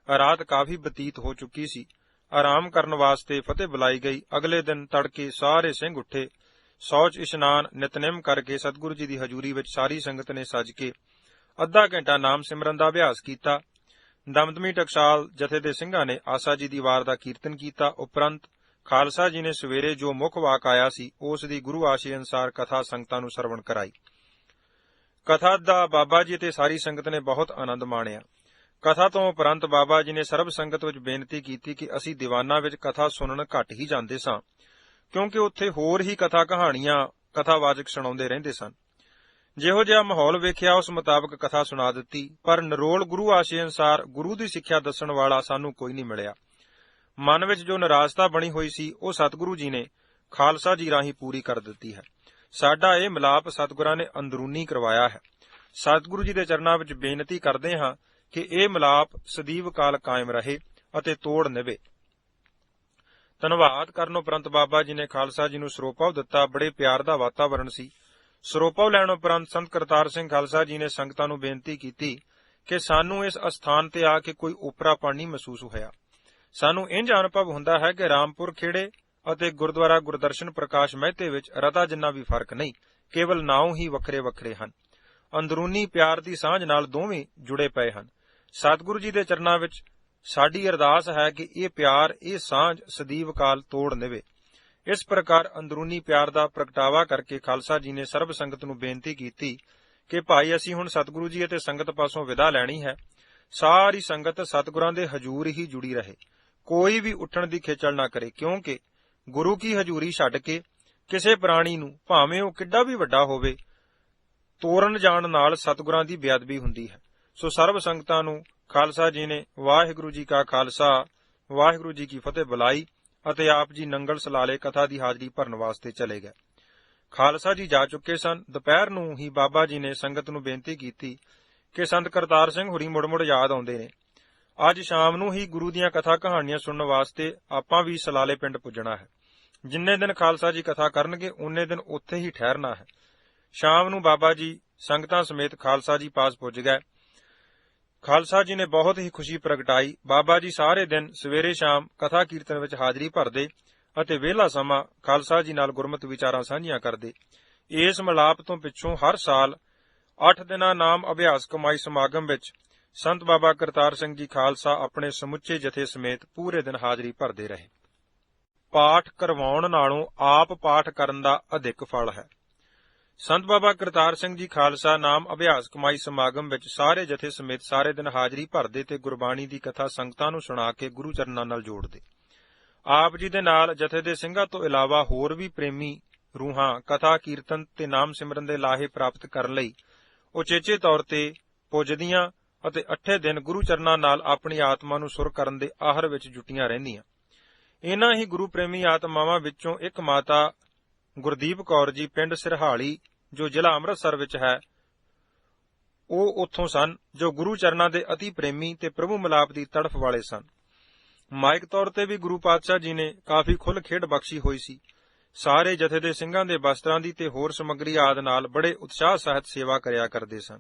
ਰਾਤ ਕਾਫੀ ਬਤੀਤ ਹੋ ਚੁੱਕੀ ਸੀ। ਆਰਾਮ ਕਰਨ ਵਾਸਤੇ ਫਤਿਹ ਬੁਲਾਈ ਗਈ। ਅਗਲੇ ਦਿਨ ਤੜਕੇ ਸਾਰੇ ਸਿੰਘ ਉੱਠੇ। ਸ਼ੌਚ ਇਸ਼ਨਾਨ ਨਿਤਨੇਮ ਕਰਕੇ ਸਤਿਗੁਰੂ ਜੀ ਦੀ ਹਜ਼ੂਰੀ ਵਿੱਚ ਸਾਰੀ ਸੰਗਤ ਨੇ ਸੱਜ ਕੇ ਅੱਧਾ ਘੰਟਾ ਨਾਮ ਸਿਮਰਨ ਦਾ ਅਭਿਆਸ ਕੀਤਾ। ਦਮਦਮੀ ਟਕਸਾਲ ਜਥੇ ਦੇ ਸਿੰਘਾਂ ਨੇ ਆਸਾ ਜੀ ਦੀ ਵਾਰ ਦਾ ਕੀਰਤਨ ਕੀਤਾ। ਉਪਰੰਤ ਖਾਲਸਾ ਜੀ ਨੇ ਸਵੇਰੇ ਜੋ ਮੁੱਖ ਵਾਕ ਆਇਆ ਸੀ ਉਸ ਦੀ ਗੁਰੂ ਆਸ਼ੇ ਅਨੁਸਾਰ ਕਥਾ ਸੰਗਤਾਂ ਨੂੰ ਸਰਵਣ ਕਰਾਈ। ਕਥਾ ਦਾ ਬਾਬਾ ਜੀ ਤੇ ਸਾਰੀ ਸੰਗਤ ਨੇ ਬਹੁਤ ਆਨੰਦ ਮਾਣਿਆ। ਕਥਾ ਤੋਂ ਉਪਰੰਤ ਬਾਬਾ ਜੀ ਨੇ ਸਰਬ ਸੰਗਤ ਵਿੱਚ ਬੇਨਤੀ ਕੀਤੀ ਕਿ ਅਸੀਂ ਦੀਵਾਨਾਂ ਵਿੱਚ ਕਥਾ ਸੁਣਨ ਘੱਟ ਹੀ ਜਾਂਦੇ ਸਾਂ, ਕਿਉਂਕਿ ਉੱਥੇ ਹੋਰ ਹੀ ਕਥਾ ਕਹਾਣੀਆਂ ਕਥਾਵਾਚਕ ਸੁਣਾਉਂਦੇ ਰਹਿੰਦੇ ਸਨ। ਜਿਹੋ ਜਿਹਾ ਮਾਹੌਲ ਵੇਖਿਆ ਉਸ ਮੁਤਾਬਕ ਕਥਾ ਸੁਣਾ ਦਿੱਤੀ, ਪਰ ਨਿਰੋਲ ਗੁਰੂ ਆਸ਼ੇ ਅਨੁਸਾਰ ਗੁਰੂ ਦੀ ਸਿੱਖਿਆ ਦੱਸਣ ਵਾਲਾ ਸਾਨੂੰ ਕੋਈ ਨਹੀਂ ਮਿਲਿਆ। ਮਨ ਵਿੱਚ ਜੋ ਨਿਰਾਸ਼ਤਾ ਬਣੀ ਹੋਈ ਸੀ ਉਹ ਸਤਿਗੁਰੂ ਜੀ ਨੇ ਖਾਲਸਾ ਜੀ ਰਾਹੀਂ ਪੂਰੀ ਕਰ ਦਿੱਤੀ ਹੈ। ਸਾਡਾ ਇਹ ਮਿਲਾਪ ਸਤਿਗੁਰਾਂ ਨੇ ਅੰਦਰੂਨੀ ਕਰਵਾਇਆ ਹੈ। ਸਤਿਗੁਰੂ ਜੀ ਦੇ ਚਰਨਾਂ ਵਿੱਚ ਬੇਨਤੀ ਕਰਦੇ ਹਾਂ ਕਿ ਇਹ ਮਿਲਾਪ ਸਦੀਵ ਕਾਲ ਕਾਇਮ ਰਹੇ ਅਤੇ ਤੋੜ ਨਿਭੇ। ਧੰਨਵਾਦ ਕਰਨ ਉਪਰੰਤ ਬਾਬਾ ਜੀ ਨੇ ਖਾਲਸਾ ਜੀ ਨੂੰ ਸਰੋਪਾ ਦਿੱਤਾ। ਬੜੇ ਪਿਆਰ ਦਾ ਵਾਤਾਵਰਣ ਸੀ। ਸਰੋਪਾ ਲੈਣ ਉਪਰੰਤ ਸੰਤ ਕਰਤਾਰ ਸਿੰਘ ਖਾਲਸਾ ਜੀ ਨੇ ਸੰਗਤਾਂ ਨੂੰ ਬੇਨਤੀ ਕੀਤੀ ਕਿ ਸਾਨੂੰ ਇਸ ਅਸਥਾਨ ਤੇ ਆ ਕੇ ਕੋਈ ਓਪਰਾਪਣ ਨਹੀਂ ਮਹਿਸੂਸ ਹੋਇਆ। ਸਾਨੂੰ ਇੰਝ ਅਨੁਭਵ ਹੁੰਦਾ ਹੈ ਕਿ ਰਾਮਪੁਰ ਖੇੜੇ ਅਤੇ ਗੁਰਦੁਆਰਾ ਗੁਰਦਰਸ਼ਨ ਪ੍ਰਕਾਸ਼ ਮਹਿਤੇ ਵਿੱਚ ਰਤਾ ਜਿੰਨਾ ਵੀ ਫਰਕ ਨਹੀਂ, ਕੇਵਲ ਨਾਉ ਹੀ ਵੱਖਰੇ ਵੱਖਰੇ ਹਨ। ਅੰਦਰੂਨੀ ਪਿਆਰ ਦੀ ਸਾਂਝ ਨਾਲ ਦੋਵੇਂ ਜੁੜੇ ਪਏ ਹਨ। ਸਤਿਗੁਰੂ ਜੀ ਦੇ ਚਰਨਾਂ ਵਿੱਚ ਸਾਡੀ ਅਰਦਾਸ ਹੈ ਕਿ ਇਹ ਪਿਆਰ, ਇਹ ਸਾਂਝ ਸਦੀਵ ਕਾਲ ਤੋੜ ਨਿਵੇ। ਇਸ ਪ੍ਰਕਾਰ ਅੰਦਰੂਨੀ ਪਿਆਰ ਦਾ ਪ੍ਰਗਟਾਵਾ ਕਰਕੇ ਖਾਲਸਾ ਜੀ ਨੇ ਸਰਬ ਸੰਗਤ ਨੂੰ ਬੇਨਤੀ ਕੀਤੀ ਕਿ ਭਾਈ ਅਸੀਂ ਹੁਣ ਸਤਿਗੁਰੂ ਜੀ ਅਤੇ ਸੰਗਤ ਪਾਸੋਂ ਵਿਦਾ ਲੈਣੀ ਹੈ। ਸਾਰੀ ਸੰਗਤ ਸਤਿਗੁਰਾਂ ਦੇ ਹਜੂਰ ਹੀ ਜੁੜੀ ਰਹੇ, ਕੋਈ ਵੀ ਉੱਠਣ ਦੀ ਖੇਚਲ ਨਾ ਕਰੇ, ਕਿਉਂਕਿ ਗੁਰੂ ਕੀ ਹਜੂਰੀ ਛੱਡ ਕੇ ਕਿਸੇ ਪ੍ਰਾਣੀ ਨੂੰ, ਭਾਵੇਂ ਉਹ ਕਿੱਡਾ ਵੀ ਵੱਡਾ ਹੋਵੇ, ਤੋਰਨ ਜਾਣ ਨਾਲ ਸਤਿਗੁਰਾਂ ਦੀ ਬੇਅਦਬੀ ਹੁੰਦੀ ਹੈ। ਸੋ ਸਰਬ ਸੰਗਤਾਂ ਨੂੰ ਖਾਲਸਾ ਜੀ ਨੇ ਵਾਹਿਗੁਰੂ ਜੀ ਕਾ ਖਾਲਸਾ ਵਾਹਿਗੁਰੂ ਜੀ ਕੀ ਫਤਿਹ ਬੁਲਾਈ ਅਤੇ ਆਪ ਜੀ ਨੰਗਲ ਸਲਾਲੇ ਕਥਾ ਦੀ ਹਾਜ਼ਰੀ ਭਰਨ ਵਾਸਤੇ ਚਲੇ ਗਏ। ਖਾਲਸਾ ਜੀ ਜਾ ਚੁੱਕੇ ਸਨ। ਦੁਪਹਿਰ ਨੂੰ ਹੀ ਬਾਬਾ ਜੀ ਨੇ ਸੰਗਤ ਨੂੰ ਬੇਨਤੀ ਕੀਤੀ ਕਿ ਸੰਤ ਕਰਤਾਰ ਸਿੰਘ ਹੁਰੀ ਮੁੜ-ਮੁੜ ਯਾਦ ਆਉਂਦੇ ਨੇ। ਅੱਜ ਸ਼ਾਮ ਨੂੰ ਹੀ ਗੁਰੂ ਦੀਆਂ ਕਥਾ ਕਹਾਣੀਆਂ ਸੁਣਨ ਵਾਸਤੇ ਆਪਾਂ ਵੀ ਸਲਾਲੇ ਪਿੰਡ ਪੁੱਜਣਾ ਹੈ। ਜਿੰਨੇ ਦਿਨ ਖਾਲਸਾ ਜੀ ਕਥਾ ਕਰਨਗੇ ਉਨੇ ਦਿਨ ਉੱਥੇ ਹੀ ਠਹਿਰਨਾ ਹੈ। ਸ਼ਾਮ ਨੂੰ ਬਾਬਾ ਜੀ ਸੰਗਤਾਂ ਸਮੇਤ ਖਾਲਸਾ ਜੀ ਪਾਸ ਪੁੱਜ ਗਏ। ਖਾਲਸਾ ਜੀ ਨੇ ਬਹੁਤ ਹੀ ਖੁਸ਼ੀ ਪ੍ਰਗਟਾਈ। ਬਾਬਾ ਜੀ ਸਾਰੇ ਦਿਨ ਸਵੇਰੇ ਸ਼ਾਮ ਕਥਾ ਕੀਰਤਨ ਵਿੱਚ ਹਾਜ਼ਰੀ ਭਰਦੇ ਅਤੇ ਵਿਹਲਾ ਸਮਾਂ ਖਾਲਸਾ ਜੀ ਨਾਲ ਗੁਰਮਤਿ ਵਿਚਾਰਾਂ ਸਾਂਝੀਆਂ ਕਰਦੇ। ਇਸ ਮਿਲਾਪ ਤੋਂ ਪਿੱਛੋਂ ਹਰ ਸਾਲ 8 ਦਿਨਾਂ ਨਾਮ ਅਭਿਆਸ ਕਮਾਈ ਸਮਾਗਮ ਵਿੱਚ ਸੰਤ ਬਾਬਾ ਕਰਤਾਰ ਸਿੰਘ ਜੀ ਖਾਲਸਾ ਆਪਣੇ ਸਮੁੱਚੇ ਜਥੇ ਸਮੇਤ ਪੂਰੇ ਦਿਨ ਹਾਜ਼ਰੀ ਭਰਦੇ ਰਹੇ। ਪਾਠ ਕਰਵਾਉਣ ਨਾਲੋਂ ਆਪ ਪਾਠ ਕਰਨ ਦਾ ਅਧਿਕ ਫਲ ਹੈ। ਸੰਤ ਬਾਬਾ ਕਰਤਾਰ ਸਿੰਘ ਜੀ ਖਾਲਸਾ ਨਾਮ ਅਭਿਆਸ ਕਮਾਈ ਸਮਾਗਮ ਵਿੱਚ ਸਾਰੇ ਜਥੇ ਸਮੇਤ ਸਾਰੇ ਦਿਨ ਹਾਜ਼ਰੀ ਭਰਦੇ ਤੇ ਗੁਰਬਾਣੀ ਦੀ ਕਥਾ ਸੰਗਤਾਂ ਨੂੰ ਸੁਣਾ ਕੇ ਗੁਰੂ ਚਰਨਾਂ ਨਾਲ ਜੋੜਦੇ। ਆਪ ਜੀ ਦੇ ਨਾਲ ਜਥੇ ਦੇ ਸਿੰਘਾਂ ਤੋਂ ਇਲਾਵਾ ਹੋਰ ਵੀ ਪ੍ਰੇਮੀ ਰੂਹਾਂ ਕਥਾ ਕੀਰਤਨ ਤੇ ਨਾਮ ਸਿਮਰਨ ਦੇ ਲਾਹੇ ਪ੍ਰਾਪਤ ਕਰਨ ਲਈ ਉਚੇਚੇ ਤੌਰ ਤੇ ਪੁੱਜਦੀਆਂ ਅਤੇ 8 ਦਿਨ ਗੁਰੂ ਚਰਨਾਂ ਨਾਲ ਆਪਣੀ ਆਤਮਾ ਨੂੰ ਸੁਰ ਕਰਨ ਦੇ ਆਹਰ ਵਿੱਚ ਜੁਟੀਆਂ ਰਹਿੰਦੀਆਂ। ਇਨ੍ਹਾਂ ਹੀ ਗੁਰੂ ਪ੍ਰੇਮੀ ਆਤਮਾਵਾਂ ਵਿੱਚੋਂ ਇੱਕ ਮਾਤਾ ਗੁਰਦੀਪ ਕੌਰ ਜੀ ਪਿੰਡ ਸਿਰਹਾਲੀ ਜੋ ਜ਼ਿਲ੍ਹਾ ਅੰਮ੍ਰਿਤਸਰ ਵਿੱਚ ਹੈ, ਉਹ ਉੱਥੋਂ ਸਨ ਜੋ ਗੁਰੂ ਚਰਨਾਂ ਦੇ ਅਤੀ ਪ੍ਰੇਮੀ ਤੇ ਪ੍ਰਭੂ ਮਿਲਾਪ ਦੀ ਤੜਫ ਵਾਲੇ ਸਨ। ਮਾਇਕ ਤੌਰ ਤੇ ਵੀ ਗੁਰੂ ਪਾਤਸ਼ਾਹ ਜੀ ਨੇ ਕਾਫੀ ਖੁੱਲ੍ਹ ਖੇਡ ਬਖਸ਼ੀ ਹੋਈ ਸੀ। ਸਾਰੇ ਜਥੇ ਦੇ ਸਿੰਘਾਂ ਦੇ ਵਸਤਰਾਂ ਦੀ ਤੇ ਹੋਰ ਸਮੱਗਰੀ ਆਦਿ ਨਾਲ ਬੜੇ ਉਤਸ਼ਾਹ ਸਹਿਤ ਸੇਵਾ ਕਰਿਆ ਕਰਦੇ ਸਨ।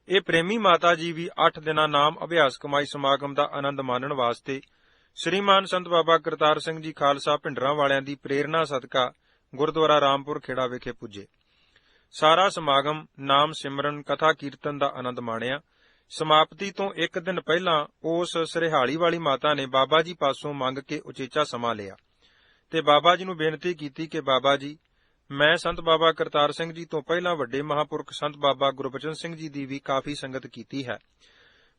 ਇਹ ਪ੍ਰੇਮੀ ਮਾਤਾ ਜੀ ਵੀ 8 ਦਿਨਾਂ ਨਾਮ ਅਭਿਆਸ ਕਮਾਈ ਸਮਾਗਮ ਦਾ ਆਨੰਦ ਮਾਣਨ ਵਾਸਤੇ ਸ੍ਰੀਮਾਨ ਸੰਤ ਬਾਬਾ ਕਰਤਾਰ ਸਿੰਘ ਜੀ ਖਾਲਸਾ ਭਿੰਡਰਾਂ ਵਾਲਿਆਂ ਦੀ ਪ੍ਰੇਰਣਾ ਸਦਕਾ ਗੁਰਦੁਆਰਾ ਰਾਮਪੁਰ ਖੇੜਾ ਵਿਖੇ ਪੁੱਜੇ। ਸਾਰਾ ਸਮਾਗਮ ਨਾਮ ਸਿਮਰਨ ਕਥਾ ਕੀਰਤਨ ਦਾ ਆਨੰਦ ਮਾਣਿਆ। ਸਮਾਪਤੀ ਤੋਂ 1 ਦਿਨ ਪਹਿਲਾਂ ਉਸ ਸਿਰਹਾਲੀ ਵਾਲੀ ਮਾਤਾ ਨੇ ਬਾਬਾ ਜੀ ਪਾਸੋਂ ਮੰਗ ਕੇ ਉਚੇਚਾ ਸਮਾਂ ਲਿਆ ਤੇ ਬਾਬਾ ਜੀ ਨੂੰ ਬੇਨਤੀ ਕੀਤੀ ਕਿ ਬਾਬਾ ਜੀ, ਮੈਂ ਸੰਤ ਬਾਬਾ ਕਰਤਾਰ ਸਿੰਘ ਜੀ ਤੋਂ ਪਹਿਲਾਂ ਵੱਡੇ ਮਹਾਂਪੁਰਖ ਸੰਤ ਬਾਬਾ ਗੁਰਬਚਨ ਸਿੰਘ ਜੀ ਦੀ ਵੀ ਕਾਫੀ ਸੰਗਤ ਕੀਤੀ ਹੈ।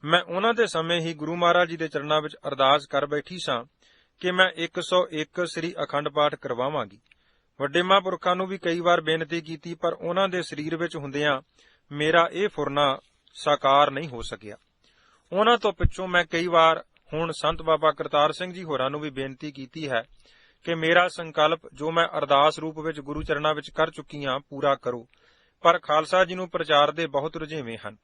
ਮੈਂ ਉਹਨਾਂ ਦੇ ਸਮੇਂ ਹੀ ਗੁਰੂ ਮਹਾਰਾਜ ਜੀ ਦੇ ਚਰਨਾਂ ਵਿੱਚ ਅਰਦਾਸ ਕਰ ਬੈਠੀ ਸਾਂ ਕਿ ਮੈਂ 101 ਸ੍ਰੀ ਅਖੰਡ ਪਾਠ ਕਰਵਾਵਾਂਗੀ। ਵੱਡੇ ਮਹਾਂਪੁਰਖਾਂ ਨੂੰ ਵੀ ਕਈ ਵਾਰ ਬੇਨਤੀ ਕੀਤੀ, ਪਰ ਉਹਨਾਂ ਦੇ ਸਰੀਰ ਵਿੱਚ ਹੁੰਦਿਆਂ ਮੇਰਾ ਇਹ ਫੁਰਨਾ ਸਾਕਾਰ ਨਹੀਂ ਹੋ ਸਕਿਆ। ਉਹਨਾਂ ਤੋਂ ਪਿੱਛੋਂ ਮੈਂ ਕਈ ਵਾਰ ਹੁਣ ਸੰਤ ਬਾਬਾ ਕਰਤਾਰ ਸਿੰਘ ਜੀ ਹੋਰਾਂ ਨੂੰ ਵੀ ਬੇਨਤੀ ਕੀਤੀ ਹੈ ਕਿ ਮੇਰਾ ਸੰਕਲਪ ਜੋ ਮੈਂ ਅਰਦਾਸ ਰੂਪ ਵਿੱਚ ਗੁਰੂ ਚਰਨਾਂ ਵਿੱਚ ਕਰ ਚੁੱਕੀ ਹਾਂ ਪੂਰਾ ਕਰੋ। ਪਰ ਖਾਲਸਾ ਜੀ ਨੂੰ ਪ੍ਰਚਾਰ ਦੇ ਬਹੁਤ ਰੁਝੇਵੇਂ ਹਨ।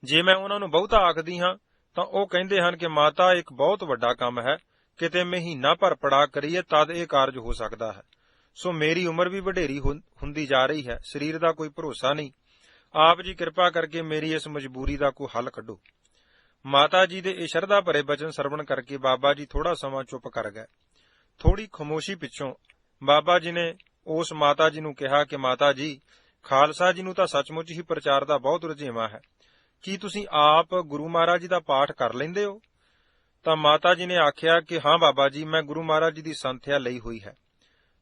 ਜੇ ਮੈਂ ਉਹਨਾਂ ਨੂੰ ਬਹੁਤਾ ਆਖਦੀ ਹਾਂ ਤਾਂ ਉਹ ਕਹਿੰਦੇ ਹਨ ਕਿ ਮਾਤਾ ਇੱਕ ਬਹੁਤ ਵੱਡਾ ਕੰਮ ਹੈ, ਕਿਤੇ ਮਹੀਨਾ ਭਰ ਪੜਾ ਕਰੀਏ ਤਦ ਇਹ ਕਾਰਜ ਹੋ ਸਕਦਾ ਹੈ। ਸੋ ਮੇਰੀ ਉਮਰ ਵੀ ਵਡੇਰੀ ਹੁੰਦੀ ਜਾ ਰਹੀ ਹੈ, ਸਰੀਰ ਦਾ ਕੋਈ ਭਰੋਸਾ ਨਹੀਂ। ਆਪ ਜੀ ਕਿਰਪਾ ਕਰਕੇ ਮੇਰੀ ਇਸ ਮਜਬੂਰੀ ਦਾ ਕੋਈ ਹੱਲ ਕੱਢੋ। ਮਾਤਾ ਜੀ ਦੇ ਇਹ ਸ਼ਰਧਾ ਭਰੇ ਬਚਨ ਸਰਵਣ ਕਰਕੇ ਬਾਬਾ ਜੀ ਥੋੜਾ ਸਮਾਂ ਚੁੱਪ ਕਰ ਗਏ। ਥੋੜੀ ਖਾਮੋਸ਼ੀ ਪਿੱਛੋਂ ਬਾਬਾ ਜੀ ਨੇ ਉਸ ਮਾਤਾ ਜੀ ਨੂੰ ਕਿਹਾ ਕਿ ਮਾਤਾ ਜੀ, ਖਾਲਸਾ ਜੀ ਨੂੰ ਤਾਂ ਸੱਚਮੁੱਚ ਹੀ ਪ੍ਰਚਾਰ ਦਾ ਬਹੁਤ ਰੁਝੇਵਾਂ ਹੈ। ਕੀ ਤੁਸੀਂ ਆਪ ਗੁਰੂ ਮਹਾਰਾਜ ਜੀ ਦਾ ਪਾਠ ਕਰ ਲੈਂਦੇ ਹੋ? ਤਾਂ ਮਾਤਾ ਜੀ ਨੇ ਆਖਿਆ ਕਿ ਹਾਂ ਬਾਬਾ ਜੀ, ਮੈਂ ਗੁਰੂ ਮਹਾਰਾਜ ਜੀ ਦੀ ਸੰਥਿਆ ਲਈ ਹੋਈ ਹੈ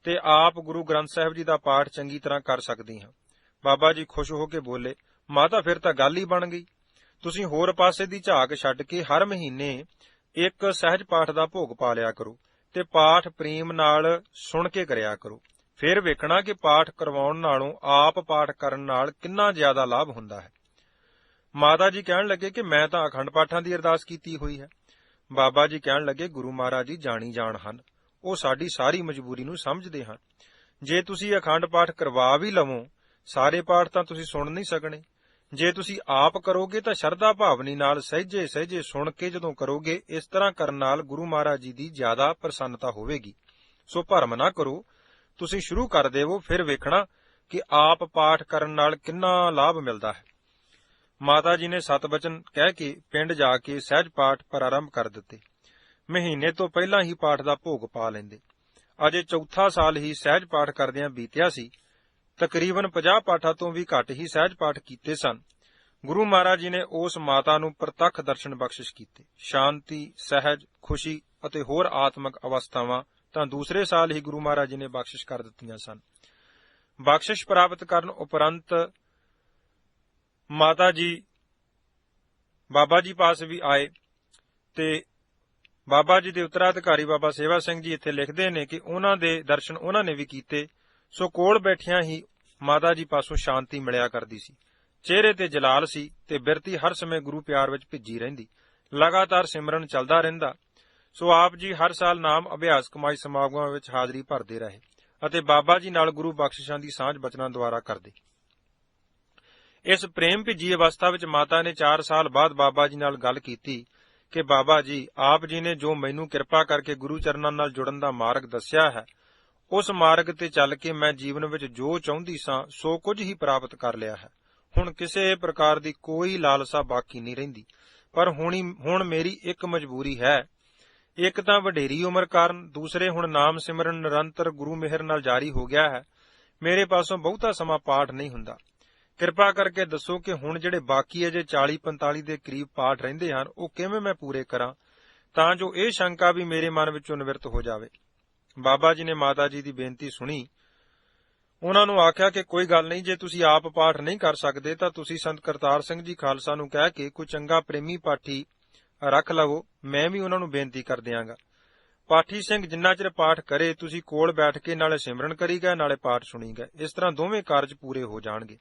ਤੇ ਆਪ ਗੁਰੂ ਗ੍ਰੰਥ ਸਾਹਿਬ ਜੀ ਦਾ ਪਾਠ ਚੰਗੀ ਤਰ੍ਹਾਂ ਕਰ ਸਕਦੀ ਹਾਂ। ਬਾਬਾ ਜੀ ਖੁਸ਼ ਹੋ ਕੇ ਬੋਲੇ, ਮਾਤਾ ਫਿਰ ਤਾਂ ਗੱਲ ਹੀ ਬਣ ਗਈ। ਤੁਸੀਂ ਹੋਰ ਪਾਸੇ ਦੀ ਝਾਕ ਛੱਡ ਕੇ ਹਰ ਮਹੀਨੇ ਇੱਕ ਸਹਿਜ ਪਾਠ ਦਾ ਭੋਗ ਪਾ ਲਿਆ ਕਰੋ ਤੇ ਪਾਠ ਪ੍ਰੇਮ ਨਾਲ ਸੁਣ ਕੇ ਕਰਿਆ ਕਰੋ। ਫਿਰ ਵੇਖਣਾ ਕਿ ਪਾਠ ਕਰਵਾਉਣ ਨਾਲੋਂ ਆਪ ਪਾਠ ਕਰਨ ਨਾਲ ਕਿੰਨਾ ਜ਼ਿਆਦਾ ਲਾਭ ਹੁੰਦਾ ਹੈ। ਮਾਤਾ ਜੀ ਕਹਿਣ ਲੱਗੇ ਕਿ ਮੈਂ ਤਾਂ ਅਖੰਡ ਪਾਠਾਂ ਦੀ ਅਰਦਾਸ ਕੀਤੀ ਹੋਈ ਹੈ। ਬਾਬਾ ਜੀ ਕਹਿਣ ਲੱਗੇ, ਗੁਰੂ ਮਹਾਰਾਜ ਜੀ ਜਾਣੀ ਜਾਣ ਹਨ, ਉਹ ਸਾਡੀ ਸਾਰੀ ਮਜਬੂਰੀ ਨੂੰ ਸਮਝਦੇ ਹਨ। ਜੇ ਤੁਸੀਂ ਅਖੰਡ ਪਾਠ ਕਰਵਾ ਵੀ ਲਵੋ, ਸਾਰੇ ਪਾਠ ਤਾਂ ਤੁਸੀਂ ਸੁਣ ਨਹੀਂ ਸਕਣੇ। ਜੇ ਤੁਸੀਂ ਆਪ ਕਰੋਗੇ ਤਾਂ ਸ਼ਰਧਾ ਭਾਵਨੀ ਨਾਲ ਸਹਿਜੇ ਸਹਿਜੇ ਸੁਣ ਕੇ ਜਦੋਂ ਕਰੋਗੇ, ਇਸ ਤਰ੍ਹਾਂ ਕਰਨ ਨਾਲ ਗੁਰੂ ਮਹਾਰਾਜ ਜੀ ਦੀ ਜ਼ਿਆਦਾ ਪ੍ਰਸੰਨਤਾ ਹੋਵੇਗੀ। ਸੋ ਭਰਮ ਨਾ ਕਰੋ, ਤੁਸੀਂ ਸ਼ੁਰੂ ਕਰ ਦੇਵੋ, ਫਿਰ ਵੇਖਣਾ ਕਿ ਆਪ ਪਾਠ ਕਰਨ ਨਾਲ ਕਿੰਨਾ ਲਾਭ ਮਿਲਦਾ ਹੈ। ਮਾਤਾ ਜੀ ਨੇ 7 ਬਚਨ ਕਹਿ ਕੇ ਪਿੰਡ ਜਾ ਕੇ ਸਹਿਜ ਪਾਠ ਪ੍ਰਾਰੰਭ ਕਰ ਦਿੱਤੇ। ਮਹੀਨੇ ਤੋਂ ਪਹਿਲਾਂ ਹੀ ਪਾਠ ਦਾ ਭੋਗ ਪਾ ਲੈਂਦੇ। ਅਜੇ ਚੌਥਾ ਸਾਲ ਹੀ ਸਹਿਜ ਪਾਠ ਕਰਦਿਆਂ ਬੀਤਿਆ ਸੀ। ਤਕਰੀਬਨ 50 ਪਾਠਾਂ ਤੋਂ ਵੀ ਘੱਟ ਹੀ ਸਹਿਜ ਪਾਠ ਕੀਤੇ ਸਨ। ਗੁਰੂ ਮਹਾਰਾਜ ਜੀ ਨੇ ਉਸ ਮਾਤਾ ਨੂੰ ਪ੍ਰਤੱਖ ਦਰਸ਼ਨ ਬਖਸ਼ਿਸ਼ ਕੀਤੇ। ਸ਼ਾਂਤੀ, ਸਹਿਜ, ਖੁਸ਼ੀ ਅਤੇ ਹੋਰ ਆਤਮਿਕ ਅਵਸਥਾਵਾਂ ਤਾਂ ਦੂਸਰੇ ਸਾਲ ਹੀ ਗੁਰੂ ਮਹਾਰਾਜ ਜੀ ਨੇ ਬਖਸ਼ਿਸ਼ ਕਰ ਦਿੱਤੀਆਂ ਸਨ। ਬਖਸ਼ਿਸ਼ ਪ੍ਰਾਪਤ ਕਰਨ ਉਪਰੰਤ ਮਾਤਾ ਜੀ ਬਾਬਾ ਜੀ ਪਾਸ ਵੀ ਆਏ ਤੇ ਬਾਬਾ ਜੀ ਦੇ ਉੱਤਰਾਧਿਕਾਰੀ ਬਾਬਾ ਸੇਵਾ ਸਿੰਘ ਜੀ ਇੱਥੇ ਲਿਖਦੇ ਨੇ ਕਿ ਉਹਨਾਂ ਦੇ ਦਰਸ਼ਨ ਉਹਨਾਂ ਨੇ ਵੀ ਕੀਤੇ। ਸੋ ਕੋਲ ਬੈਠਿਆਂ ਹੀ ਮਾਤਾ ਜੀ ਪਾਸੋਂ ਸ਼ਾਂਤੀ ਮਿਲਿਆ ਕਰਦੀ ਸੀ। ਚਿਹਰੇ ਤੇ ਜਲਾਲ ਸੀ ਤੇ ਬਿਰਤੀ ਹਰ ਸਮੇਂ ਗੁਰੂ ਪਿਆਰ ਵਿੱਚ ਭਿੱਜੀ ਰਹਿੰਦੀ। ਲਗਾਤਾਰ ਸਿਮਰਨ ਚੱਲਦਾ ਰਹਿੰਦਾ। ਸੋ ਆਪ ਜੀ ਹਰ ਸਾਲ ਨਾਮ ਅਭਿਆਸ ਕਮਾਈ ਸਮਾਗਮਾਂ ਵਿੱਚ ਹਾਜ਼ਰੀ ਭਰਦੇ ਰਹੇ ਅਤੇ ਬਾਬਾ ਜੀ ਨਾਲ ਗੁਰੂ ਬਖਸ਼ਿਸ਼ਾਂ ਦੀ ਸਾਂਝ ਬਚਨਾਂ ਦੁਆਰਾ ਕਰਦੇ। ਇਸ ਪ੍ਰੇਮ ਭਿੱਜੀ ਅਵਸਥਾ ਵਿੱਚ ਮਾਤਾ ਨੇ 4 ਸਾਲ ਬਾਅਦ ਬਾਬਾ ਜੀ ਨਾਲ ਗੱਲ ਕੀਤੀ ਕਿ ਬਾਬਾ ਜੀ, ਆਪ ਜੀ ਨੇ ਜੋ ਮੈਨੂੰ ਕਿਰਪਾ ਕਰਕੇ ਗੁਰੂ ਚਰਨਾਂ ਨਾਲ ਜੁੜਨ ਦਾ ਮਾਰਗ ਦੱਸਿਆ ਹੈ, ਉਸ ਮਾਰਗ ਤੇ ਚੱਲ ਕੇ ਮੈਂ ਜੀਵਨ ਵਿੱਚ ਜੋ ਚਾਹੁੰਦੀ ਸਾਂ ਸੋ ਕੁਝ ਹੀ ਪ੍ਰਾਪਤ ਕਰ ਲਿਆ ਹੈ। ਹੁਣ ਕਿਸੇ ਪ੍ਰਕਾਰ ਦੀ ਕੋਈ ਲਾਲਸਾ ਬਾਕੀ ਨਹੀਂ ਰਹਿੰਦੀ। ਪਰ ਹੁਣ ਮੇਰੀ ਇੱਕ ਮਜਬੂਰੀ ਹੈ। ਇੱਕ ਤਾਂ ਵਡੇਰੀ ਉਮਰ ਕਾਰਨ, ਦੂਸਰੇ ਹੁਣ ਨਾਮ ਸਿਮਰਨ ਨਿਰੰਤਰ ਗੁਰੂ ਮਿਹਰ ਨਾਲ ਜਾਰੀ ਹੋ ਗਿਆ ਹੈ। ਮੇਰੇ ਪਾਸੋਂ ਬਹੁਤਾ ਸਮਾਂ ਪਾਠ ਨਹੀਂ ਹੁੰਦਾ। ਕਿਰਪਾ ਕਰਕੇ ਦੱਸੋ ਕਿ ਹੁਣ ਜਿਹੜੇ ਬਾਕੀ ਅਜੇ 40-45 ਦੇ ਕਰੀਬ ਪਾਠ ਰਹਿੰਦੇ ਹਨ, ਉਹ ਕਿਵੇਂ ਮੈਂ ਪੂਰੇ ਕਰਾਂ ਤਾਂ ਜੋ ਇਹ ਸ਼ੰਕਾ ਵੀ ਮੇਰੇ ਮਨ ਵਿੱਚੋਂ ਨਿਵਰਤ ਹੋ ਜਾਵੇ। ਬਾਬਾ ਜੀ ਨੇ ਮਾਤਾ ਜੀ ਦੀ ਬੇਨਤੀ ਸੁਣੀ। ਉਹਨਾਂ ਨੂੰ ਆਖਿਆ ਕਿ ਕੋਈ ਗੱਲ ਨਹੀਂ, ਜੇ ਤੁਸੀਂ ਆਪ ਪਾਠ ਨਹੀਂ ਕਰ ਸਕਦੇ ਤਾਂ ਤੁਸੀਂ ਸੰਤ ਕਰਤਾਰ ਸਿੰਘ ਜੀ ਖਾਲਸਾ ਨੂੰ ਕਹਿ ਕੇ ਕੋਈ ਚੰਗਾ ਪ੍ਰੇਮੀ ਪਾਠੀ ਰੱਖ ਲਵੋ, ਮੈਂ ਵੀ ਉਹਨਾਂ ਨੂੰ ਬੇਨਤੀ ਕਰ ਦਿਆਂਗਾ। ਪਾਠੀ ਸਿੰਘ ਜਿੰਨਾ ਚਿਰ ਪਾਠ ਕਰੇ ਤੁਸੀਂ ਕੋਲ ਬੈਠ ਕੇ ਨਾਲੇ ਸਿਮਰਨ ਕਰੀਗਾ ਨਾਲੇ ਪਾਠ ਸੁਣੀਗਾ। ਇਸ ਤਰ੍ਹਾਂ ਦੋਵੇਂ ਕਾਰਜ ਪੂਰੇ ਹੋ ਜਾਣਗੇ।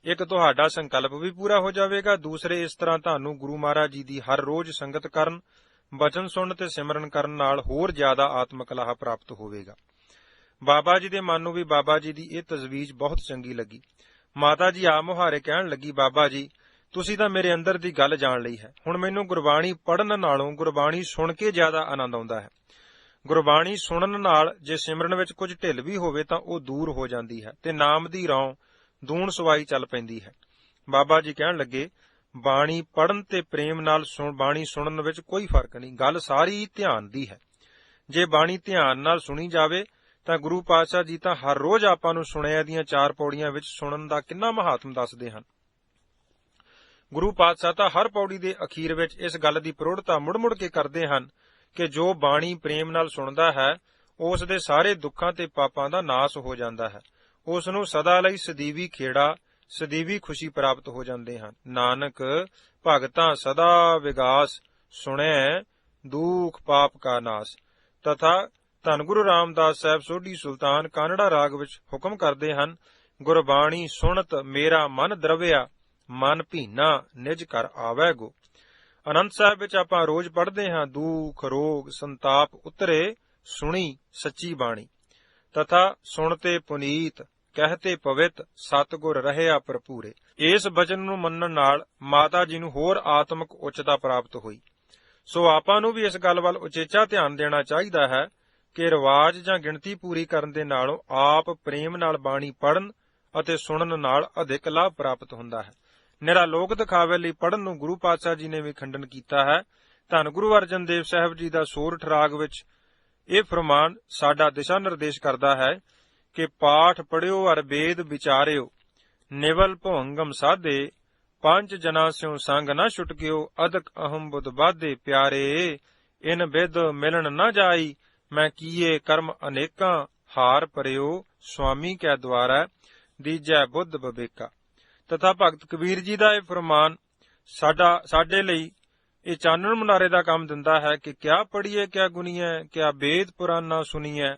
ਇੱਕ ਤੁਹਾਡਾ ਸੰਕਲਪ ਵੀ ਪੂਰਾ ਹੋ ਜਾਵੇਗਾ, ਦੂਸਰੇ ਇਸ ਤਰ੍ਹਾਂ ਤੁਹਾਨੂੰ ਗੁਰੂ ਮਹਾਰਾਜ ਜੀ ਦੀ ਹਰ ਰੋਜ਼ ਸੰਗਤ ਕਰਨ, ਬਚਨ ਸੁਣਨ ਤੇ ਸਿਮਰਨ ਕਰਨ ਨਾਲ ਹੋਰ ਜ਼ਿਆਦਾ ਆਤਮਿਕ ਲਾਹਾ ਪ੍ਰਾਪਤ ਹੋਵੇਗਾ। ਬਾਬਾ ਜੀ ਦੇ ਮਨ ਨੂੰ ਵੀ ਬਾਬਾ ਜੀ ਦੀ ਇਹ ਤਜਵੀਜ਼ ਬਹੁਤ ਚੰਗੀ ਲੱਗੀ। ਮਾਤਾ ਜੀ ਆ ਮੁਹਾਰੇ ਕਹਿਣ ਲੱਗੀ, ਬਾਬਾ ਜੀ, ਤੁਸੀਂ ਤਾਂ ਮੇਰੇ ਅੰਦਰ ਦੀ ਗੱਲ ਜਾਣ ਲਈ ਹੈ। ਹੁਣ ਮੈਨੂੰ ਗੁਰਬਾਣੀ ਪੜ੍ਹਨ ਨਾਲੋਂ ਗੁਰਬਾਣੀ ਸੁਣ ਕੇ ਜ਼ਿਆਦਾ ਆਨੰਦ ਆਉਂਦਾ ਹੈ। ਗੁਰਬਾਣੀ ਸੁਣਨ ਨਾਲ ਜੇ ਸਿਮਰਨ ਵਿੱਚ ਕੁਝ ਢਿੱਲ ਵੀ ਹੋਵੇ ਤਾਂ ਉਹ ਦੂਰ ਹੋ ਜਾਂਦੀ ਹੈ ਤੇ ਨਾਮ ਦੀ ਰੌਂ ਦੂਣ ਸਵਾਈ ਚੱਲ ਪੈਂਦੀ ਹੈ। ਬਾਬਾ ਜੀ ਕਹਿਣ ਲੱਗੇ, ਬਾਣੀ ਪੜ੍ਹਨ ਤੇ ਪ੍ਰੇਮ ਨਾਲ ਬਾਣੀ ਸੁਣਨ ਵਿੱਚ ਕੋਈ ਫਰਕ ਨਹੀਂ, ਗੱਲ ਸਾਰੀ ਧਿਆਨ ਦੀ ਹੈ। ਜੇ ਬਾਣੀ ਧਿਆਨ ਨਾਲ ਸੁਣੀ ਜਾਵੇ ਤਾਂ ਗੁਰੂ ਪਾਤਸ਼ਾਹ ਜੀ ਤਾਂ ਹਰ ਰੋਜ਼ ਆਪਾਂ ਨੂੰ ਸੁਣਿਆ ਦੀਆਂ 4 ਪੌੜੀਆਂ ਵਿੱਚ ਸੁਣਨ ਦਾ ਕਿੰਨਾ ਮਹਾਤਮ ਦੱਸਦੇ ਹਨ। ਗੁਰੂ ਪਾਤਸ਼ਾਹ ਤਾਂ ਹਰ ਪੌੜੀ ਦੇ ਅਖੀਰ ਵਿੱਚ ਇਸ ਗੱਲ ਦੀ ਪ੍ਰੋੜਤਾ ਮੁੜ-ਮੁੜ ਕੇ ਕਰਦੇ ਹਨ ਕਿ ਜੋ ਬਾਣੀ ਪ੍ਰੇਮ ਨਾਲ ਸੁਣਦਾ ਹੈ ਉਸ ਦੇ ਸਾਰੇ ਦੁੱਖਾਂ ਤੇ ਪਾਪਾਂ ਦਾ ਨਾਸ ਹੋ ਜਾਂਦਾ ਹੈ। ਉਸ ਨੂੰ ਸਦਾ ਲਈ ਸਦੀਵੀ ਖੇੜਾ, ਸਦੀਵੀ ਖੁਸ਼ੀ ਪ੍ਰਾਪਤ ਹੋ ਜਾਂਦੇ ਹਨ। ਨਾਨਕ ਭਗਤਾਂ ਸਦਾ ਵਿਗਾਸ, ਸੁਣੈ ਦੁਖ ਪਾਪ ਕਾ ਨਾਸ। ਤਥਾ ਧੰਨ ਗੁਰੂ ਰਾਮਦਾਸ ਸਾਹਿਬ ਸੋਢੀ ਸੁਲਤਾਨ ਕਾਨੜਾ ਰਾਗ ਵਿੱਚ ਹੁਕਮ ਕਰਦੇ ਹਨ, ਗੁਰਬਾਣੀ ਸੁਣਤ ਮੇਰਾ ਮਨ ਦਰਵਿਆ, ਮਨ ਭੀਨਾ ਨਿਜ ਘਰ ਆਵੈ ਗੋ। ਅਨੰਦ ਸਾਹਿਬ ਵਿੱਚ ਆਪਾਂ ਰੋਜ਼ ਪੜ੍ਹਦੇ ਹਾਂ, ਦੁਖ ਰੋਗ ਸੰਤਾਪ ਉਤਰੇ ਸੁਣੀ ਸੱਚੀ ਬਾਣੀ। ਤਥਾ ਸੁਣਤੇ ਪੁਨੀਤ, ਕਹਿਤੇ ਪਵਿੱਤ, ਸਤਿਗੁਰ ਰਹਿਆ ਭਰਪੂਰੇ। ਇਸ ਬਚਨ ਨੂੰ ਮੰਨਣ ਨਾਲ ਮਾਤਾ ਜੀ ਨੂੰ ਹੋਰ ਆਤਮਿਕ ਉੱਚਤਾ ਪ੍ਰਾਪਤ ਹੋਈ। ਸੋ ਆਪਾਂ ਨੂੰ ਵੀ ਇਸ ਗੱਲ ਵੱਲ ਉਚੇਚਾ ਧਿਆਨ ਦੇਣਾ ਚਾਹੀਦਾ ਹੈ ਕਿ ਰਿਵਾਜ ਜਾਂ ਗਿਣਤੀ ਪੂਰੀ ਕਰਨ ਦੇ ਨਾਲੋਂ ਆਪ ਪ੍ਰੇਮ ਨਾਲ ਬਾਣੀ ਪੜ੍ਹਨ ਅਤੇ ਸੁਣਨ ਨਾਲ ਅਧਿਕ ਲਾਭ ਪ੍ਰਾਪਤ ਹੁੰਦਾ ਹੈ। ਨਿਰਾ ਲੋਕ ਦਿਖਾਵੇ ਲਈ ਪੜ੍ਹਨ ਨੂੰ ਗੁਰੂ ਪਾਤਸ਼ਾਹ ਜੀ ਨੇ ਵੀ ਖੰਡਨ ਕੀਤਾ ਹੈ। ਧੰਨ ਗੁਰੂ ਅਰਜਨ ਦੇਵ ਸਾਹਿਬ ਜੀ ਦਾ ਸੋਰਠ ਰਾਗ ਵਿੱਚ ਇਹ ਫਰਮਾਨ ਸਾਡਾ ਦਿਸ਼ਾ ਨਿਰਦੇਸ਼ ਕਰਦਾ ਹੈ ਕਿ ਪਾਠ ਪੜਿਓ ਅਰ ਵੇਦ ਵਿਚਾਰਿਓ, ਨਿਵਲ ਭਵੰਗਮ ਸਾਧੇ, 5 ਜਨਾਂ ਸਿਉ ਸੰਗ ਨਾ ਛੁਟਕਿਓ, ਅਦਕ ਅਹਮ ਬੁੱਧ ਬਾਧੇ ਪਿਆਰੇ, ਇਨ ਬਿਦ ਮਿਲਣ ਨਾ ਜਾਈ, ਮੈਂ ਕੀਏ ਕਰਮ ਅਨੇਕਾਂ, ਹਾਰ ਪਰਿਓ ਸੁਆਮੀ ਕੈ ਦੁਆਰਾ, ਦੀਜੈ ਬੁੱਧ ਬਵੇਕਾ। ਤਥਾ ਭਗਤ ਕਬੀਰ ਜੀ ਦਾ ਇਹ ਫਰਮਾਨ ਸਾਡੇ ਲਈ ਇਹ ਚਾਨਣ ਮੁਨਾਰੇ ਦਾ ਕੰਮ ਦਿੰਦਾ ਹੈ ਕਿ ਕਿਆ ਪੜੀਏ ਕਿਆ ਗੁਨੀਐ, ਕਿਆ ਵੇਦ ਪੁਰਾਨਾ ਸੁਣੀਐ,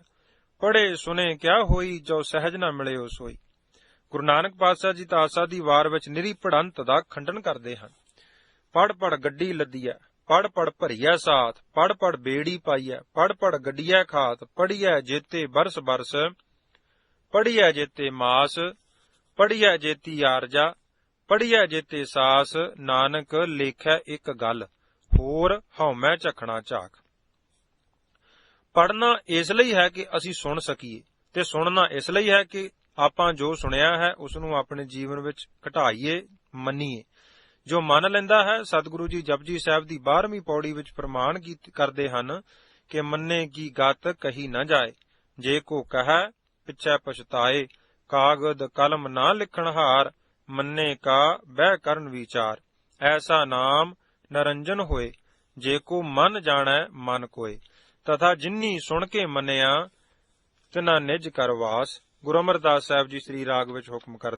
ਪੜੇ ਸੁਨੇ ਕਿਆ ਹੋਈ, ਜੋ ਸਹਿਜ ਨਾ ਮਿਲੇ ਉਹ ਸੋਈ। ਗੁਰੂ ਨਾਨਕ ਪਾਤਸ਼ਾਹ ਜੀ ਤਾਂ ਆਸਾ ਦੀ ਵਾਰ ਵਿੱਚ ਨਿਰੀ ਪੜੰਤ ਦਾ ਖੰਡਨ ਕਰਦੇ ਹਨ। ਪੜ ਪੜ ਗੱਡੀ ਲੱਦੀਐ, ਪੜ ਪੜ ਭਰੀਐ ਸਾਥ, ਪੜ ਪੜ ਬੇੜੀ ਪਾਈਐ, ਪੜ ਪੜ ਗੱਡੀਐ ਖਾਤ, ਪੜੀਐ ਜੇਤੇ ਬਰਸ ਬਰਸ, ਪੜੀਐ ਜੇਤੇ ਮਾਸ, ਪੜੀਐ ਜੇਤੀ ਆਰਜਾ, ਪੜੀਐ ਜੇਤੇ ਸਾਸ, ਨਾਨਕ ਲੇਖੈ ਇੱਕ ਗੱਲ, ਹੋਰ ਹਉਮੈ ਝਖਣਾ ਝਾਕ। ਪੜ੍ਹਨਾ ਇਸ ਲਈ ਹੈ ਕਿ ਅਸੀਂ ਸੁਣ ਸਕੀਏ ਤੇ ਸੁਣਨਾ ਇਸ ਲਈ ਹੈ ਕਿ ਆਪਾਂ ਜੋ ਸੁਣਿਆ ਹੈ ਉਸ ਨੂੰ ਆਪਣੇ ਜੀਵਨ ਵਿੱਚ ਘਟਾਈਏ, ਮੰਨੀਏ। ਜੋ ਮੰਨ ਲੈਂਦਾ ਹੈ, ਸਤਿਗੁਰੂ ਜੀ ਜਪਜੀ ਸਾਹਿਬ ਦੀ 12ਵੀਂ ਪੌੜੀ ਵਿੱਚ ਪ੍ਰਮਾਣ ਕਰਦੇ ਹਨ ਕਿ ਮੰਨੇ ਕੀ ਗਤ ਕਹੀ ਨਾ ਜਾਏ, ਜੇ ਕੋ ਕਹੈ ਪਿਛੈ ਪਛਤਾਏ, ਕਾਗਦ ਕਲਮ ਨਾ ਲਿਖਣ ਹਾਰ, ਮੰਨੇ ਕਾ ਬਹਿ ਕਰਨ ਵਿਚਾਰ। ਐਸਾ ਨਾਮ ਨਰੰਜਨ ਹੋਏ, ਜੇ ਕੋ ਮਨ ਜਾਣੈ ਮਨ ਕੋਏ। ਤਥਾ ਜਿਨੀ ਸੁਣ ਕੇ ਮੰਨਿਆ, ਤਿਨਾ ਨਿਜ ਕਰ ਵਾਸ। ਗੁਰੂ ਅਮਰਦਾਸ ਸਾਹਿਬ ਜੀ ਸ੍ਰੀ ਰਾਗ ਵਿੱਚ ਹੁਕਮ ਕਰਦੇ